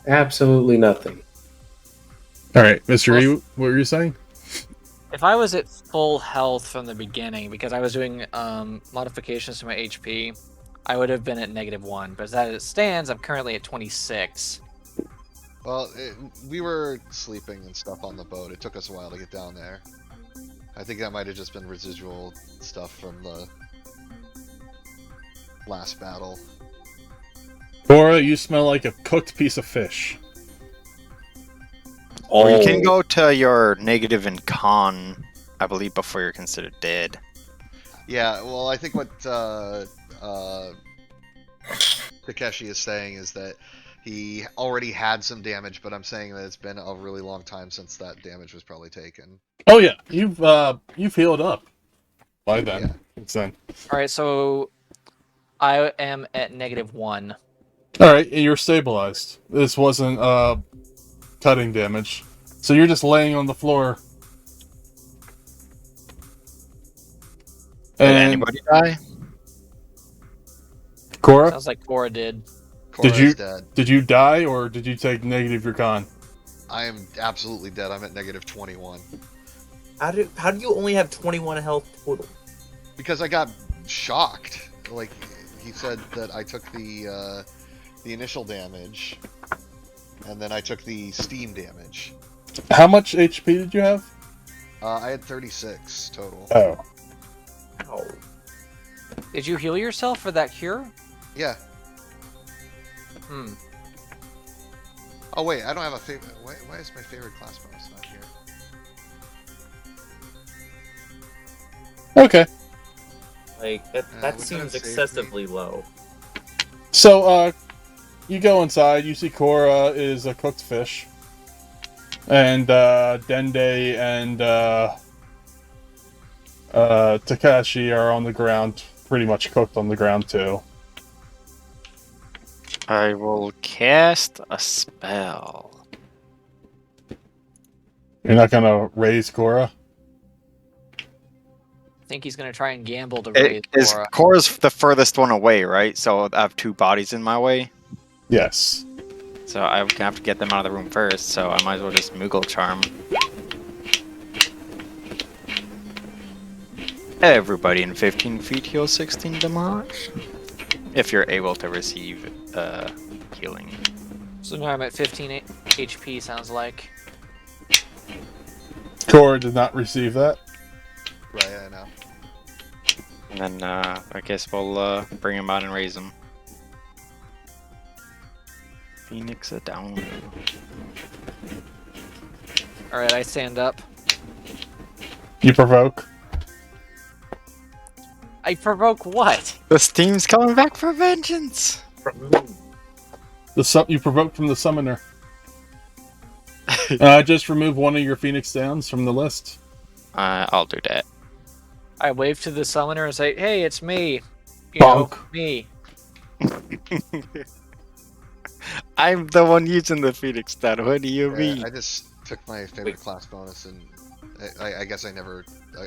S9: Absolutely nothing.
S1: Alright, Mr. E, what were you saying?
S3: If I was at full health from the beginning, because I was doing modifications to my HP, I would have been at -1. But as it stands, I'm currently at 26.
S6: Well, we were sleeping and stuff on the boat. It took us a while to get down there. I think that might have just been residual stuff from the last battle.
S1: Cora, you smell like a cooked piece of fish.
S7: Or you can go to your negative and con, I believe, before you're considered dead.
S6: Yeah, well, I think what Takeshi is saying is that he already had some damage, but I'm saying that it's been a really long time since that damage was probably taken.
S1: Oh yeah, you've healed up by then.
S6: Yeah.
S1: It's then.
S3: All right, so I am at -1.
S1: All right, you're stabilized. This wasn't cutting damage, so you're just laying on the floor.
S7: Did
S1: And
S7: anybody die?
S1: Cora,
S3: Sounds like Cora did.
S6: Cora's dead.
S1: Did you die or did you take negative your con?
S6: I am absolutely dead. I'm at -21.
S5: How do you only have 21 health total?
S6: Because I got shocked. Like, he said that I took the initial damage, and then I took the steam damage.
S1: How much HP did you have?
S6: I had 36 total.
S1: Oh.
S5: Ow.
S3: Did you heal yourself for that cure?
S6: Yeah.
S3: Hmm.
S6: Oh wait, I don't have a favorite. Why is my favorite class bonus not here?
S1: Okay.
S5: Like, that seems excessively low.
S1: So, you go inside, you see Cora is a cooked fish. And, Dende and, Takashi are on the ground, pretty much cooked on the ground too.
S7: I will cast a spell.
S1: You're not gonna raise Cora?
S3: I think he's gonna try and gamble to raise Cora.
S7: Cora's the furthest one away, right? So I have two bodies in my way.
S1: Yes.
S7: So I would have to get them out of the room first, so I might as well just Moogle Charm. Everybody in 15 feet heals 16 damage. If you're able to receive healing.
S3: So now I'm at 15 HP, sounds like.
S1: Cora did not receive that.
S6: Right, I know.
S7: And then I guess we'll bring him out and raise him. Phoenix are down.
S3: Alright, I stand up.
S1: You provoke.
S3: I provoke what?
S7: This team's coming back for vengeance!
S1: You provoke from the summoner. Just remove one of your Phoenix Downs from the list.
S7: I'll do that.
S3: I wave to the summoner and say, hey, it's me. Me.
S7: I'm the one using the Phoenix Down. What do you mean?
S6: I just took my favorite class bonus and I guess I never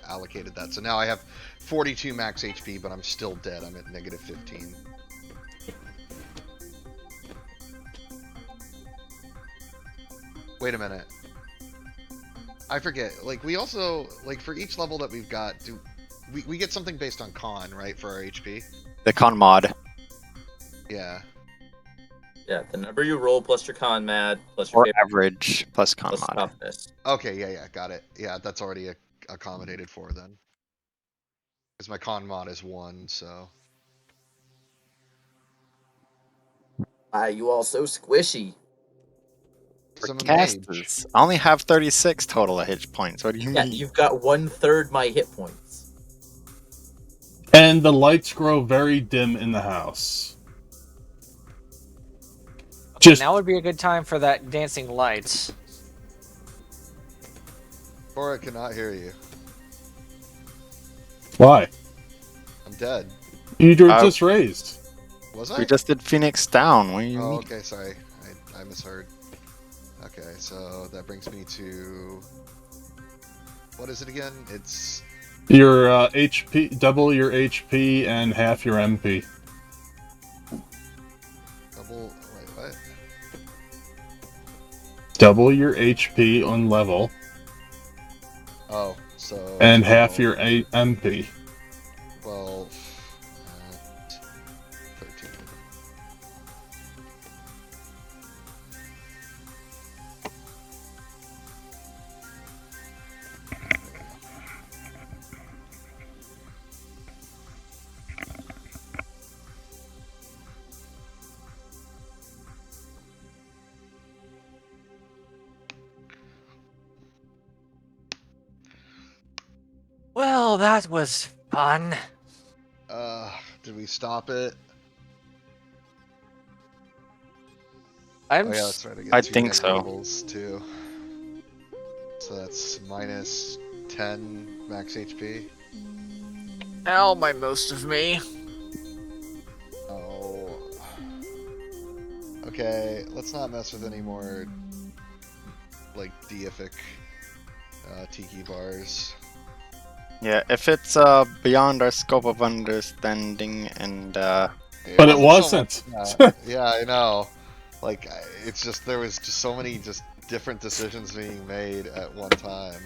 S6: allocated that. So now I have 42 max HP, but I'm still dead. I'm at negative 15. Wait a minute. I forget. Like, we also, like, for each level that we've got, we get something based on con, right, for our HP?
S7: The con mod.
S6: Yeah.
S5: Yeah, the number you roll plus your con mod plus your
S7: or average plus con mod.
S5: toughness.
S6: Okay, yeah, got it. Yeah, that's already accommodated for then. Because my con mod is 1, so.
S5: Why are you all so squishy?
S7: For casters, I only have 36 total hit points. What do you
S5: Yeah,
S7: mean?
S5: you've got 1/3 my hit points.
S1: And the lights grow very dim in the house.
S3: Now would be a good time for that dancing lights.
S6: Cora cannot hear you.
S1: Why?
S6: I'm dead.
S1: You were just raised.
S6: Was I?
S7: We just did Phoenix Down. What do you mean?
S6: Okay, sorry. I misheard. Okay, so that brings me to... What is it again? It's...
S1: Your HP, double your HP and half your MP.
S6: Wait, what?
S1: Double your HP on level.
S6: Oh, so...
S1: And half your MP.
S6: 12... 13.
S3: Well, that was fun.
S6: Did we stop it?
S3: I'm.
S6: Oh, yeah, that's right.
S7: I
S6: two
S7: think
S6: negative
S7: so.
S6: Levels too. So that's minus 10 max HP.
S3: Ow, my most of me.
S6: Oh. Okay, let's not mess with any more, like, deific tiki bars.
S7: Yeah, if it's beyond our scope of understanding and
S1: But it wasn't.
S6: So much, yeah, I know. Like, it's just, there was just so many just different decisions being made at one time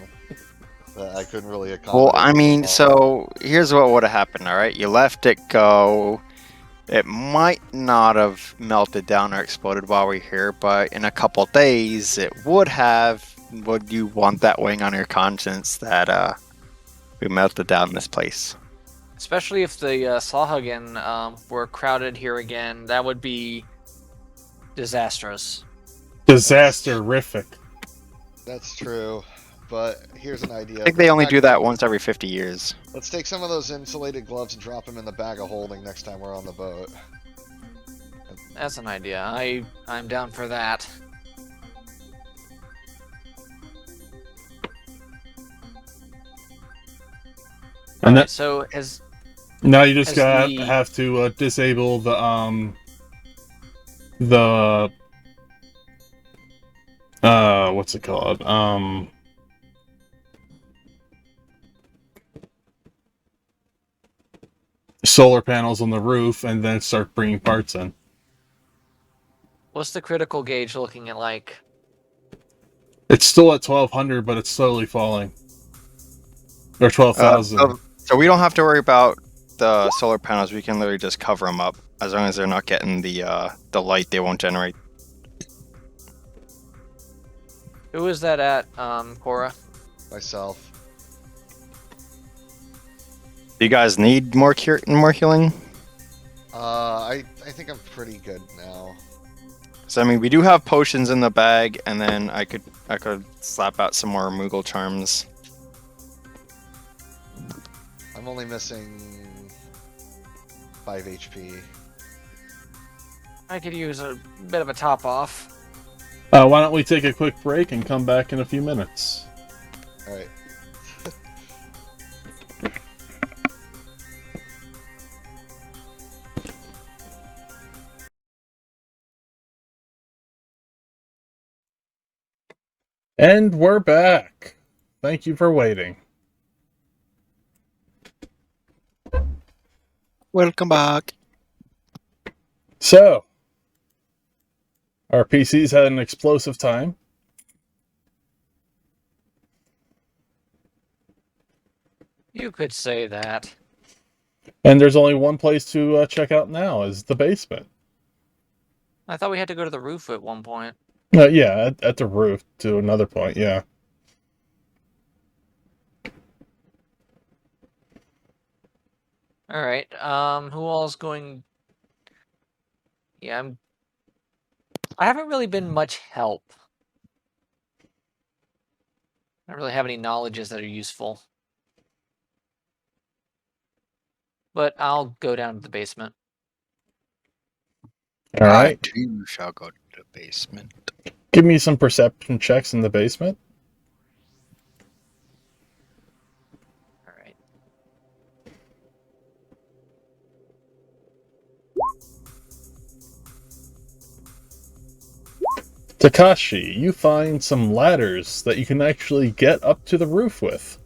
S6: that I couldn't really accommodate.
S7: well, I mean,
S6: them all.
S7: so here's what would have happened. All right, you left it go. It might not have melted down or exploded while we're here, but in a couple days it would have. Would you want that weighing on your conscience that we melted down this place?
S3: Especially if the Sahagin were crowded here again, that would be disastrous.
S1: Disasterific.
S6: That's true, but here's an idea.
S7: I think they only do that once every 50 years.
S6: Let's take some of those insulated gloves and drop them in the bag of holding next time we're on the boat.
S3: That's an idea. I'm down for that.
S1: And
S3: Alright, so has
S1: now you just
S3: has the-
S1: have to disable the what's it called? Solar panels on the roof, and then start bringing parts in.
S3: what's the critical gauge looking at like?
S1: It's still at 1200, but it's slowly falling. Or 12,000.
S7: So we don't have to worry about the solar panels, we can literally just cover them up. As long as they're not getting the light, they won't generate.
S3: Who is that at, Cora?
S6: Myself.
S7: Do you guys need more healing?
S6: I think I'm pretty good now.
S7: So I mean, we do have potions in the bag, and then I could slap out some more Moogle charms.
S6: I'm only missing 5 HP.
S3: I could use a bit of a top off.
S1: Why don't we take a quick break and come back in a few minutes?
S6: Alright.
S1: And we're back. Thank you for waiting.
S7: Welcome back.
S1: So, our PCs had an explosive time.
S3: You could say that.
S1: And there's only one place to check out now, is the basement.
S3: I thought we had to go to the roof at one point.
S1: Yeah, at the roof to another point, yeah.
S3: Alright, who all's going... Yeah, I haven't really been much help. I don't really have any knowledges that are useful. But I'll go down to the basement.
S1: All right.
S7: I too shall go to the basement.
S1: Give me some perception checks in the basement.
S3: Alright.
S1: Takashi, you find some ladders that you can actually get up to the roof with.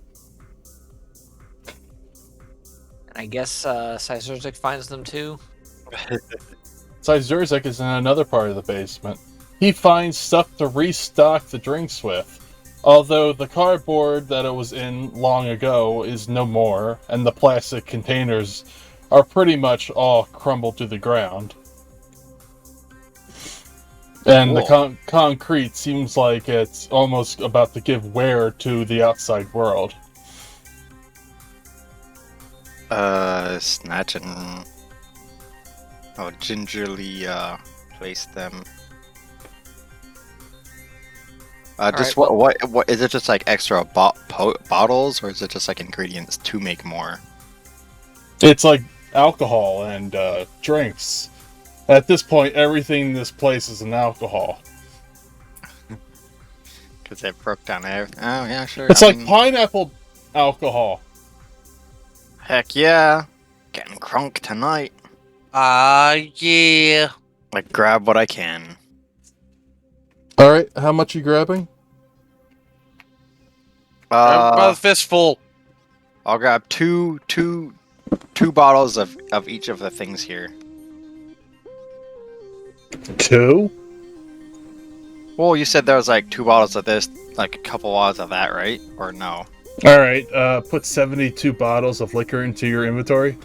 S3: I guess Sizerzik finds them too.
S1: Sizerzik is in another part of the basement. He finds stuff to restock the drinks with. Although the cardboard that it was in long ago is no more, and the plastic containers are pretty much all crumbled to the ground. And the concrete seems like it's almost about to give wear to the outside world.
S7: Snatch and I'll gingerly place them. Just
S3: right,
S7: what is it? Just like extra bottles, or is it just like ingredients to make more?
S1: It's like alcohol and drinks. At this point, everything in this place is an alcohol.
S7: Because they broke down everything. Oh yeah, sure.
S1: It's like pineapple alcohol.
S7: Heck yeah, getting crunk tonight.
S4: Yeah.
S7: Like grab what I can.
S1: All right, how much you grabbing?
S4: About a fistful.
S7: I'll grab two bottles of each of the things here.
S1: 2?
S7: Well, you said there was like 2 bottles of this, like a couple bottles of that, right? Or no?
S1: All right, put 72 bottles of liquor into your inventory.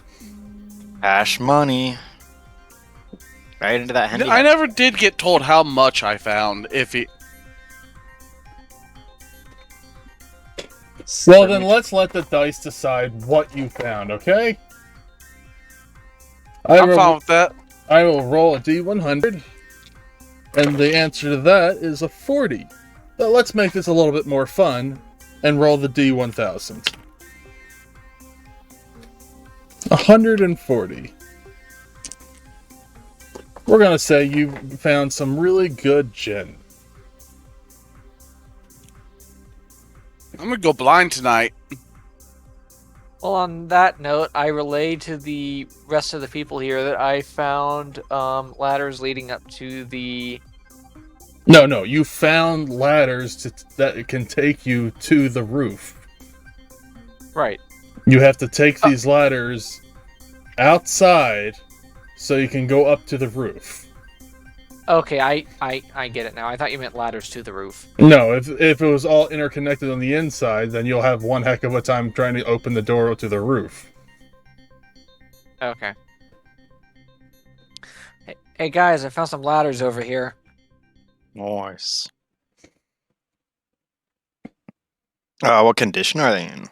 S7: Cash money. Right into that handy.
S4: I never did get told how much I found.
S1: Well, then let's let the dice decide what you found, okay?
S4: I'm fine with that.
S1: I will roll a D100, and the answer to that is a 40. But let's make this a little bit more fun and roll the D1000. 140. We're gonna say you found some really good gin.
S4: I'm gonna go blind tonight.
S3: Well, on that note, I relay to the rest of the people here that I found ladders leading up to the...
S1: No, you found ladders that can take you to the roof.
S3: Right.
S1: You have to take these ladders outside so you can go up to the roof.
S3: Okay, I get it now. I thought you meant ladders to the roof.
S1: No, if it was all interconnected on the inside, then you'll have one heck of a time trying to open the door to the roof.
S3: Okay. Hey guys, I found some ladders over here.
S7: Nice. What condition are they in?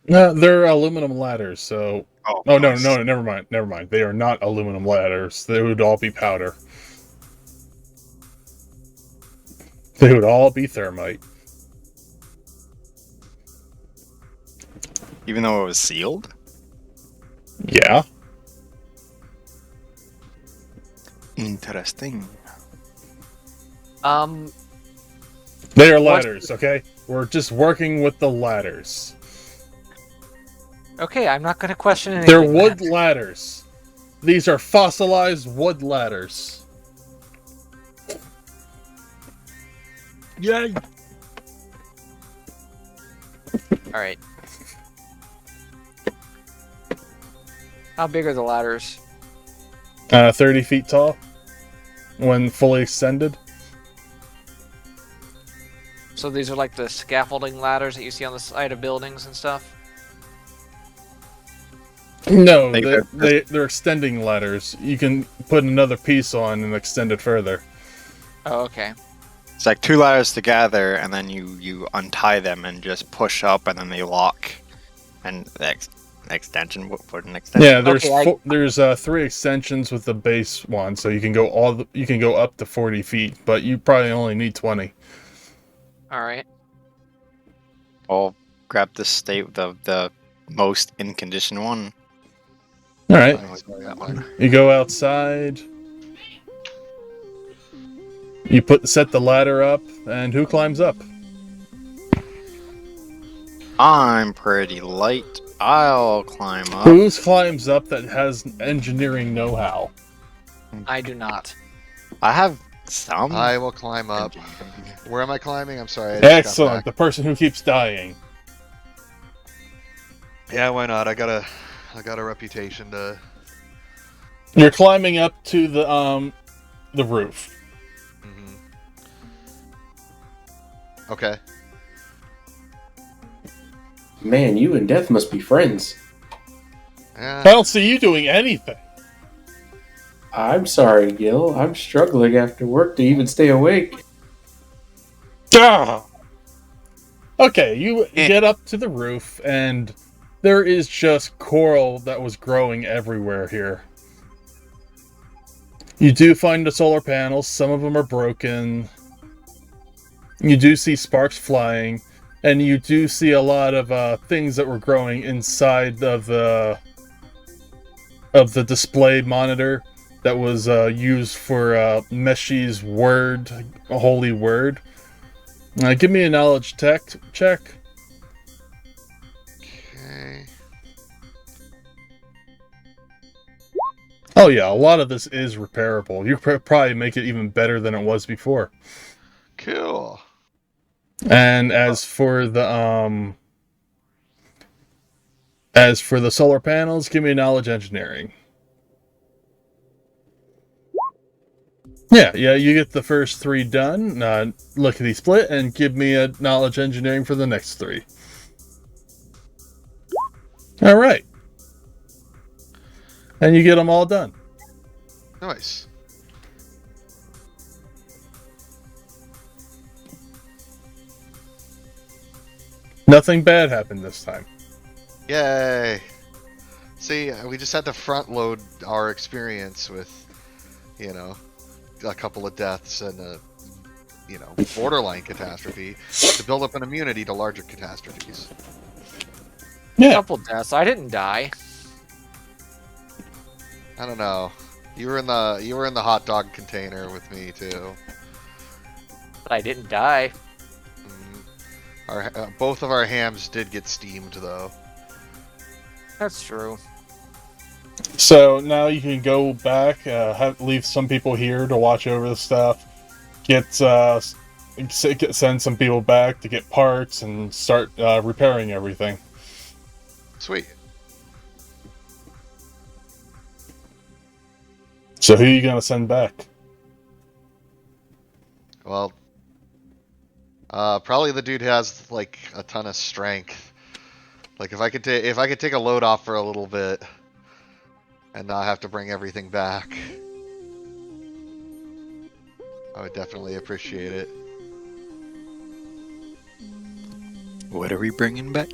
S1: No, they're aluminum ladders, so...
S7: Oh,
S1: no,
S7: nice.
S1: never mind. They are not aluminum ladders. They would all be powder. They would all be thermite.
S7: Even though it was sealed?
S1: Yeah.
S7: Interesting.
S1: They are ladders, okay? We're just working with the ladders.
S3: Okay, I'm not going to question anything.
S1: They're wood ladders. These are fossilized wood ladders.
S3: Yay! Alright. How big are the ladders?
S1: 30 feet tall. When fully extended.
S3: So these are like the scaffolding ladders that you see on the side of buildings and stuff?
S1: No, they're extending ladders. You can put another piece on and extend it further.
S3: Oh, okay.
S7: It's like 2 ladders together, and then you untie them and just push up, and then they lock. And the extension, put an extension.
S1: Yeah, there's 3 extensions with the base one, so you can go up to 40 feet, but you probably only need 20.
S3: All right.
S7: I'll grab the most in condition one.
S1: All right. You go outside. You set the ladder up, and who climbs up?
S7: I'm pretty light. I'll climb up.
S1: Who climbs up that has engineering know-how?
S3: I do not.
S7: I have some.
S6: I will climb up. Where am I climbing? I'm sorry.
S1: Excellent. The person who keeps dying.
S6: Yeah, why not? I got a reputation to.
S1: You're climbing up to the roof.
S6: Mm-hmm. Okay.
S9: Man, you and Death must be friends.
S1: I don't see you doing anything.
S9: I'm sorry, Gil. I'm struggling after work to even stay awake.
S1: Ah! Okay, you get up to the roof, and there is just coral that was growing everywhere here. You do find the solar panels. Some of them are broken. You do see sparks flying, and you do see a lot of things that were growing inside of the display monitor that was used for Meshi's word, a holy word. Give me a knowledge check.
S6: Okay.
S1: Oh yeah, a lot of this is repairable. You could probably make it even better than it was before.
S6: Cool.
S1: And as for the solar panels, give me a knowledge engineering. Yeah, you get the first 3 done. Lickety split, and give me a knowledge engineering for the next 3. All right, and you get them all done.
S6: Nice.
S1: Nothing bad happened this time.
S6: Yay! See, we just had to front load our experience with, a couple of deaths and a, borderline catastrophe to build up an immunity to larger catastrophes.
S1: Yeah.
S3: A couple deaths. I didn't die.
S6: I don't know. You were in the hot dog container with me too.
S3: But I didn't die.
S6: Both of our hams did get steamed though.
S3: That's true.
S1: So now you can go back, leave some people here to watch over the stuff, send some people back to get parts and start repairing everything.
S6: Sweet.
S1: So who are you gonna send back?
S6: Well, probably the dude who has like a ton of strength. Like if I could take a load off for a little bit, and not have to bring everything back. I would definitely appreciate it.
S7: What are we bringing back?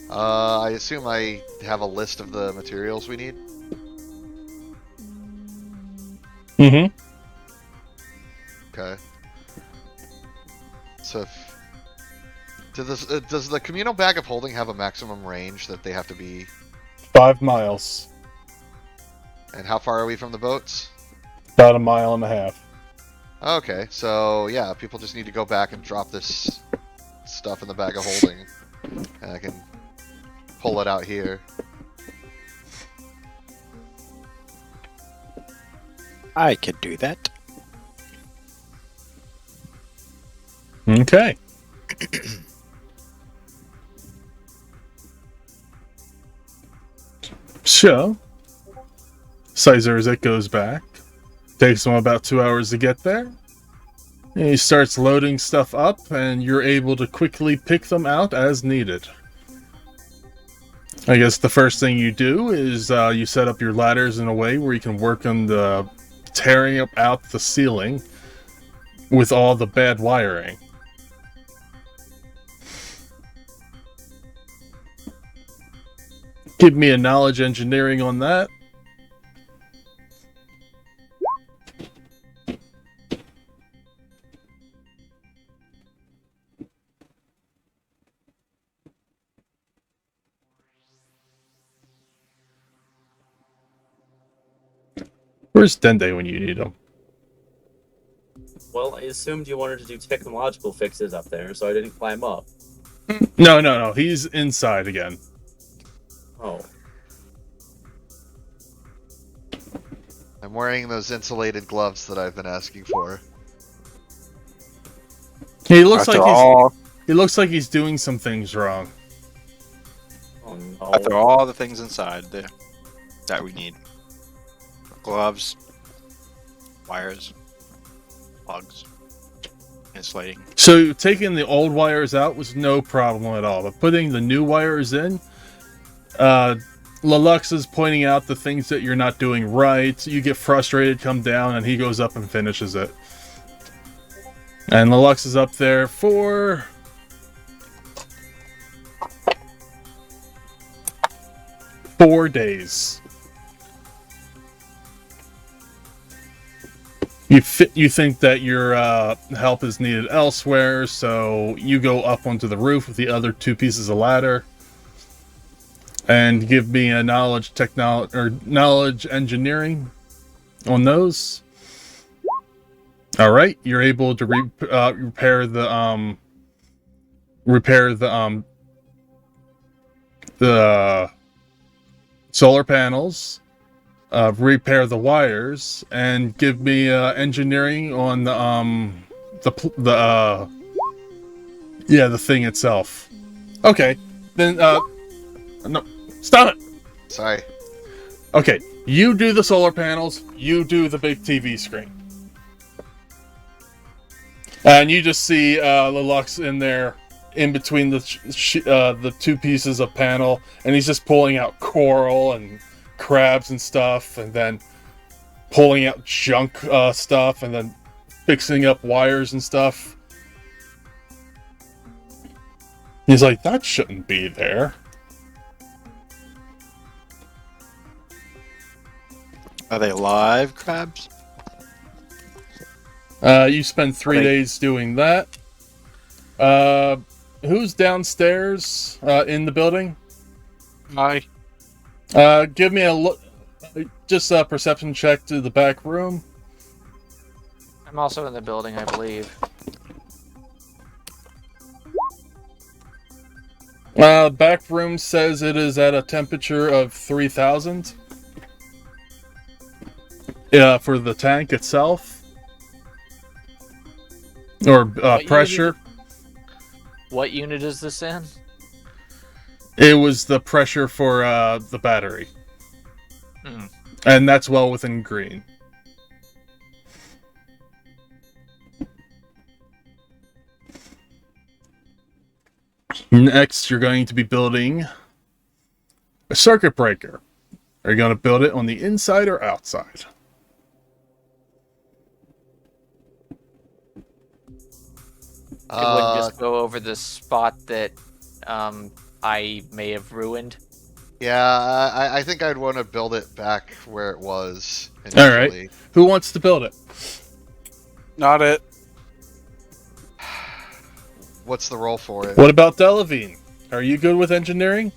S6: I assume I have a list of the materials we need.
S1: Mm-hmm.
S6: Okay. So, does the communal bag of holding have a maximum range that they have to be?
S1: 5 miles.
S6: And how far are we from the boats?
S1: About 1.5 miles.
S6: Okay, so yeah, people just need to go back and drop this stuff in the bag of holding, and I can pull it out here.
S7: I could do that.
S1: Okay. So, Sizerzek goes back. Takes him about 2 hours to get there. And he starts loading stuff up, and you're able to quickly pick them out as needed. I guess the first thing you do is you set up your ladders in a way where you can work on the tearing out the ceiling with all the bad wiring. Give me a knowledge engineering on that. Where's Dende when you need him?
S5: Well, I assumed you wanted to do technological fixes up there, so I didn't climb up.
S1: No. He's inside again.
S5: Oh.
S6: I'm wearing those insulated gloves that I've been asking for.
S1: He looks like he's doing some things wrong.
S5: Oh no.
S7: After all the things inside there that we need. Gloves, wires, plugs, insulating.
S1: So taking the old wires out was no problem at all, but putting the new wires in, Lelux is pointing out the things that you're not doing right. You get frustrated, come down, and he goes up and finishes it. And Lelux is up there for 4 days. You think that your help is needed elsewhere, so you go up onto the roof with the other 2 pieces of ladder, and give me a knowledge engineering on those. All right, you're able to repair the solar panels. Repair the wires, and give me engineering on the thing itself. Okay, then no, stop it.
S6: Sorry.
S1: Okay, you do the solar panels. You do the big TV screen, and you just see Lelux in there, in between the 2 pieces of panel, and he's just pulling out coral and crabs and stuff, and then pulling out junk stuff, and then fixing up wires and stuff. He's like, that shouldn't be there.
S7: Are they live crabs?
S1: You spend 3 days doing that. Who's downstairs in the building?
S4: Hi.
S1: Give me a look. Just a perception check to the back room.
S3: I'm also in the building, I believe.
S1: Back room says it is at a temperature of 3,000. For the tank itself. Or pressure.
S3: What unit is this in?
S1: It was the pressure for the battery. And that's well within green. Next, you're going to be building a circuit breaker. Are you going to build it on the inside or outside?
S3: It wouldn't just go over the spot that I may have ruined.
S6: Yeah, I think I'd want to build it back where it was
S1: All
S6: initially.
S1: right. Who wants to build it?
S4: Not it.
S6: What's the role for it?
S1: What about Delavine? Are you good with engineering?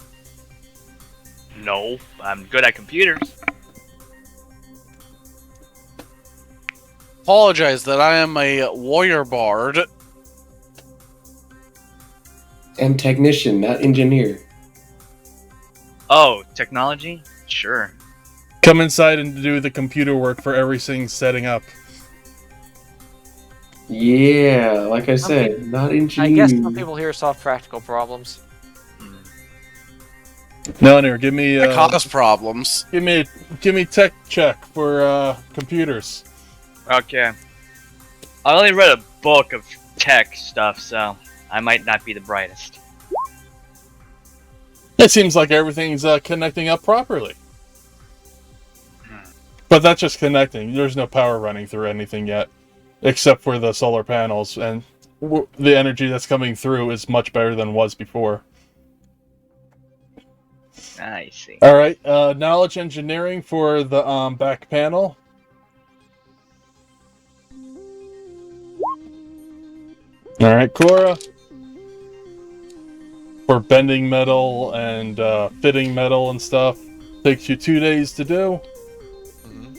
S2: No, I'm good at computers.
S4: Apologize that I am a warrior bard.
S9: And technician, not engineer.
S2: Oh, technology? Sure.
S1: Come inside and do the computer work for everything setting up.
S9: Yeah, like I said, not engineer.
S3: I guess some people here solve practical problems.
S1: No, give me
S4: cause problems.
S1: Give me tech check for computers.
S2: Okay. I only read a book of tech stuff, so I might not be the brightest.
S1: It seems like everything's connecting up properly. But that's just connecting. There's no power running through anything yet, except for the solar panels, and the energy that's coming through is much better than it was before.
S2: I see.
S1: All right, knowledge engineering for the back panel. All right, Cora. For bending metal and fitting metal and stuff. Takes you 2 days to do.
S6: Mm-hmm.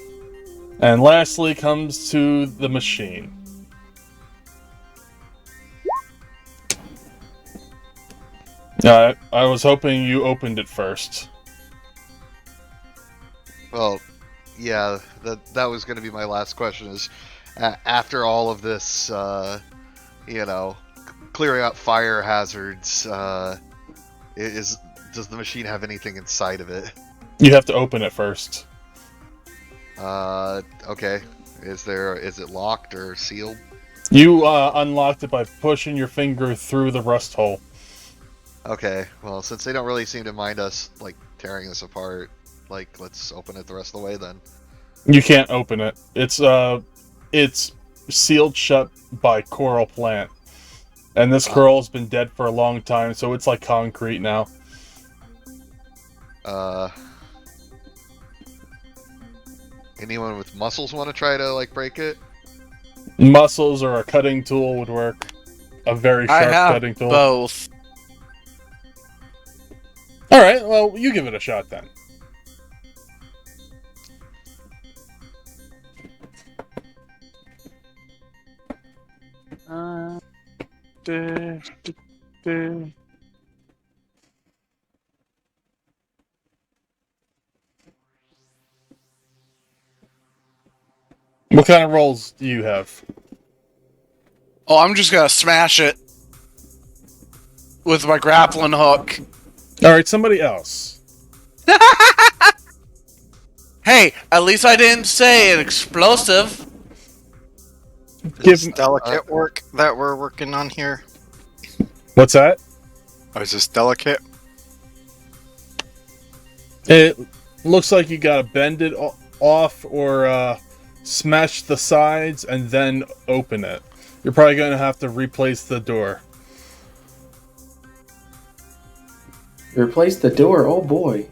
S1: And lastly comes to the machine. I was hoping you opened it first.
S6: Well, yeah, that was going to be my last question. Is after all of this, clearing out fire hazards, does the machine have anything inside of it?
S1: You have to open it first.
S6: Okay. Is it locked or sealed?
S1: You unlocked it by pushing your finger through the rust hole.
S6: Okay. Well, since they don't really seem to mind us tearing this apart, let's open it the rest of the way then.
S1: You can't open it. It's sealed shut by coral plant. And this coral's been dead for a long time, so it's like concrete now.
S6: Anyone with muscles want to try to break it?
S1: Muscles or a cutting tool would work. A very sharp cutting tool.
S4: Both.
S1: All right, well, you give it a shot then. What kind of rolls do you have?
S4: Oh, I'm just gonna smash it with my grappling hook.
S1: All right, somebody else.
S4: Hey, at least I didn't say an explosive.
S7: Is this delicate work that we're working on here?
S1: What's that?
S7: Oh, is this delicate?
S1: It looks like you gotta bend it off or smash the sides and then open it. You're probably gonna have to replace the door.
S9: Replace the door? Oh boy.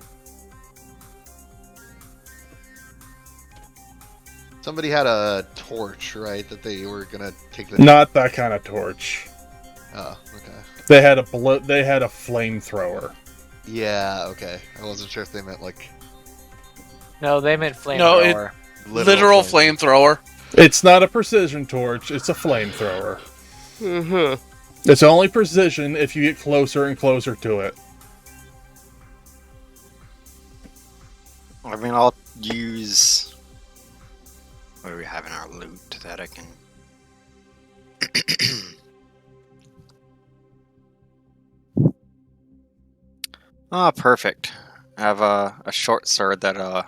S6: Somebody had a torch, right? That they were gonna take the.
S1: Not that kind of torch.
S6: Oh, okay.
S1: They had a flamethrower.
S6: Yeah, okay. I wasn't sure if they meant
S3: No, they meant flamethrower.
S4: No, literal flamethrower.
S1: It's not a precision torch. It's a flamethrower.
S13: Mm-hmm.
S1: It's only precision if you get closer and closer to it.
S7: I mean, I'll use. What do we have in our loot that I can. Ah, perfect. I have a short sword that I'll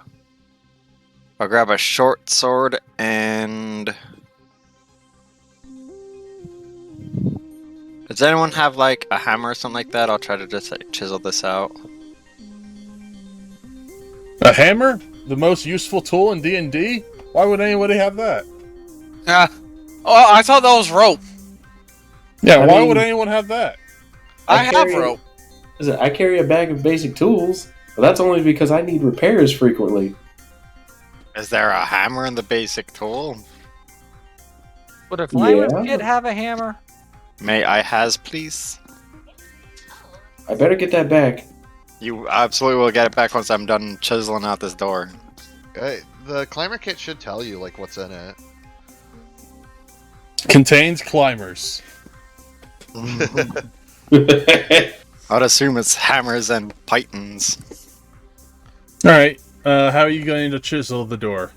S7: grab a short sword and. Does anyone have a hammer or something like that? I'll try to just chisel this out.
S1: A hammer? The most useful tool in D&D? Why would anybody have that?
S4: Oh, I thought that was rope.
S1: Yeah, why would anyone have that?
S4: I have rope.
S9: Listen, I carry a bag of basic tools, but that's only because I need repairs frequently.
S7: Is there a hammer in the basic tool?
S3: Would a Flyman's kid have a hammer?
S7: May I has, please?
S9: I better get that back.
S7: You absolutely will get it back once I'm done chiseling out this door.
S6: The climber kit should tell you like what's in it.
S1: Contains climbers.
S7: I'd assume it's hammers and pythons.
S1: Alright, how are you going to chisel the door?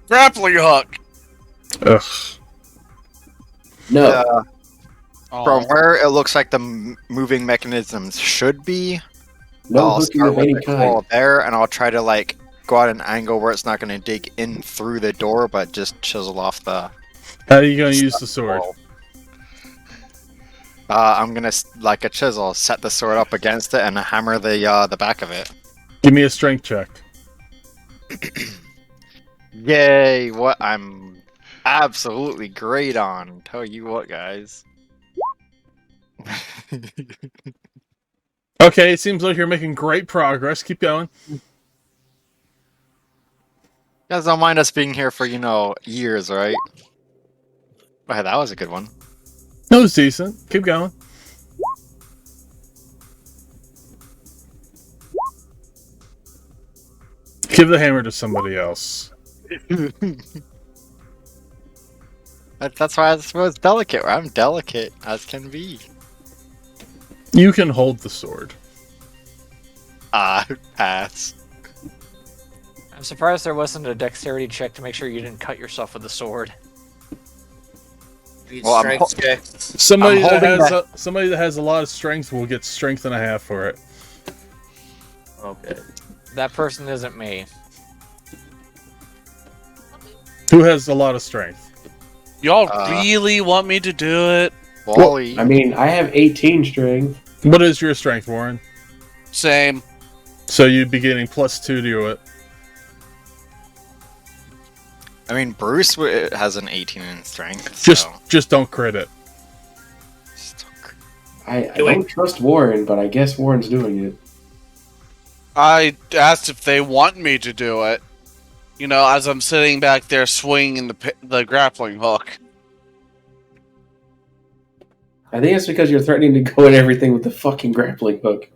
S4: Grappling hook.
S1: Ugh.
S9: No.
S7: From where it looks like the moving mechanisms should be,
S9: No
S7: I'll
S9: hooking
S7: start
S9: of
S7: with
S9: any
S7: the
S9: kind.
S7: claw there, and I'll try to like go at an angle where it's not going to dig in through the door, but just chisel off the.
S1: How are you going to use the sword?
S7: I'm gonna like a chisel, set the sword up against it, and hammer the back of it.
S1: Give me a strength check.
S7: Yay! What I'm absolutely great on. Tell you what, guys.
S1: Okay, it seems like you're making great progress. Keep going.
S7: You guys don't mind us being here for, years, right? Wow, that was a good one.
S1: That was decent. Keep going. Give the hammer to somebody else.
S7: That's why I suppose delicate. I'm delicate as can be.
S1: You can hold the sword.
S7: Pass.
S3: I'm surprised there wasn't a dexterity check to make sure you didn't cut yourself with the sword.
S7: Well,
S1: Somebody that has a lot of strength will get strength and a half for it.
S5: Okay.
S3: That person isn't me.
S1: Who has a lot of strength?
S4: Y'all really want me to do it?
S7: Wally.
S9: I mean, I have 18 strength.
S1: What is your strength, Warren?
S4: Same.
S1: So you'd be getting +2 to it.
S7: I mean, Bruce has an 18 in strength.
S1: Just don't crit it.
S9: I don't trust Warren, but I guess Warren's doing it.
S4: I asked if they want me to do it. As I'm sitting back there swinging the grappling hook.
S9: I think it's because you're threatening to go at everything with the fucking grappling hook.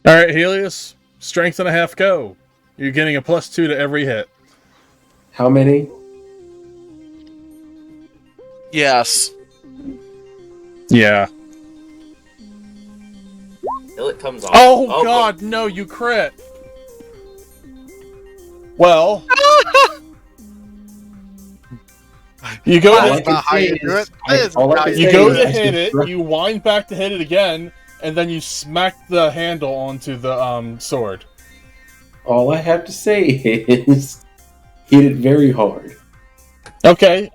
S1: Alright, Helios. Strength and a half, go. You're getting a +2 to every hit.
S9: How many?
S4: Yes.
S1: Yeah.
S5: Till it comes off.
S1: Oh god, no, you crit. Well, you go to hit it, you wind back to hit it again, and then you smack the handle onto the sword.
S9: All I have to say is hit it very hard.
S1: Okay.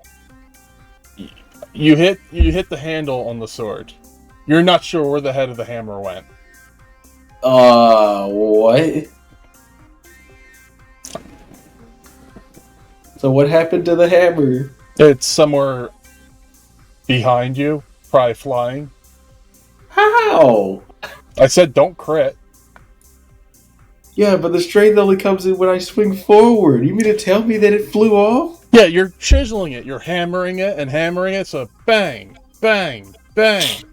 S1: You hit the handle on the sword. You're not sure where the head of the hammer went.
S9: What? So what happened to the hammer?
S1: It's somewhere behind you, probably flying.
S9: How?
S1: I said don't crit.
S9: Yeah, but the strength only comes in when I swing forward. You mean to tell me that it flew off?
S1: Yeah, you're chiseling it. You're hammering it, so bang, bang, bang.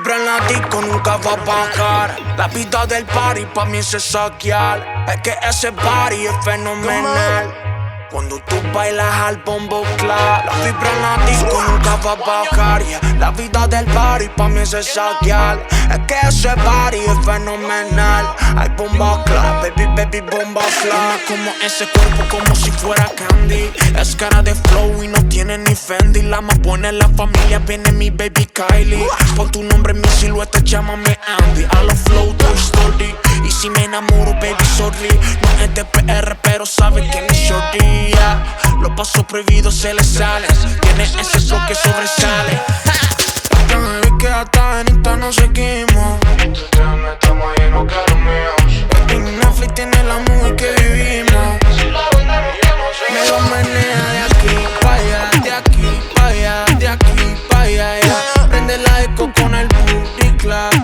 S11: vibra en la disco nunca va a bajar. La vida del party pa' mí es saquear. Es que ese party es fenomenal. Cuando tú bailas al bombo clap, la vibra en la disco nunca va a bajar. La vida del party pa' mí es saquear. Es que ese party es fenomenal. Hay bomba clap, baby, bomba clap. Como ese cuerpo como si fuera candy. Es cara de flow y no tiene ni Fendi. La más buena en la familia viene mi baby Kylie. Pon tu nombre en mi silueta, llámame Andy. A los flow Toy Story. Y si me enamoro, baby, sorry. No es de PR, pero sabe que es shorty. Los pasos prohibidos se le salen. Tiene ese flow que sobresale. Ya me vi que hasta en Insta nos seguimos. Instagram estamos llenos que los míos. En Netflix tiene la movie que vivimos. Me lo menea de aquí pa' allá, de aquí pa' allá, de aquí pa' allá, ya. Prende la disco con el booty clap,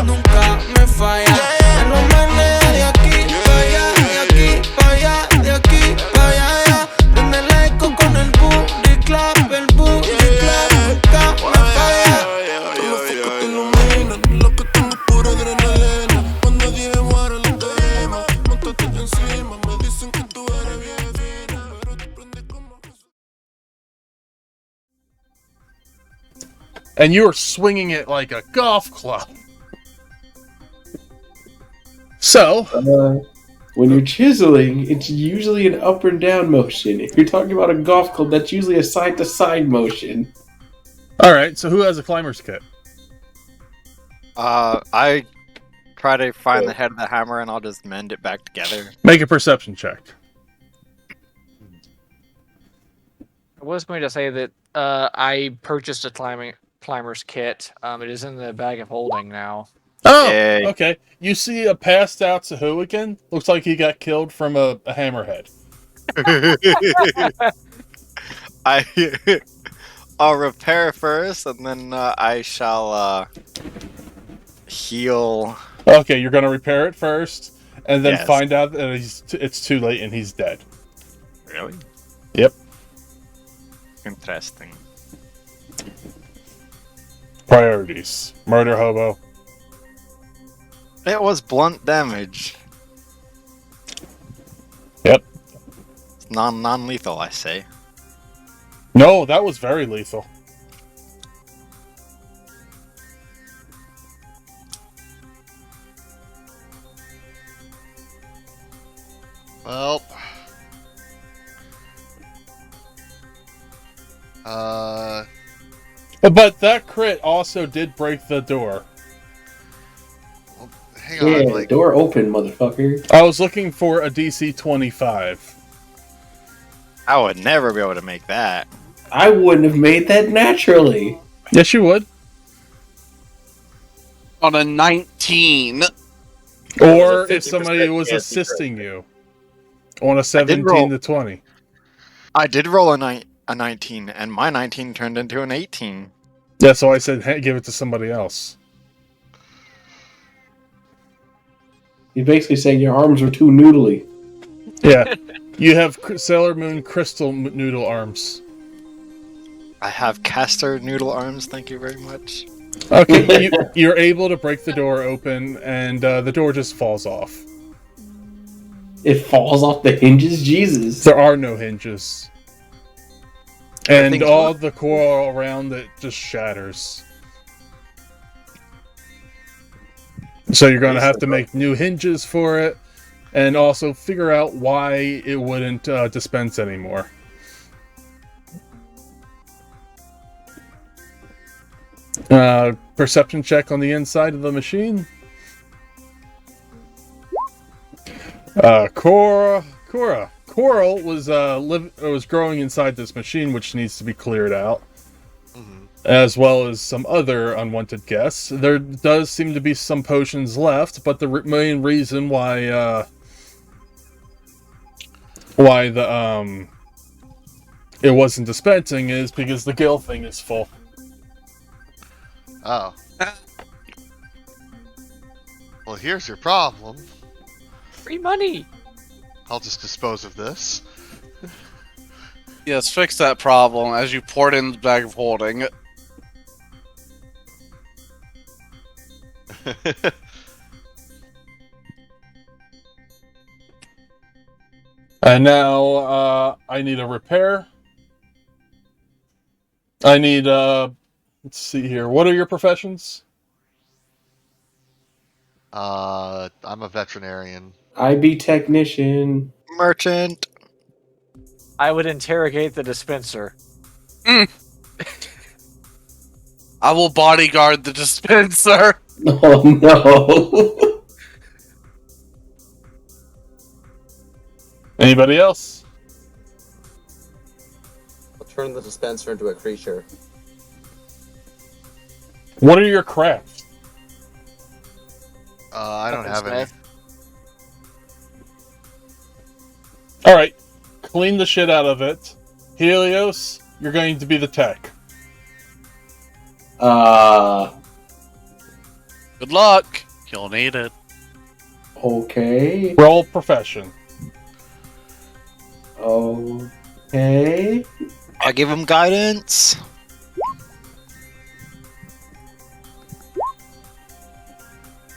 S11: nunca me falla. Me lo menea de aquí pa' allá, de aquí pa' allá, de aquí pa' allá, ya. Prende la disco con el booty clap, nunca me falla. Todos los focos te iluminan, lo que tengo es pura adrenalina. Cuando dije muero la tarima, montate encima, me dicen que tú eres bien fina, pero te prende como...
S1: And you were swinging it like a golf club. So,
S9: when you're chiseling, it's usually an up and down motion. If you're talking about a golf club, that's usually a side to side motion.
S1: alright, so who has a climber's kit?
S7: I try to find the head of the hammer and I'll just mend it back together.
S1: Make a perception check.
S3: I was going to say that I purchased a climber's kit. It is in the bag of holding now.
S1: Oh,
S7: Yay.
S1: okay. You see a passed out Sahuagin. Looks like he got killed from a hammerhead.
S7: I'll repair first, and then I shall heal.
S1: Okay, you're gonna repair it first, and then
S7: Yes.
S1: find out that it's too late and he's dead.
S7: Really?
S1: Yep.
S7: Interesting.
S1: Priorities: murder hobo.
S7: It was blunt damage.
S1: Yep.
S7: It's non-lethal, I say.
S1: No, that was very lethal.
S6: Well,
S1: But that crit also did break the door.
S6: hang
S9: Yeah,
S6: on,
S9: the
S6: like,
S9: door open, motherfucker.
S1: I was looking for a DC 25.
S7: I would never be able to make that.
S9: I wouldn't have made that naturally.
S1: Yes, you would.
S4: On a 19.
S1: Or
S5: It was a
S1: if somebody
S5: 50%
S1: was
S5: chance to
S1: assisting you on a
S7: roll.
S1: 17 to 20.
S7: I did roll a 19, and my 19 turned into an 18.
S1: Yeah, so I said, hey, give it to somebody else.
S9: You're basically saying your arms were too noodly.
S1: Yeah. You have Sailor Moon crystal noodle arms.
S7: I have caster noodle arms, thank you very much.
S1: Okay, you're able to break the door open, and the door just falls off.
S9: It falls off the hinges? Jesus.
S1: There are no hinges. And
S7: Everything's
S1: all
S7: work-
S1: the coral around it just shatters. So you're going to have to make new hinges for it, and also figure out why it wouldn't dispense anymore. Perception check on the inside of the machine. Coral was growing inside this machine, which needs to be cleared out, as well as some other unwanted guests. There does seem to be some potions left, but the main reason why the it wasn't dispensing is because the gill thing is full.
S6: oh. Well, here's your problem.
S3: Free money!
S6: I'll just dispose of this.
S4: Yes, fix that problem as you pour it in the bag of holding.
S1: And now, I need a repair. I need, let's see here. What are your professions?
S6: I'm a veterinarian.
S9: IB technician.
S7: Merchant.
S3: I would interrogate the dispenser.
S4: I will bodyguard the dispenser.
S9: Oh no.
S1: Anybody else?
S5: I'll turn the dispenser into a creature.
S1: What are your crafts?
S6: I don't have any.
S1: Alright. Clean the shit out of it. Helios, you're going to be the tech.
S4: Good luck. You'll need it.
S9: Okay.
S1: Roll profession.
S9: Okay.
S7: I give him guidance.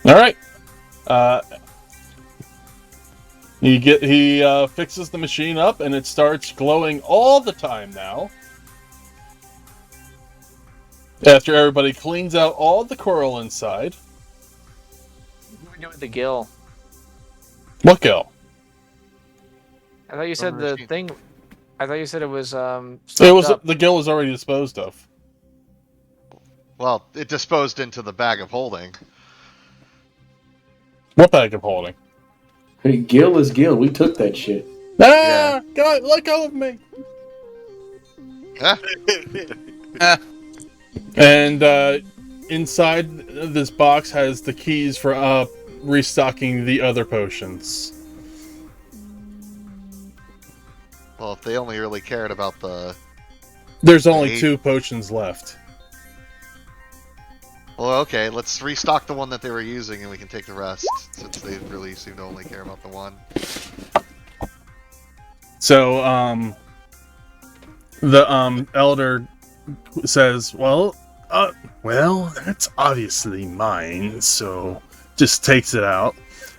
S1: Alright. He fixes the machine up and it starts glowing all the time now. After everybody cleans out all the coral inside.
S3: What do we do with the gill?
S1: What gill?
S3: I thought you said the thing. I thought you said it was
S1: The gill was already disposed of.
S6: Well, it disposed into the bag of holding.
S1: What bag of holding?
S9: Hey, Gil is Gil. We took that shit.
S1: Ah! God, let go of me! And inside this box has the keys for restocking the other potions.
S6: Well, if they only really cared about the...
S1: There's only 2 potions left.
S6: Well, okay, let's restock the one that they were using and we can take the rest, since they really seem to only care about the one.
S1: So, the elder says, well, that's obviously mine, so just takes it out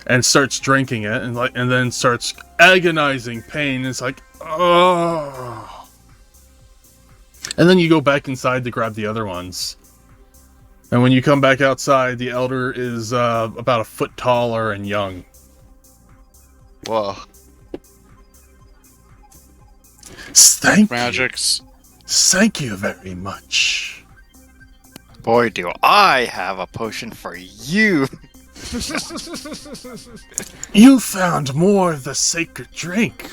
S1: and starts drinking it and then starts agonizing pain. It's like, oh. And then you go back inside to grab the other ones. And when you come back outside, the elder is about a foot taller and young.
S6: Whoa.
S1: Thank
S4: Magics.
S1: you. Thank you very much.
S7: Boy, do I have a potion for you.
S1: You found more of the sacred drink.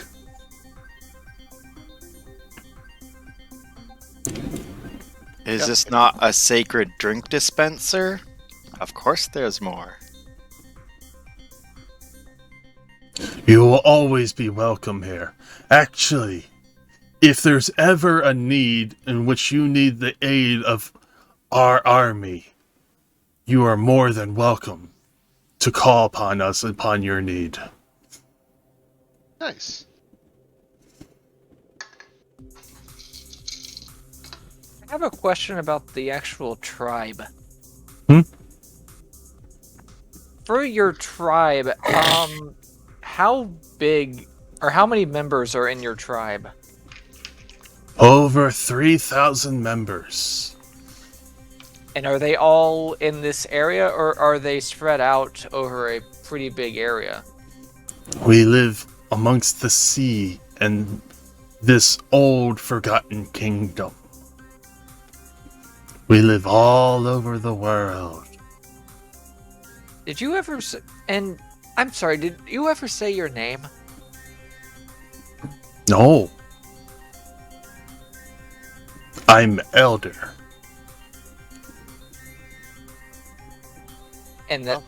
S7: Is this not a sacred drink dispenser? Of course there's more.
S1: You will always be welcome here. Actually, if there's ever a need in which you need the aid of our army, you are more than welcome to call upon us upon your need.
S6: Nice.
S3: I have a question about the actual tribe. For your tribe, how big or how many members are in your tribe?
S1: Over 3,000 members.
S3: And are they all in this area, or are they spread out over a pretty big area?
S1: We live amongst the sea and this old forgotten kingdom. We live all over the world.
S3: Did you ever and I'm sorry, did you ever say your name?
S1: No. I'm Elder.
S3: And that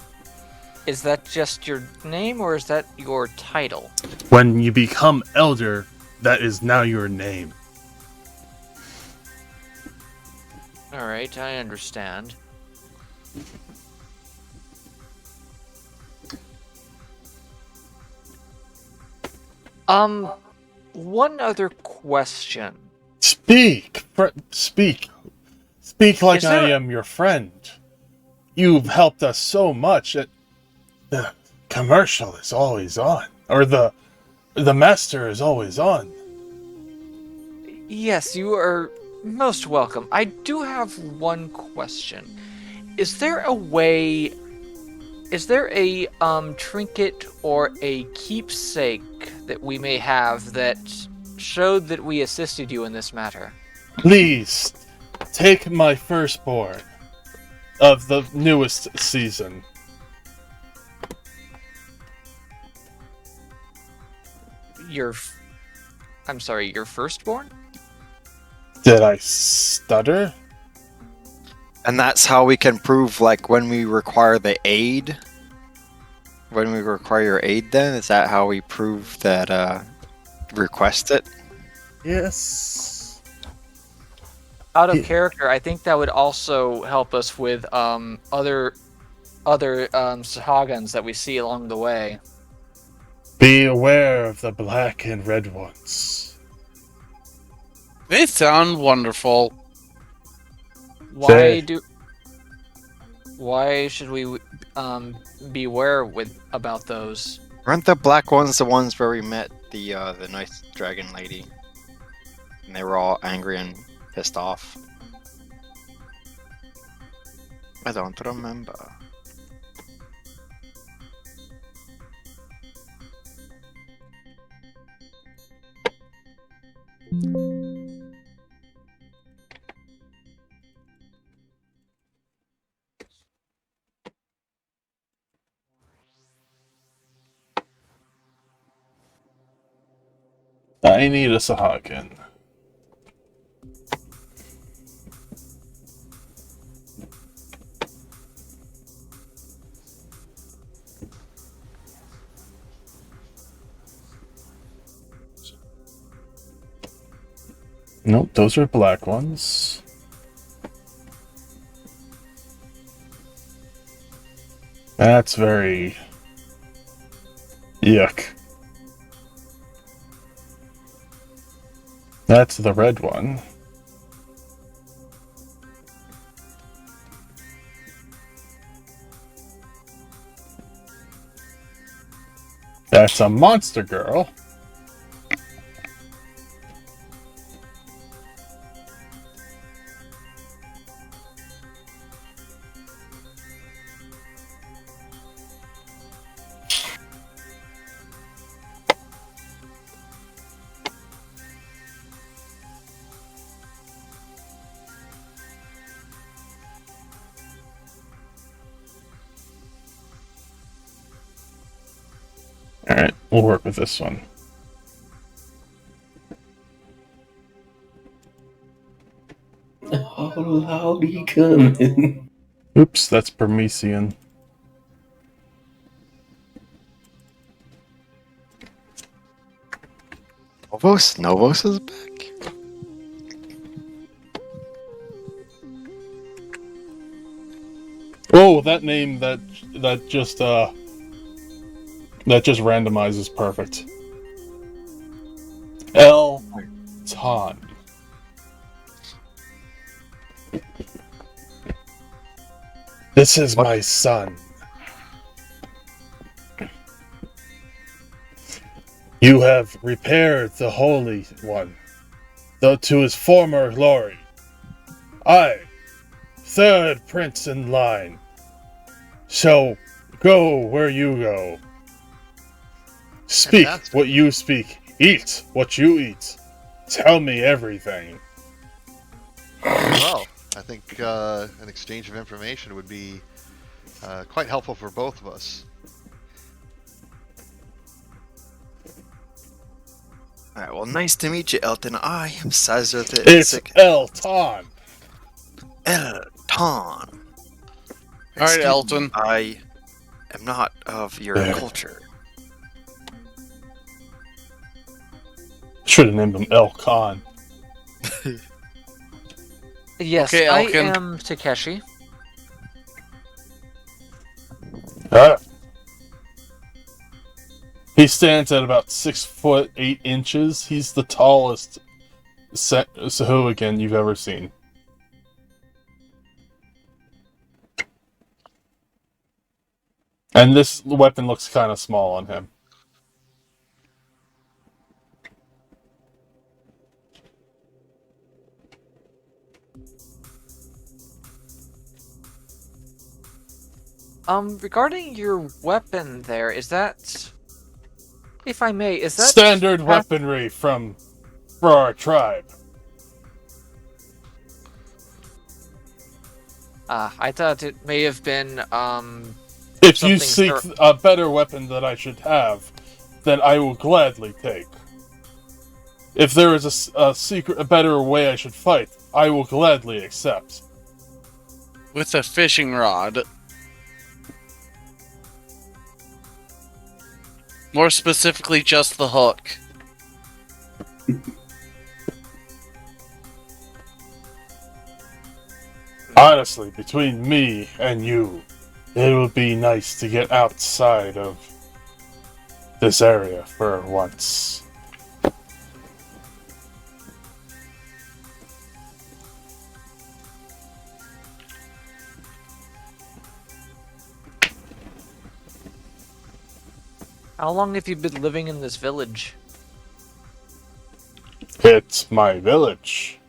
S3: is that just your name, or is that your title?
S1: When you become Elder, that is now your name.
S3: Alright, I understand. One other question.
S1: Speak! Speak! Speak like
S3: Is there-
S1: I am your friend. you've helped us so much. The commercial is always on, or the master is always on.
S3: Yes, you are most welcome. I do have one question. Is there a way... Is there a trinket or a keepsake that we may have that showed that we assisted you in this matter?
S1: Please, take my firstborn of the newest season.
S3: I'm sorry, your firstborn?
S1: Did I stutter?
S7: And that's how we can prove, like, when we require the aid? When we require your aid, then? Is that how we prove that, request it?
S1: Yes.
S3: Out of character, I think that would also help us with, other Sahagans that we see along the way.
S1: Be aware of the black and red ones.
S4: They sound wonderful.
S3: Why should we beware about those?
S7: Aren't the black ones the ones where we met the nice dragon lady? And they were all angry and pissed off. I don't remember.
S1: I need a Sahagan. Nope, those are black ones. That's very... yuck. That's the red one. That's a monster girl. Alright, we'll work with this one.
S9: Oh, howdy coming.
S1: Oops, that's Parmesian.
S7: Novos is back.
S1: Oh, that name that just randomizes perfect. El Ton. This is my son. You have repaired the Holy One, though to his former glory. I, third prince in line, shall go where you go. Speak what you speak. Eat what you eat. Tell me everything.
S6: Well, I think an exchange of information would be quite helpful for both of us.
S7: Alright, well, nice to meet you, Elton. I am Cesar the
S1: It's Elton.
S7: Elton.
S4: Alright, Elton.
S7: I am not of your culture.
S1: Should have named him El Khan.
S3: Yes,
S4: Okay,
S3: I
S4: Elkin.
S3: am Takeshi.
S1: He stands at about 6'8". He's the tallest Sahuagin you've ever seen. And this weapon looks kind of small on him.
S3: Regarding your weapon there, is that... If I may, is that...
S1: Standard weaponry for our tribe.
S3: I thought it may have been,
S1: If you seek a better weapon that I should have, then I will gladly take. If there is a better way I should fight, I will gladly accept.
S4: With a fishing rod. More specifically, just the hook.
S1: Honestly, between me and you, it would be nice to get outside of this area for once.
S3: How long have you been living in this village?
S1: It's my village.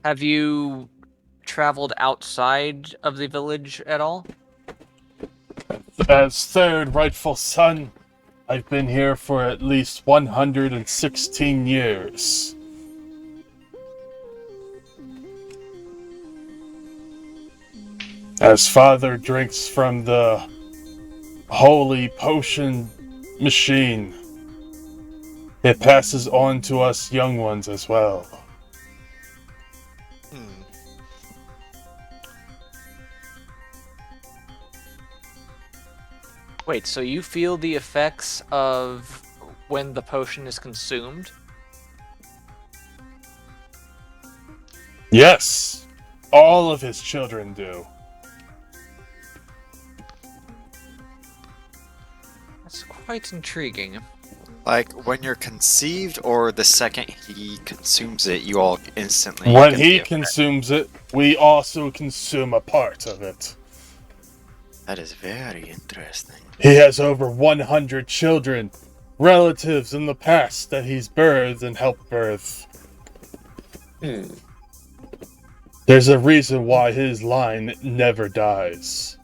S3: Have you traveled outside of the village at all?
S1: As third rightful son, I've been here for at least 116 years. As father drinks from the holy potion machine, it passes on to us young ones as well.
S3: Wait, so you feel the effects of when the potion is consumed?
S1: Yes, all of his children do.
S3: That's quite intriguing.
S7: Like, when you're conceived, or the second he consumes it, you all instantly...
S1: When he consumes it, we also consume a part of it.
S7: That is very interesting.
S1: He has over 100 children, relatives in the past that he's birthed and helped birth. There's a reason why his line never dies.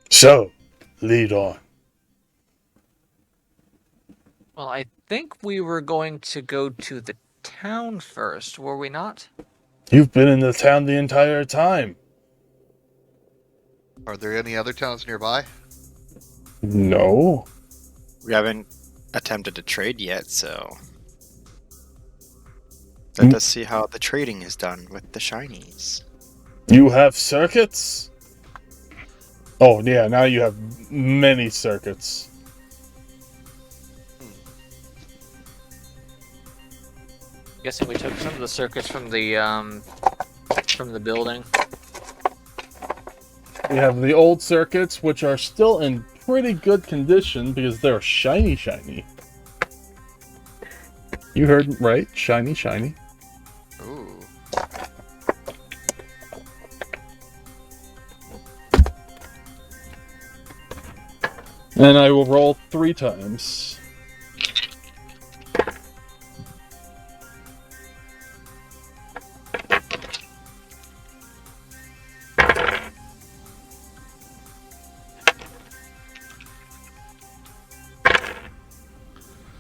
S1: So, lead on.
S3: Well, I think we were going to go to the town first, were we not?
S1: You've been in the town the entire time.
S6: Are there any other towns nearby?
S1: No.
S7: We haven't attempted to trade yet, so... Let us see how the trading is done with the shinies.
S1: You have circuits? Oh, yeah, now you have many circuits.
S3: Guessing we took some of the circuits from the building.
S1: We have the old circuits, which are still in pretty good condition because they're shiny. You heard right, shiny.
S6: Ooh.
S1: And I will roll 3 times.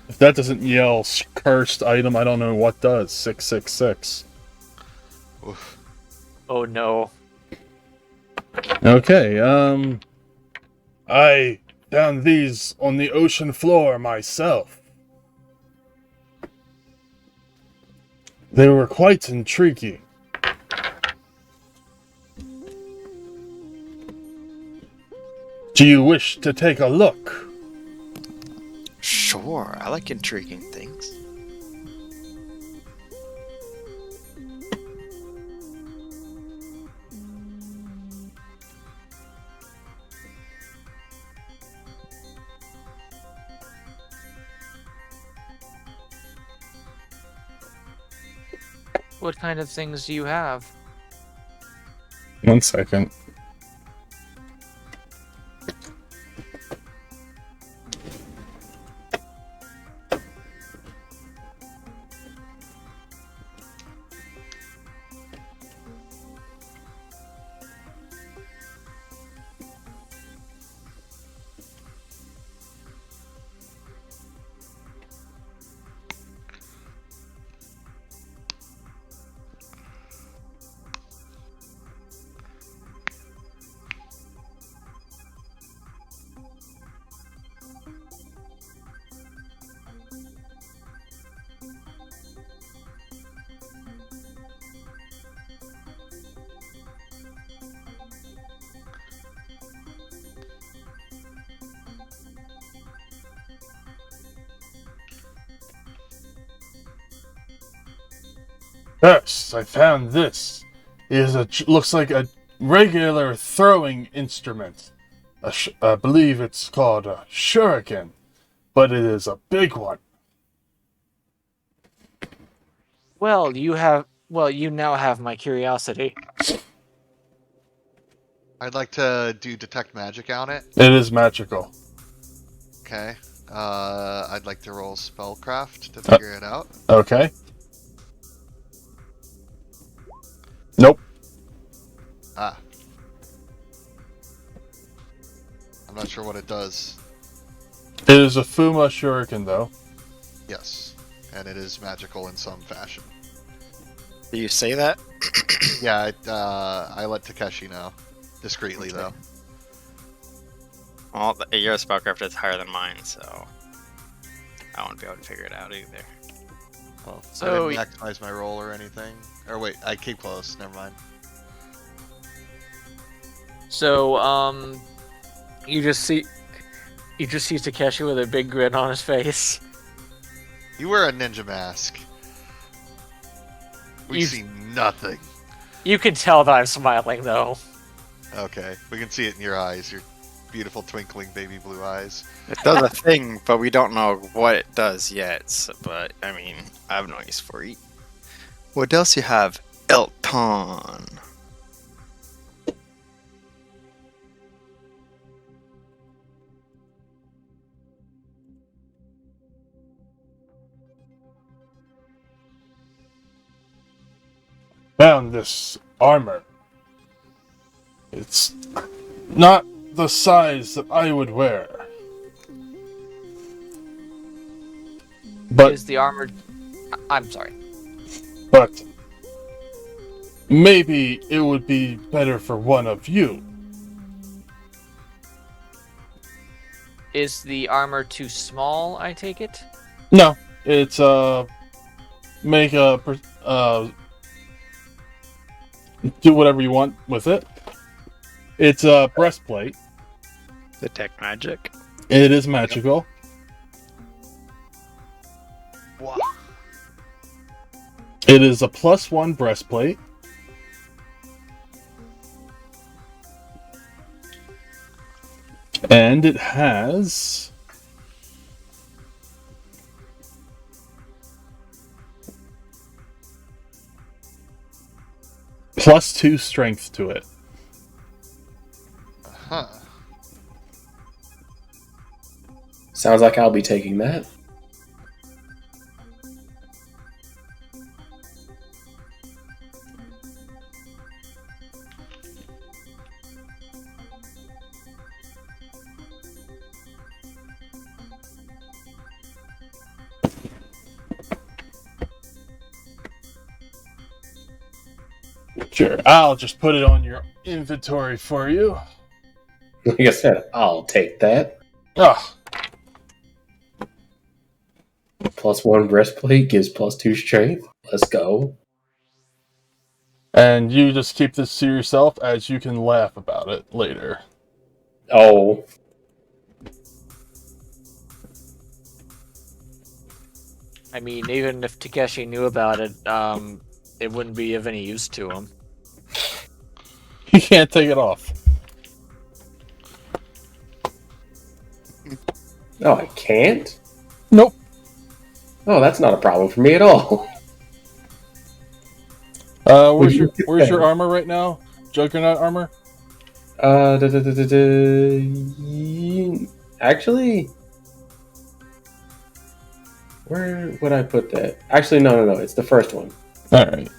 S1: If that doesn't yell cursed item, I don't know what does. 666.
S6: Oof.
S3: Oh no.
S1: Okay, I found these on the ocean floor myself. They were quite intriguing. Do you wish to take a look?
S7: Sure, I like intriguing things.
S3: What kind of things do you have?
S1: 1 second. Yes, I found this. It is looks like a regular throwing instrument. I believe it's called a shuriken, but it is a big one.
S3: Well, you now have my curiosity.
S6: I'd like to do detect magic on it.
S1: It is magical.
S6: Okay. I'd like to roll spellcraft to figure it out.
S1: Okay. Nope.
S6: Ah. I'm not sure what it does.
S1: It is a Fuma shuriken, though.
S6: Yes. And it is magical in some fashion.
S7: Do you say that?
S6: Yeah, I let Takeshi know. Discreetly, though.
S7: Well, your spellcraft is higher than mine, so I won't be able to figure it out either.
S6: Well,
S3: So
S6: I didn't maximize my roll or anything. Or wait, I keep close. Never mind.
S3: So, you just see Takeshi with a big grin on his face.
S6: You wear a ninja mask. We see nothing.
S3: You can tell that I'm smiling, though.
S6: Okay, we can see it in your eyes. Your beautiful twinkling baby blue eyes.
S7: It does a thing, but we don't know what it does yet. So, but, I mean, I have no use for it. What else you have, Elton?
S1: Found this armor. It's not the size that I would wear. But
S3: Is the armor... I'm sorry.
S1: But maybe it would be better for one of you.
S3: Is the armor too small, I take it?
S1: No, it's make a do whatever you want with it. It's a breastplate.
S7: Detect magic.
S1: It is magical.
S6: Wow.
S1: It is a +1 breastplate. And it has +2 strength to it.
S6: Huh.
S9: Sounds like I'll be taking that.
S1: Sure, I'll just put it on your inventory for you.
S9: Like I said, I'll take that.
S1: Oh,
S9: +1 breastplate gives +2 strength. Let's go.
S1: and you just keep this to yourself as you can laugh about it later.
S9: Oh.
S3: I mean, even if Takeshi knew about it, it wouldn't be of any use to him.
S1: You can't take it off.
S9: Oh, I can't?
S1: Nope.
S9: Oh, that's not a problem for me at all.
S1: Where's your armor right now? Juggernaut armor?
S9: Actually, where would I put that? Actually, no. It's the first one.
S1: Alright.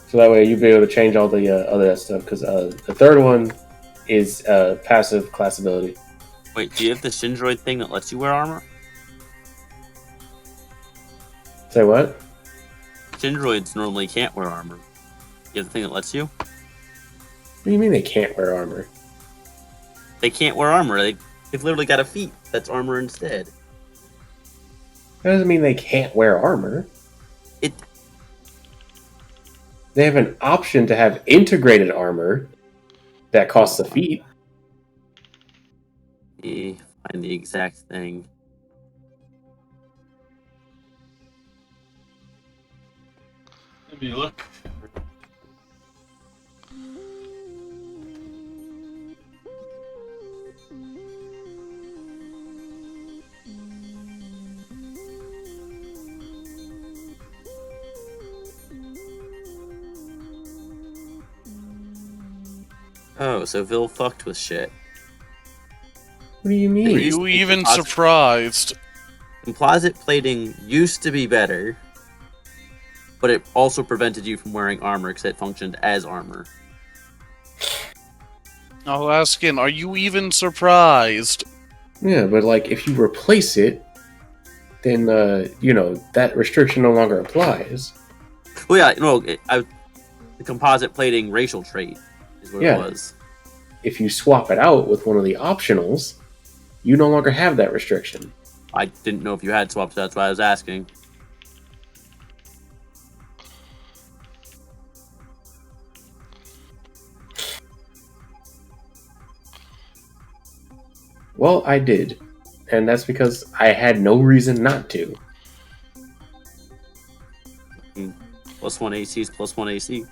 S9: So that way you'll be able to change all the other stuff, because the third one is passive class ability.
S14: Wait, do you have the Syndroid thing that lets you wear armor?
S9: Say what?
S14: Syndroids normally can't wear armor. You have the thing that lets you?
S9: What do you mean they can't wear armor?
S14: They can't wear armor. They've literally got a feat that's armor instead.
S9: That doesn't mean they can't wear armor. They have an option to have integrated armor that costs a feat.
S14: Let me find the exact thing.
S1: Let me look.
S14: Oh, so Vil fucked with shit.
S9: What do you mean?
S4: Are you even surprised?
S14: Composite plating used to be better, but it also prevented you from wearing armor because it functioned as armor.
S4: I'll ask again, are you even surprised?
S9: Yeah, but like if you replace it, then that restriction no longer applies.
S14: Well, yeah, no, the composite plating racial trait is what it was.
S9: If you swap it out with one of the optionals, you no longer have that restriction.
S14: I didn't know if you had swaps, that's why I was asking.
S9: Well, I did. And that's because I had no reason not to.
S14: +1 AC is +1 AC.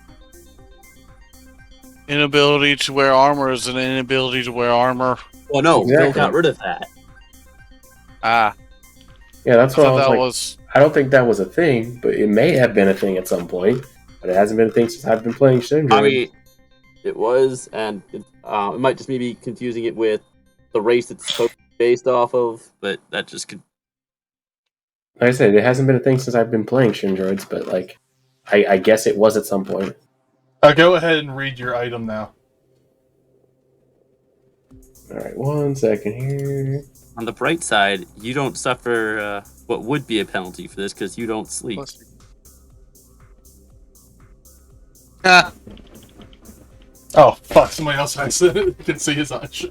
S4: Inability to wear armor is an inability to wear armor.
S14: Well, no,
S9: Exactly.
S14: Phil got rid of that.
S4: Ah.
S9: Yeah, that's what I was
S4: that
S9: like. I don't think that was a thing, but it may have been a thing at some point. But it hasn't been a thing since I've been playing Syndrome.
S14: I mean, it was, and it might just maybe confusing it with the race it's supposed to be based off of, but that just could...
S9: Like I said, it hasn't been a thing since I've been playing Shinroids, but like, I guess it was at some point.
S1: Go ahead and read your item now.
S9: Alright, 1 second here.
S14: On the bright side, you don't suffer what would be a penalty for this because you don't sleep.
S4: Ah.
S1: Oh, fuck, somebody else has it. can see his eyes.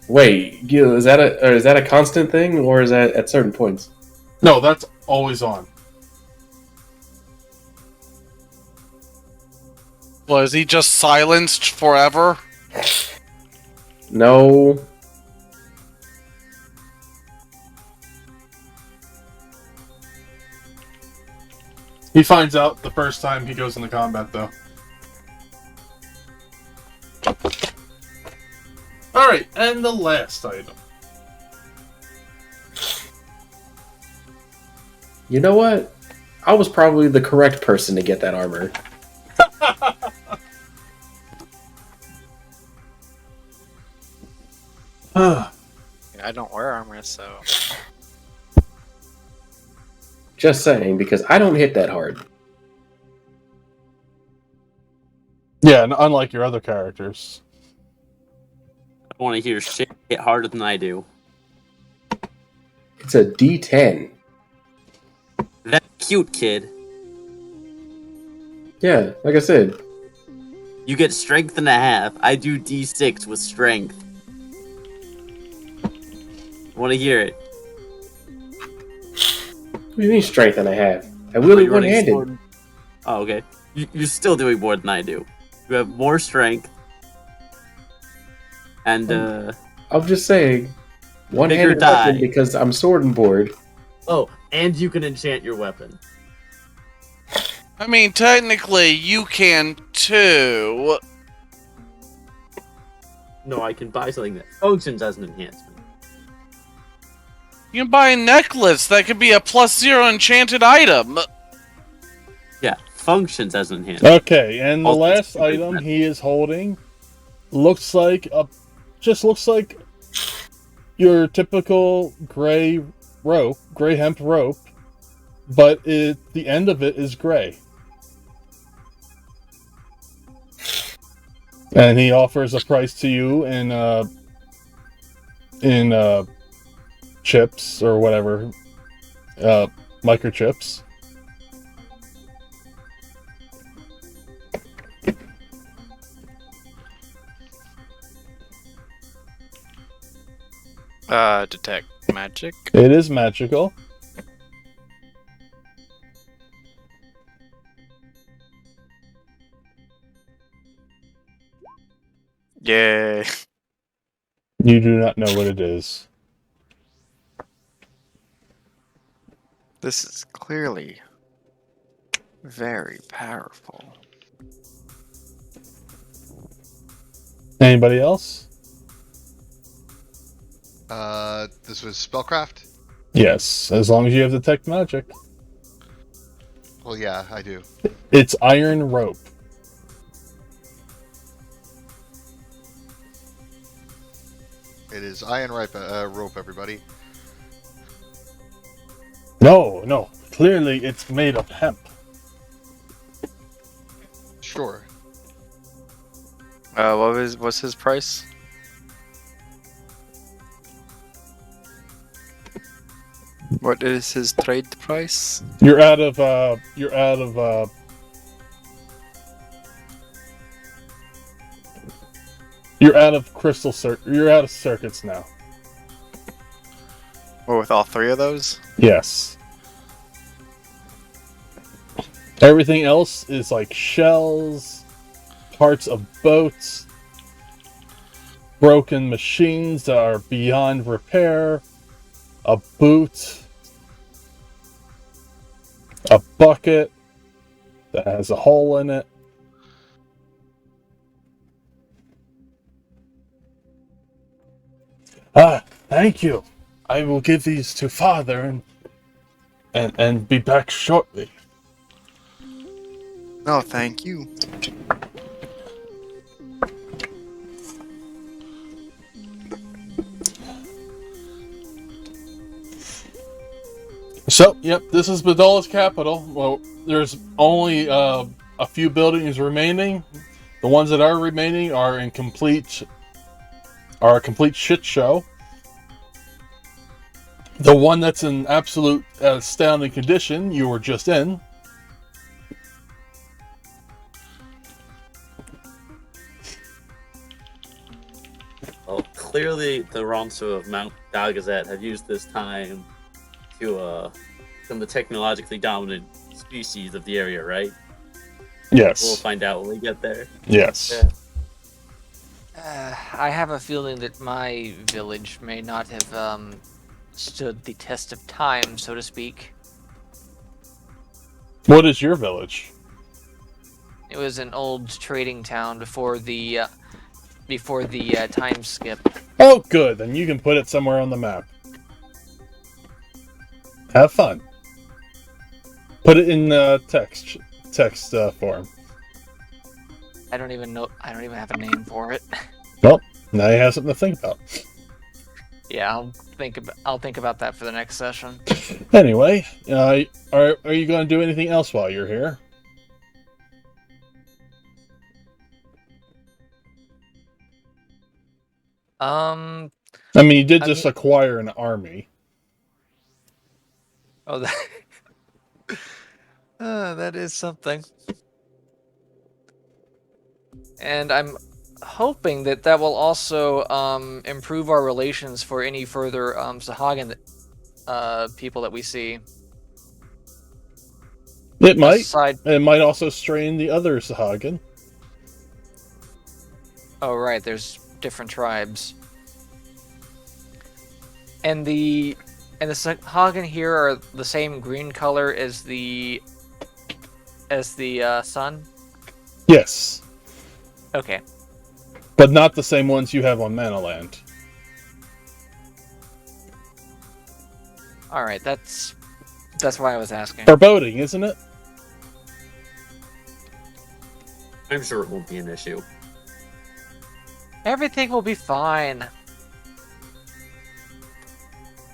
S9: Wait, Gil, is that a constant thing, or is that at certain points?
S1: No, that's always on.
S4: Was he just silenced forever?
S9: No.
S1: He finds out the first time he goes into combat, though. Alright, and the last item.
S9: You know what? I was probably the correct person to get that armor.
S7: I don't wear armor, so...
S9: Just saying, because I don't hit that hard.
S1: Yeah, and unlike your other characters.
S14: I want to hear shit hit harder than I do.
S9: It's a D10.
S14: That's cute, kid.
S9: Yeah, like I said.
S14: You get strength and a half. I do D6 with strength. I want to hear it.
S9: What do you mean strength and a half? I wield it one-handed.
S14: Oh, okay. You're still doing more than I do. You have more strength. And
S9: I'm just saying, one-handed
S14: die.
S9: weapon because I'm sword and board.
S14: Oh, and you can enchant your weapon.
S4: I mean, technically, you can too.
S14: No, I can buy something that functions as an enhancement.
S4: You can buy a necklace that could be a +0 enchanted item.
S14: Yeah, functions as an enhancement.
S1: Okay, and the last item he is holding looks like your typical gray hemp rope, but the end of it is gray. And he offers a price to you in chips or whatever, microchips.
S7: Detect magic.
S1: It is magical.
S7: Yay.
S1: You do not know what it is.
S7: This is clearly very powerful.
S1: Anybody else?
S6: This was spellcraft?
S1: Yes, as long as you have detect magic.
S6: Well, yeah, I do.
S1: It's iron rope.
S6: It is iron rope, everybody.
S1: No. Clearly, it's made of hemp.
S6: Sure.
S7: What's his price? What is his trade price?
S1: You're out of you're out of circuits now.
S7: Well, with all three of those?
S1: Yes. Everything else is like shells, parts of boats, broken machines that are beyond repair, a boot, a bucket that has a hole in it. Thank you. I will give these to Father and be back shortly.
S7: No, thank you.
S1: So, yep, this is Behdolis Capital. Well, there's only a few buildings remaining. The ones that are remaining are a complete shit show. The one that's in absolute astounding condition, you were just in.
S14: Well, clearly the Ronso of Mount Dalgazet have used this time to become the technologically dominant species of the area, right?
S1: Yes.
S14: We'll find out when we get there.
S1: Yes.
S14: Yeah.
S3: I have a feeling that my village may not have stood the test of time, so to speak.
S1: What is your village?
S3: It was an old trading town before the time skip.
S1: Oh, good. Then you can put it somewhere on the map. Have fun. Put it in text form.
S3: I don't even have a name for it.
S1: Well, now you have something to think about.
S3: Yeah, I'll think about that for the next session.
S1: Anyway, are you going to do anything else while you're here? I mean, you did just acquire an army.
S3: Oh, that is something. And I'm hoping that will also improve our relations for any further Sahagin people that we see.
S1: It might. It might also strain the other Sahagin.
S3: Oh, right, there's different tribes. And the Hagen here are the same green color as the sun?
S1: Yes.
S3: Okay.
S1: But not the same ones you have on Manaland.
S3: Alright, that's why I was asking.
S1: Foreboding, isn't it?
S14: I'm sure it won't be an issue.
S3: Everything will be fine.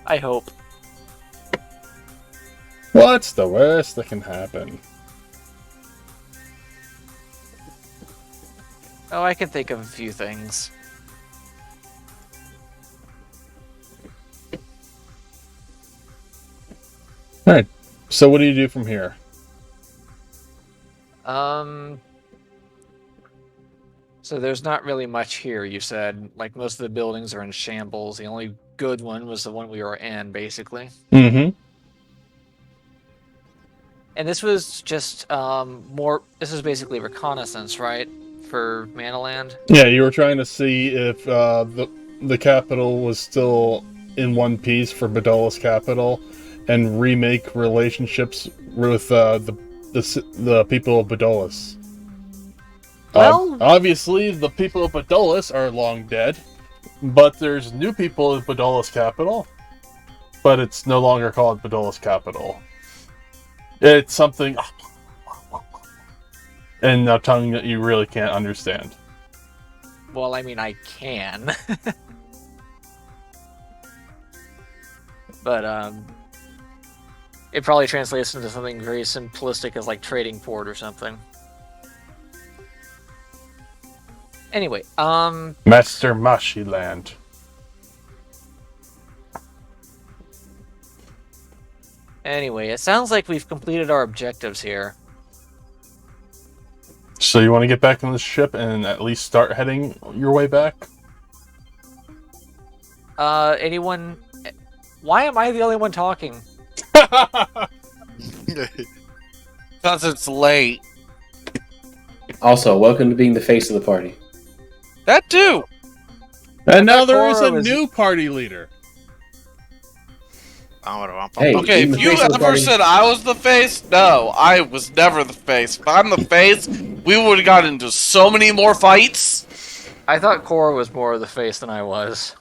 S3: I hope.
S1: What's the worst that can happen?
S3: Oh, I can think of a few things.
S1: Alright, so what do you do from here?
S3: So there's not really much here, you said. Like, most of the buildings are in shambles. The only good one was the one we were in, basically.
S1: Mm-hmm.
S3: And this was just, this is basically reconnaissance, right? For Manaland?
S1: Yeah, you were trying to see if the capital was still in one piece for Behdolis Capital and remake relationships with the people of Behdolis.
S3: Well,
S1: obviously, the people of Behdolis are long dead, but there's new people at Behdolis Capital, but it's no longer called Behdolis Capital. It's something in a tongue that you really can't understand.
S3: well, I mean, I can. But, it probably translates into something very simplistic as, like, trading port or something. Anyway,
S1: Master Mashi Land.
S3: Anyway, it sounds like we've completed our objectives here.
S1: So you want to get back on the ship and at least start heading your way back?
S3: Anyone... Why am I the only one talking?
S4: Because it's late.
S9: Also, welcome to being the face of the party.
S4: That too!
S1: And now there is a new party leader.
S9: Hey,
S4: okay,
S9: in
S4: if
S9: the
S4: you
S9: face of the
S4: ever
S9: party-
S4: said I was the face, no, I was never the face. If I'm the face, we would have got into so many more fights.
S3: I thought Cora was more of the face than I was.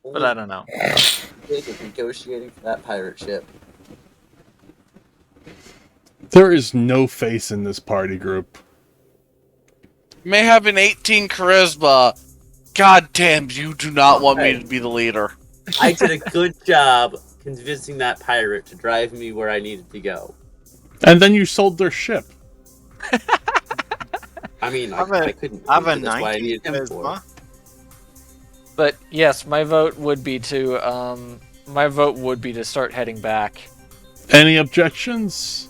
S3: But I don't know.
S5: Negotiating for that pirate ship.
S1: There is no face in this party group.
S4: You may have an 18 charisma. God damn, you do not want me to be the leader.
S14: I did a good job convincing that pirate to drive me where I needed to go.
S1: And then you sold their ship.
S14: I mean,
S7: I
S14: couldn't.
S7: have a
S14: That's why I needed
S7: 19
S14: him for.
S7: charisma.
S3: But yes, my vote would be to start heading back.
S1: Any objections?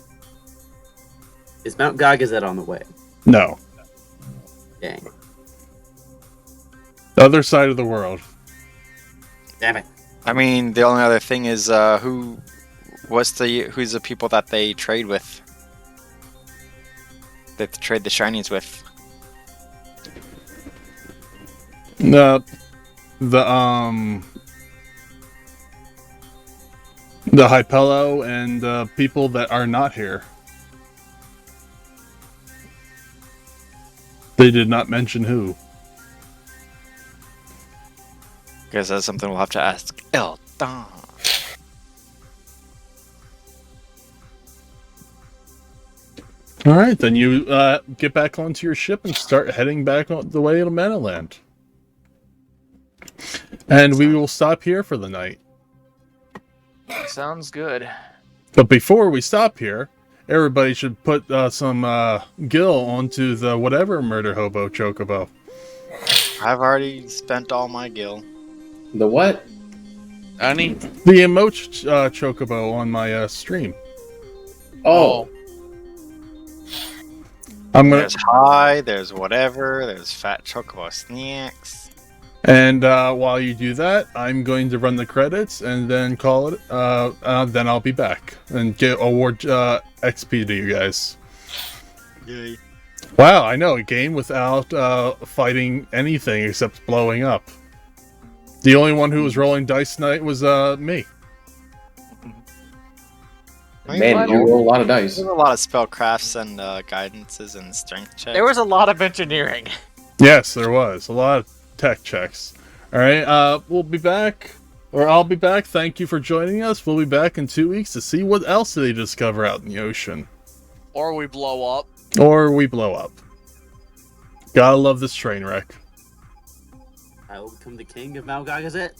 S14: Is Mount Gagazet on the way?
S1: No.
S14: Dang.
S1: The other side of the world.
S14: Damn it.
S7: I mean, the only other thing is who's the people that they trade with? That they trade the shinies with.
S1: The Hypello and people that are not here. They did not mention who.
S7: Guess that's something we'll have to ask Eldon.
S1: Alright, then you get back onto your ship and start heading back on the way to Manaland. And we will stop here for the night.
S3: Sounds good.
S1: But before we stop here, everybody should put some gil onto the whatever murder hobo chocobo.
S7: I've already spent all my gil.
S9: The what?
S4: Annie?
S1: The emote chocobo on my stream.
S9: Oh.
S7: There's high, there's whatever, there's fat chocobo snacks.
S1: And while you do that, I'm going to run the credits and then call it. Then I'll be back and award XP to you guys.
S7: Yay.
S1: Wow, I know, a game without fighting anything except blowing up. The only one who was rolling dice tonight was me.
S9: Man, you roll a lot of dice.
S7: There's a lot of spellcrafts and guidances and strength checks.
S3: There was a lot of engineering.
S1: Yes, there was. A lot of tech checks. Alright, we'll be back. Or I'll be back. Thank you for joining us. We'll be back in 2 weeks to see what else they discover out in the ocean.
S4: Or we blow up.
S1: Or we blow up. Gotta love this train wreck.
S14: I will become the king of Mount Gagazet.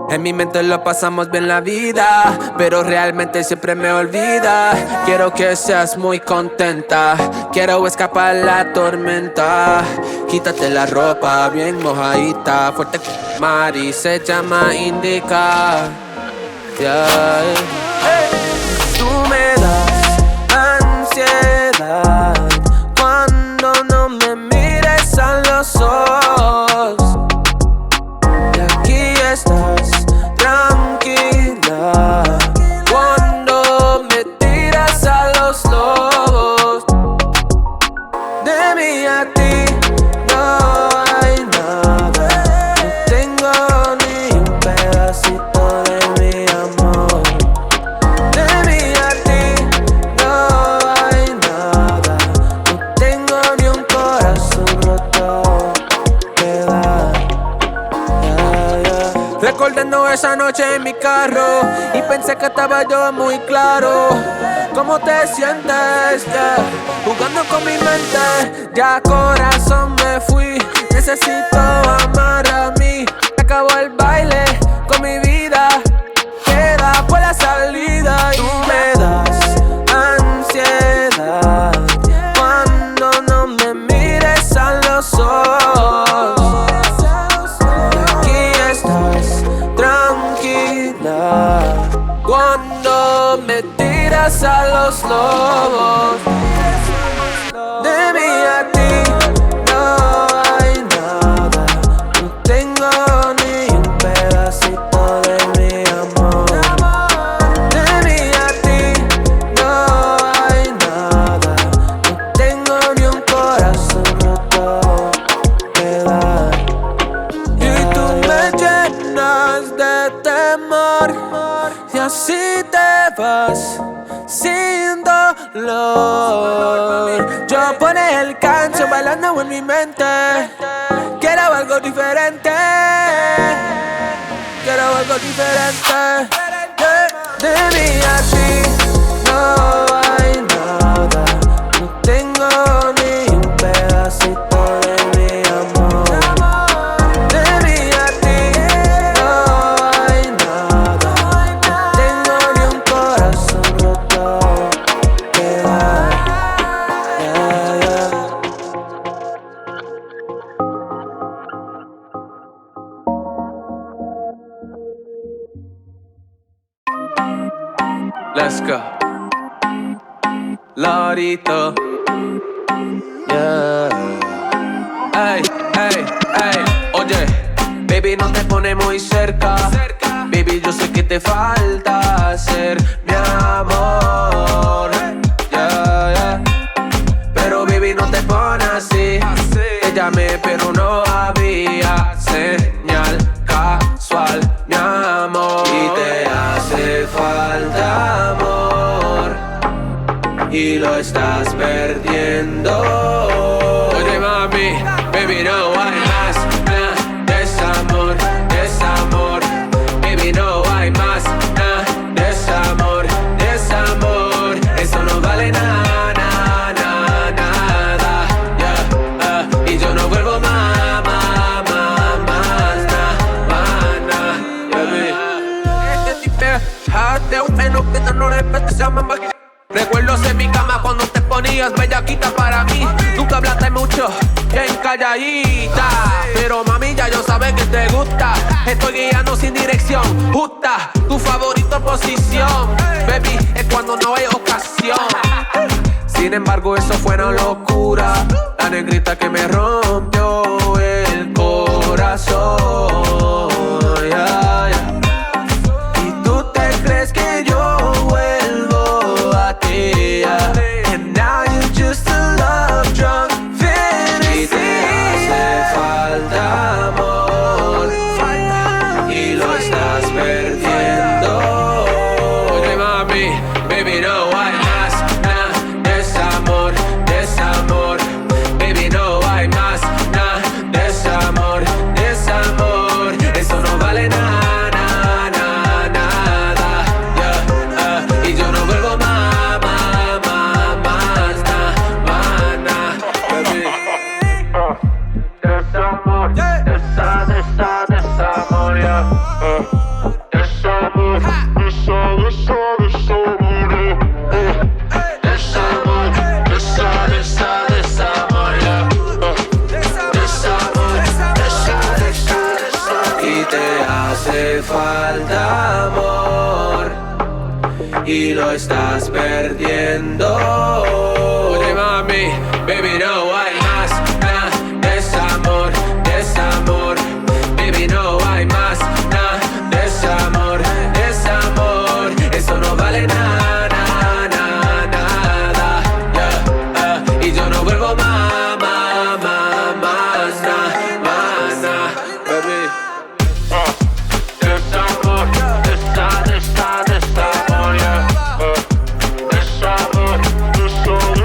S10: En mi mente lo pasamos bien la vida, pero realmente siempre me olvida. Quiero que seas muy contenta, quiero escapar la tormenta. Quítate la ropa bien mojadita, fuerte mar y se llama Indica. Yeah. Tú me das ansiedad cuando no me mires a los ojos. Y aquí estás tranquila cuando me tiras a los lobos. De mí a ti no hay nada, no tengo ni un pedacito de mi amor. De esa noche en mi carro y pensé que estaba yo muy claro. ¿Cómo te sientes? Yeah. Jugando con mi mente, ya corazón me fui. Necesito amar a mí. Acabó el baile con mi vida. Queda por la salida y me das ansiedad cuando no me mires a los ojos. Aquí estás tranquila cuando me tiras a los lobos. De mí a ti no hay nada, no tengo ni un pedacito de mi amor. De mí a ti no hay nada, no tengo ni un corazón roto que dar. Y tú me llenas de temor y así te vas sin dolor. Yo por el canso bailando en mi mente. Quiero algo diferente. Quiero algo diferente. De mí a ti no hay nada, no tengo ni un pedacito de mi amor. De mí a ti no hay nada, no tengo ni un corazón roto que dar. Yeah, yeah. Let's go. Lorito. Yeah. Ey, ey, ey. Oye, baby, no te pone muy cerca. Baby, yo sé que te falta ser mi amor. Yeah, yeah. Pero baby, no te pone así. Te llamé, pero no había señal casual, mi amor. Y te hace falta amor y lo estás perdiendo. Oye, mami, baby, no hay más desamor, desamor. Baby, no hay más desamor, desamor. Eso no vale nada, nada, nada. Yeah, y yo no vuelvo más, recuerdos en mi cama cuando te ponías bellaquita para mí. Nunca hablaste mucho, bien calladita. Pero mami, ya yo sabes que te gusta. Estoy guiando sin dirección justa. Tu favorita posición, baby, es cuando no hay ocasión. Sin embargo, eso fue una locura. La negrita que me rompió el corazón. Yeah, yeah. Y tú te crees que yo vuelvo a ti, yeah. And now you're just a love drunk fantasy. Y te hace falta amor y lo estás perdiendo. Oye, mami, baby, no hay más desamor, desamor. Baby, no hay más desamor, desamor. Eso no vale nada, nada, nada. Yeah, y yo no vuelvo más, baby. Desamor, desamor, yeah. Desamor, y te hace falta amor y lo estás perdiendo. Oye, mami, baby, no hay más desamor, desamor. Baby, no hay más desamor, desamor. Eso no vale nada, nada, nada. Yeah, y yo no vuelvo más, baby. Desamor, desamor, yeah. Desamor, desamor,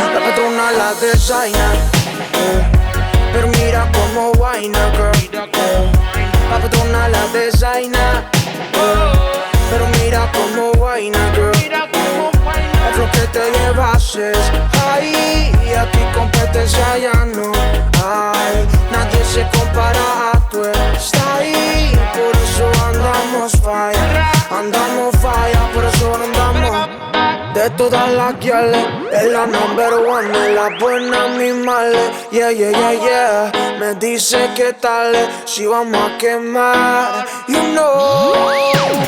S11: La patrona la designer, pero mira como vaina, girl. La patrona la designer, pero mira como vaina, girl. El flow que te llevases, ay, aquí competencia ya no hay. Nadie se compara a tu style, por eso andamos fire, por eso andamos. De todas las guiales, es la number one, es la buena, mi male. Yeah, yeah, yeah, yeah. Me dice que tal, si vamos a quemar, you know.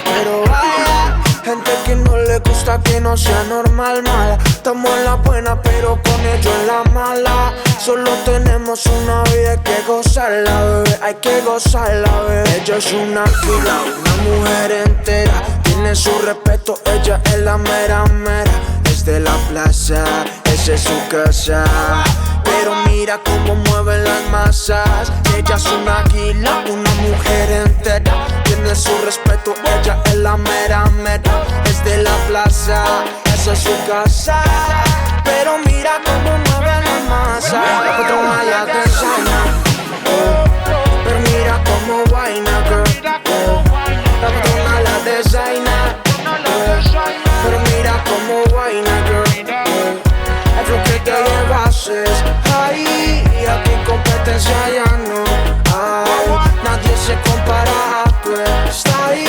S11: Pero vaya, gente que no le gusta que no sea normal, mala. Estamos en la buena, pero con ellos en la mala. Solo tenemos una vida, hay que gozarla, bebé. Hay que gozarla, bebé. Ella es una fila, una mujer entera. Tiene su respeto, ella es la mera mera. Es de la plaza, esa es su casa. Pero mira cómo mueven las masas. Ella es una águila, una mujer entera. Tiene su respeto, ella es la mera mera. Es de la plaza, esa es su casa. Pero mira cómo mueven las masas. La patrona la designer, pero mira cómo vaina, girl. La patrona la designer, pero mira como vaina, girl. El flow que te llevases, ay, aquí competencia ya no hay. Nadie se compara a tu style,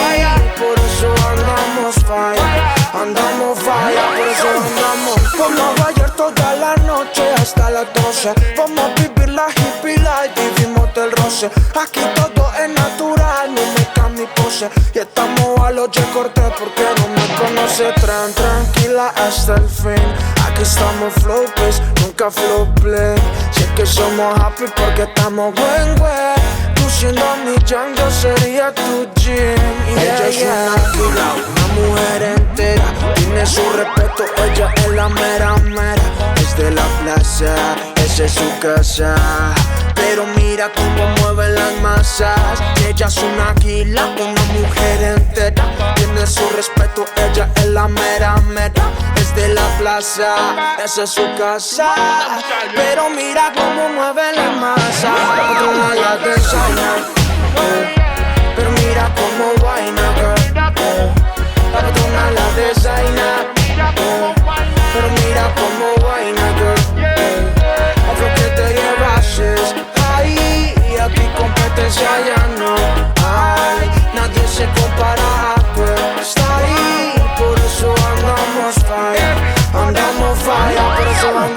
S11: por eso andamos fire, por eso andamos. Vamos a bailar toda la noche hasta las 12. Vamos a vivir la hippie life, vivimos del roce. Aquí todo es natural, no me cambia mi pose. Y estamos a los corte porque no me conoce. Tranquila hasta el fin. Aquí estamos flow pues, nunca flow play. Sé que somos happy porque estamos buen. Tú siendo mi Yang, yo sería tu Jin. Ella es una fila, una mujer entera. Tiene su respeto, ella es la mera mera. Es de la plaza, esa es su casa. Pero mira cómo mueven las masas. Ella es una águila, una mujer entera. Tiene su respeto, ella es la mera mera. Es de la plaza, esa es su casa. Pero mira cómo mueven las masas. La patrona la designer, pero mira cómo vaina, girl. La patrona la designer, pero mira cómo vaina, girl. El flow que te llevases, ay, aquí competencia ya no hay. Nadie se compara a tu style, por eso andamos fire, por eso andamos.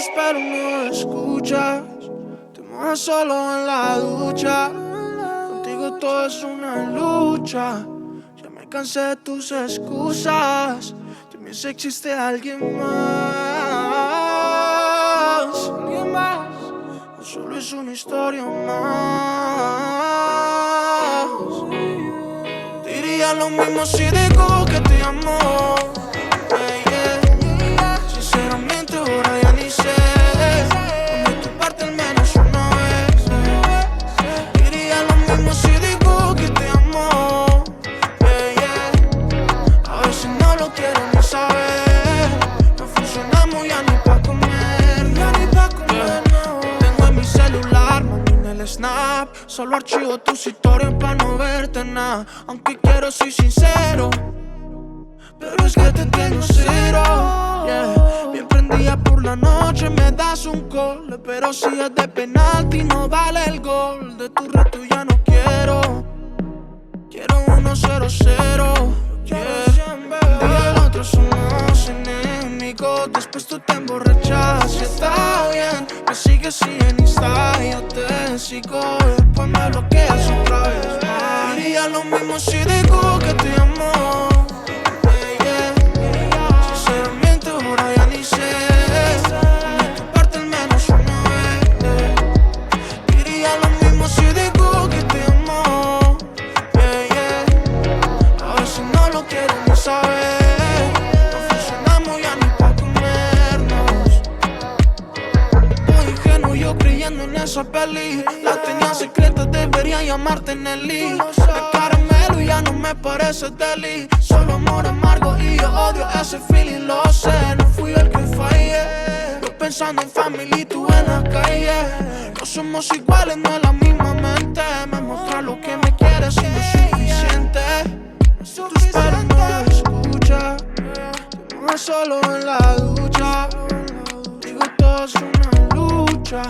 S11: manos pero no escuchas. Te mojas solo en la ducha. Contigo todo es una lucha. Ya me cansé de tus excusas. También sé que existe alguien más. ¿Alguien más? O solo es una historia más. Diría lo mismo si digo que te amo. Sinceramente ahora ya ni sé. Ponme tu parte al menos una vez. Diría lo mismo si digo que te amo. A veces no lo quiero ni saber. No funcionamos ya ni pa' comer. Tengo en mi celular, mami, en el snap. Solo archivo tus historias pa' no verte nada. Aunque quiero, soy sincero, pero es que te tengo cero, yeah. Bien prendida por la noche, me das un call. Pero si es de penalti no vale el gol. De tu reto ya no quiero. Quiero 1-0-0, yeah. Un día al otro somos enemigos. Después tú te emborrachas y está bien. Me sigues en Insta y yo te sigo. Después me bloqueas otra vez. Diría lo mismo si digo que te amo. Sinceramente ahora ya ni sé. Ponme tu parte al menos una vez. Diría lo mismo si digo que te amo. A veces no lo quiero ni saber. No funcionamos ya ni pa' comernos. Todo ingenuo yo creyendo en esa peli. La tenía secreta, debería llamarte Nelly. De caramelo ya no me parece deli. Solo amor amargo y yo odio ese feeling. Lo sé, no fui el que fallé. Yo pensando en familia y tú en la calle. No somos iguales, no es la misma mente. Me muestra lo que me quieres y no es suficiente. Tú esperas no lo escuchas. Te mojas solo en la ducha. Digo todo es una lucha.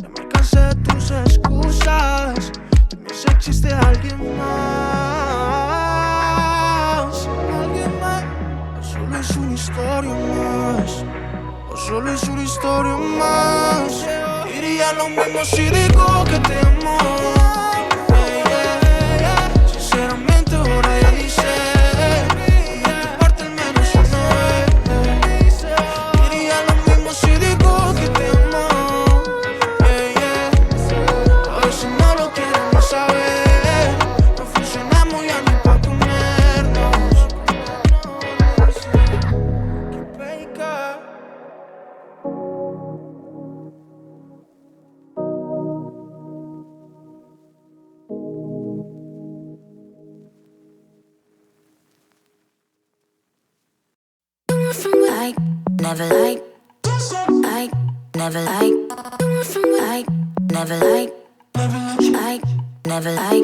S11: Ya me cansé de tus excusas. También sé que existe alguien más. Alguien más. O solo es una historia más. O solo es una historia más. Diría lo mismo si digo que te amo. Sinceramente ahora ya ni sé. Ponme tu parte al menos una vez. Diría lo mismo si digo que te amo. A veces no lo quiero ni saber. No funcionamos ya ni pa' comernos. Que pega.
S10: I never like, I never like, I never like, I never like.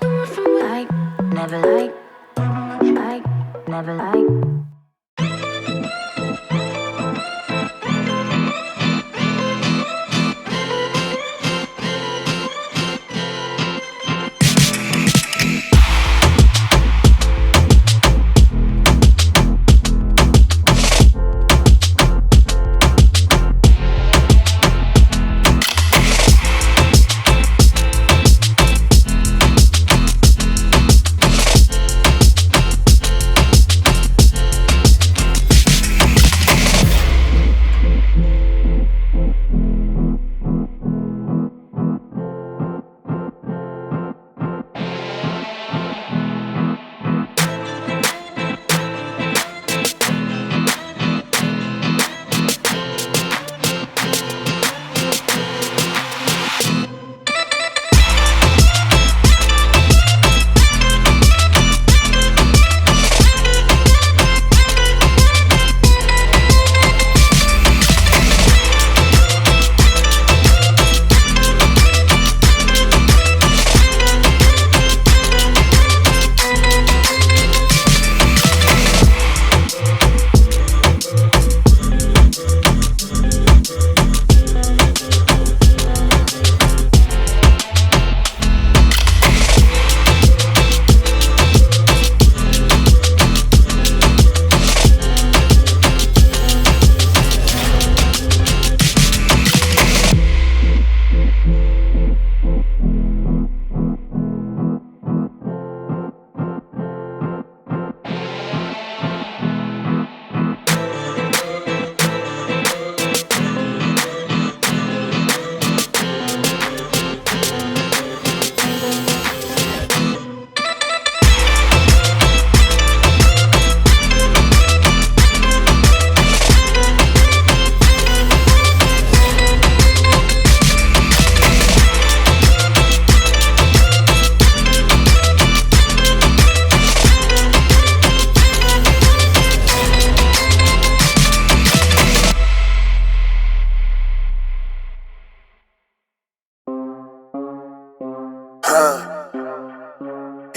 S10: Like, never like, never like.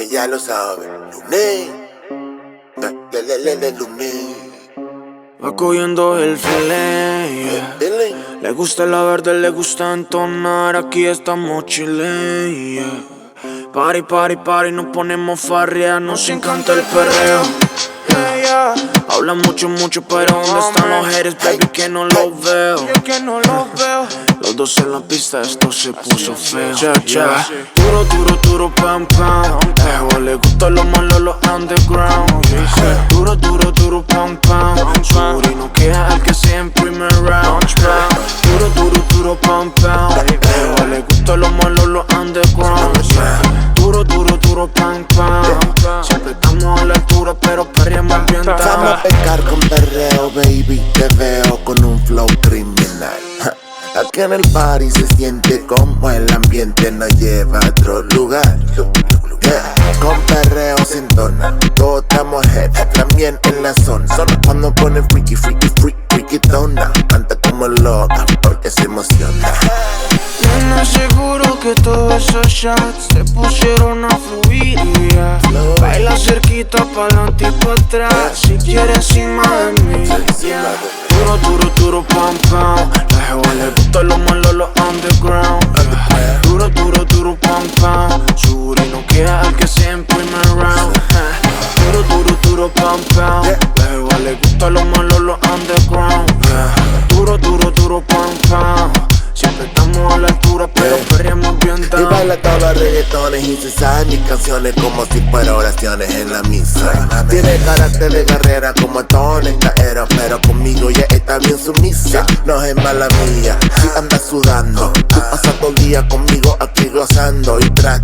S15: Ella lo sabe, Luné, Luné.
S11: Va cogiendo el filé, Le gusta la verde, le gusta entonar. Aquí estamos chile, Party, party, party, nos ponemos farria. Nos encanta el perreo, Habla mucho, mucho, pero ¿dónde están los haters, baby? Que no los veo. Los dos en la pista, esto se puso feo. Duro, duro, duro, pam, pam. A le gusta lo malo, lo underground. Duro, duro, duro, pam, pam. Suri no queda el que sea en primer round. Duro, duro, duro, pam, pam. A le gusta lo malo, lo underground. Duro, duro, duro, pam, pam. Siempre estamos a la altura, pero perreamos bien down.
S15: Vamos a pecar con perreo, baby. Te veo con un flow criminal. Aquí en el party se siente como el ambiente nos lleva a otro lugar. Con perreo sin dona, todos estamos head, también en la zona. Solo cuando pone freaky, freaky, freaky, freaky dona. Canta como loca porque se emociona.
S11: Nena, seguro que todos esos shots se pusieron a fluir, Baila cerquita, pa'lante y pa' atrás, si quieres encima de mí, Duro, duro, duro, pam, pam. La jeva le gusta lo malo, lo underground, Duro, duro, duro, pam, pam. Suri no queda el que sea en primer round, Duro, duro, duro, pam, pam. La jeva le gusta lo malo, lo underground, Duro, duro, duro, pam, pam. Siempre estamos a la altura, pero perreamos bien down.
S15: Y baila todos los reggaetones y se saben mis canciones como si fueran oraciones en la misa. Tiene carácter de guerrera como Tony Caero, pero conmigo ya está bien sumisa. No es mala mía, si anda sudando. Tú pasas todo el día conmigo aquí gozando. Y tras,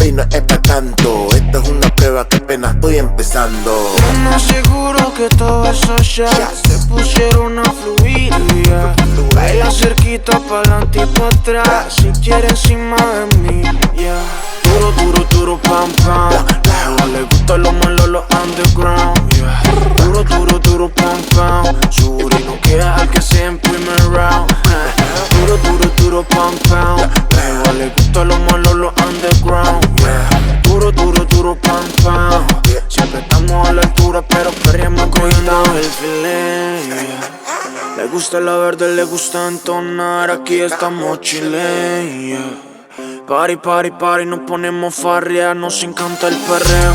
S15: y no es pa' tanto. Esto es una prueba que apenas estoy empezando.
S11: No aseguro que todos esos shots se pusieron a fluir, Baila cerquita, pa'lante y pa' atrás, si quieres encima de mí, Duro, duro, duro, pam, pam. La jeva le gusta lo malo, lo underground, Duro, duro, duro, pam, pam. Suri no queda el que sea en primer round, Duro, duro, duro, pam, pam. La jeva le gusta lo malo, lo underground. tarde le gusta entonar, aquí estamos chile, yeah. Party, party, party, nos ponemos farria, nos encanta el perreo.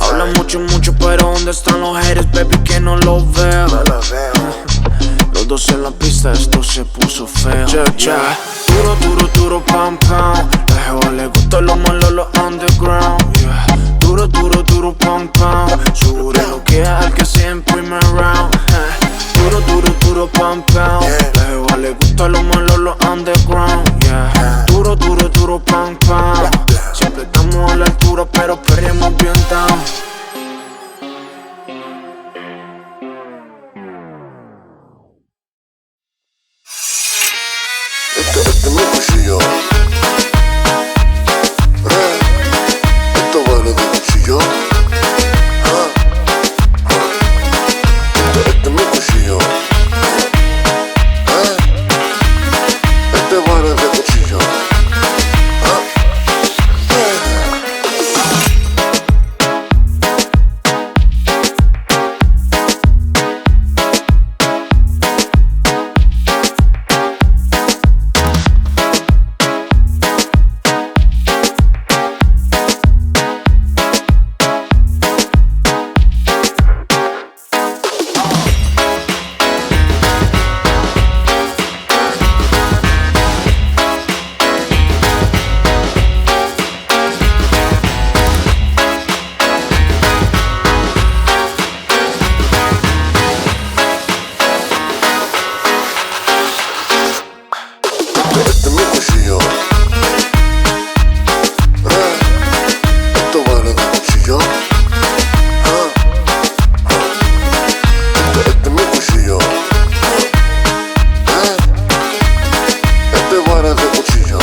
S11: Hablan mucho, mucho, pero ¿dónde están los haters, baby? Que no los veo. Los dos en la pista, esto se puso feo. Yeah. Duro, duro, duro, pam, pam. La jeva le gusta lo malo, lo underground. Yeah. Duro, duro, duro, pam, pam. Sube lo que es al que sea en primer round. Duro, duro, duro, pam, pam. La jeva le gusta lo malo, lo underground. Yeah. Duro, duro, duro, pam, pam. Siempre estamos a la altura, pero perreamos bien down.
S15: Este es mi cuchillo. Esto vale de cuchillo. Este es mi cuchillo. Este vale de cuchillo. Este es mi cuchillo. Esto vale de cuchillo. Este es mi cuchillo. Este vale de cuchillo.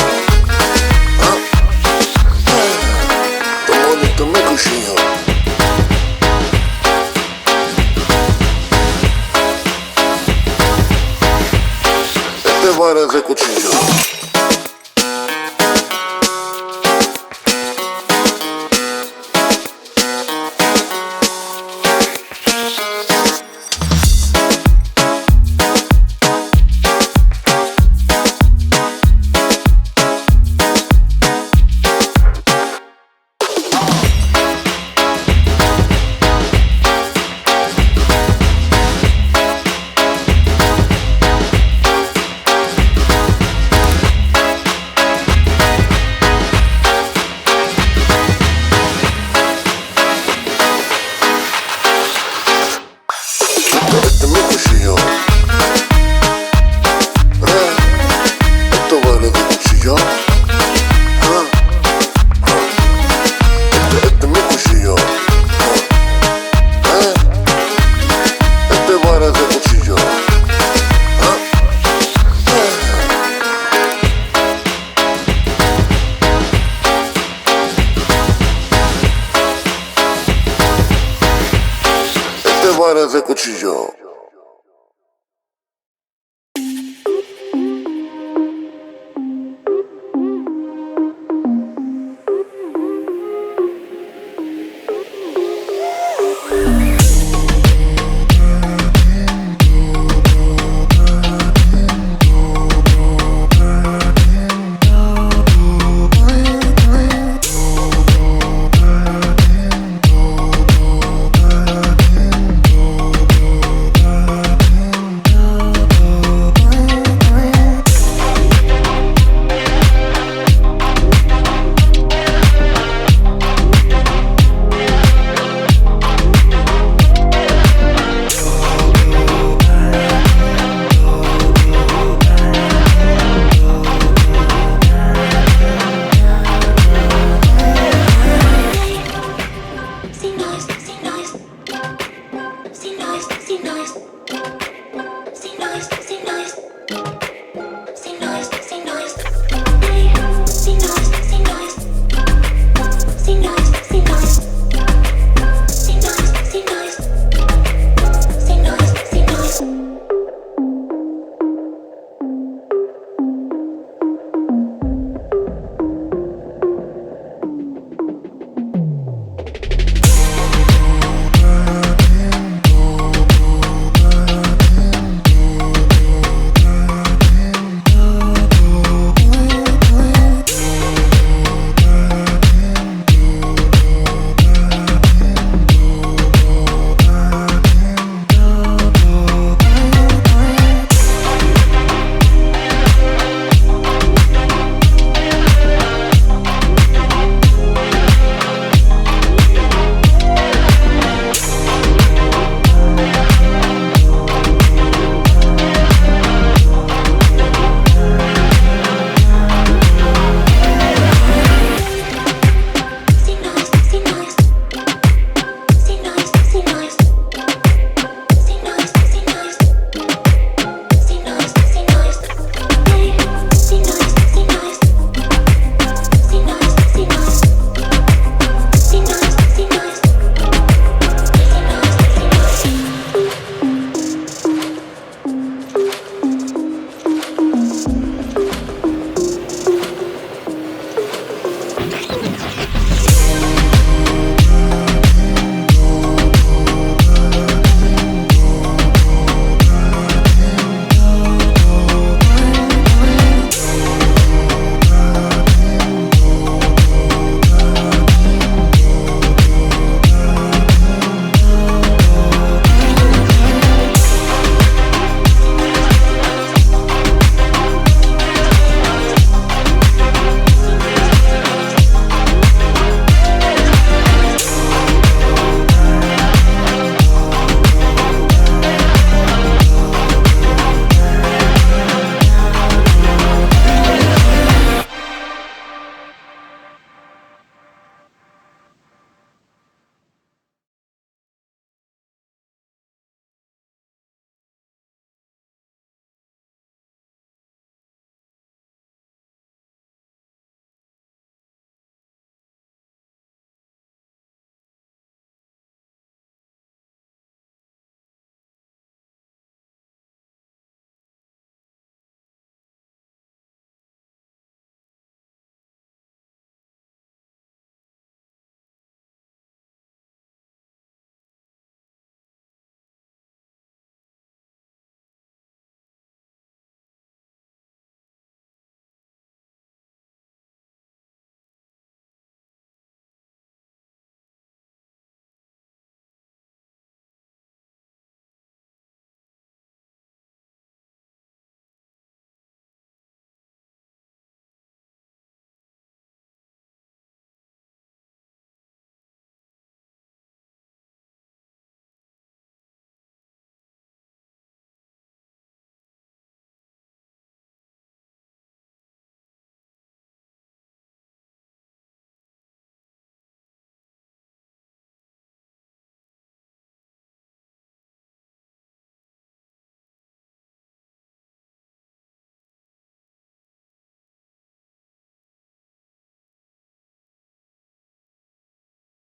S15: Tan bonito mi cuchillo. Este vale de cuchillo. Este es mi cuchillo. Esto vale de cuchillo. Este es mi cuchillo. Este vale de cuchillo. Este vale de cuchillo.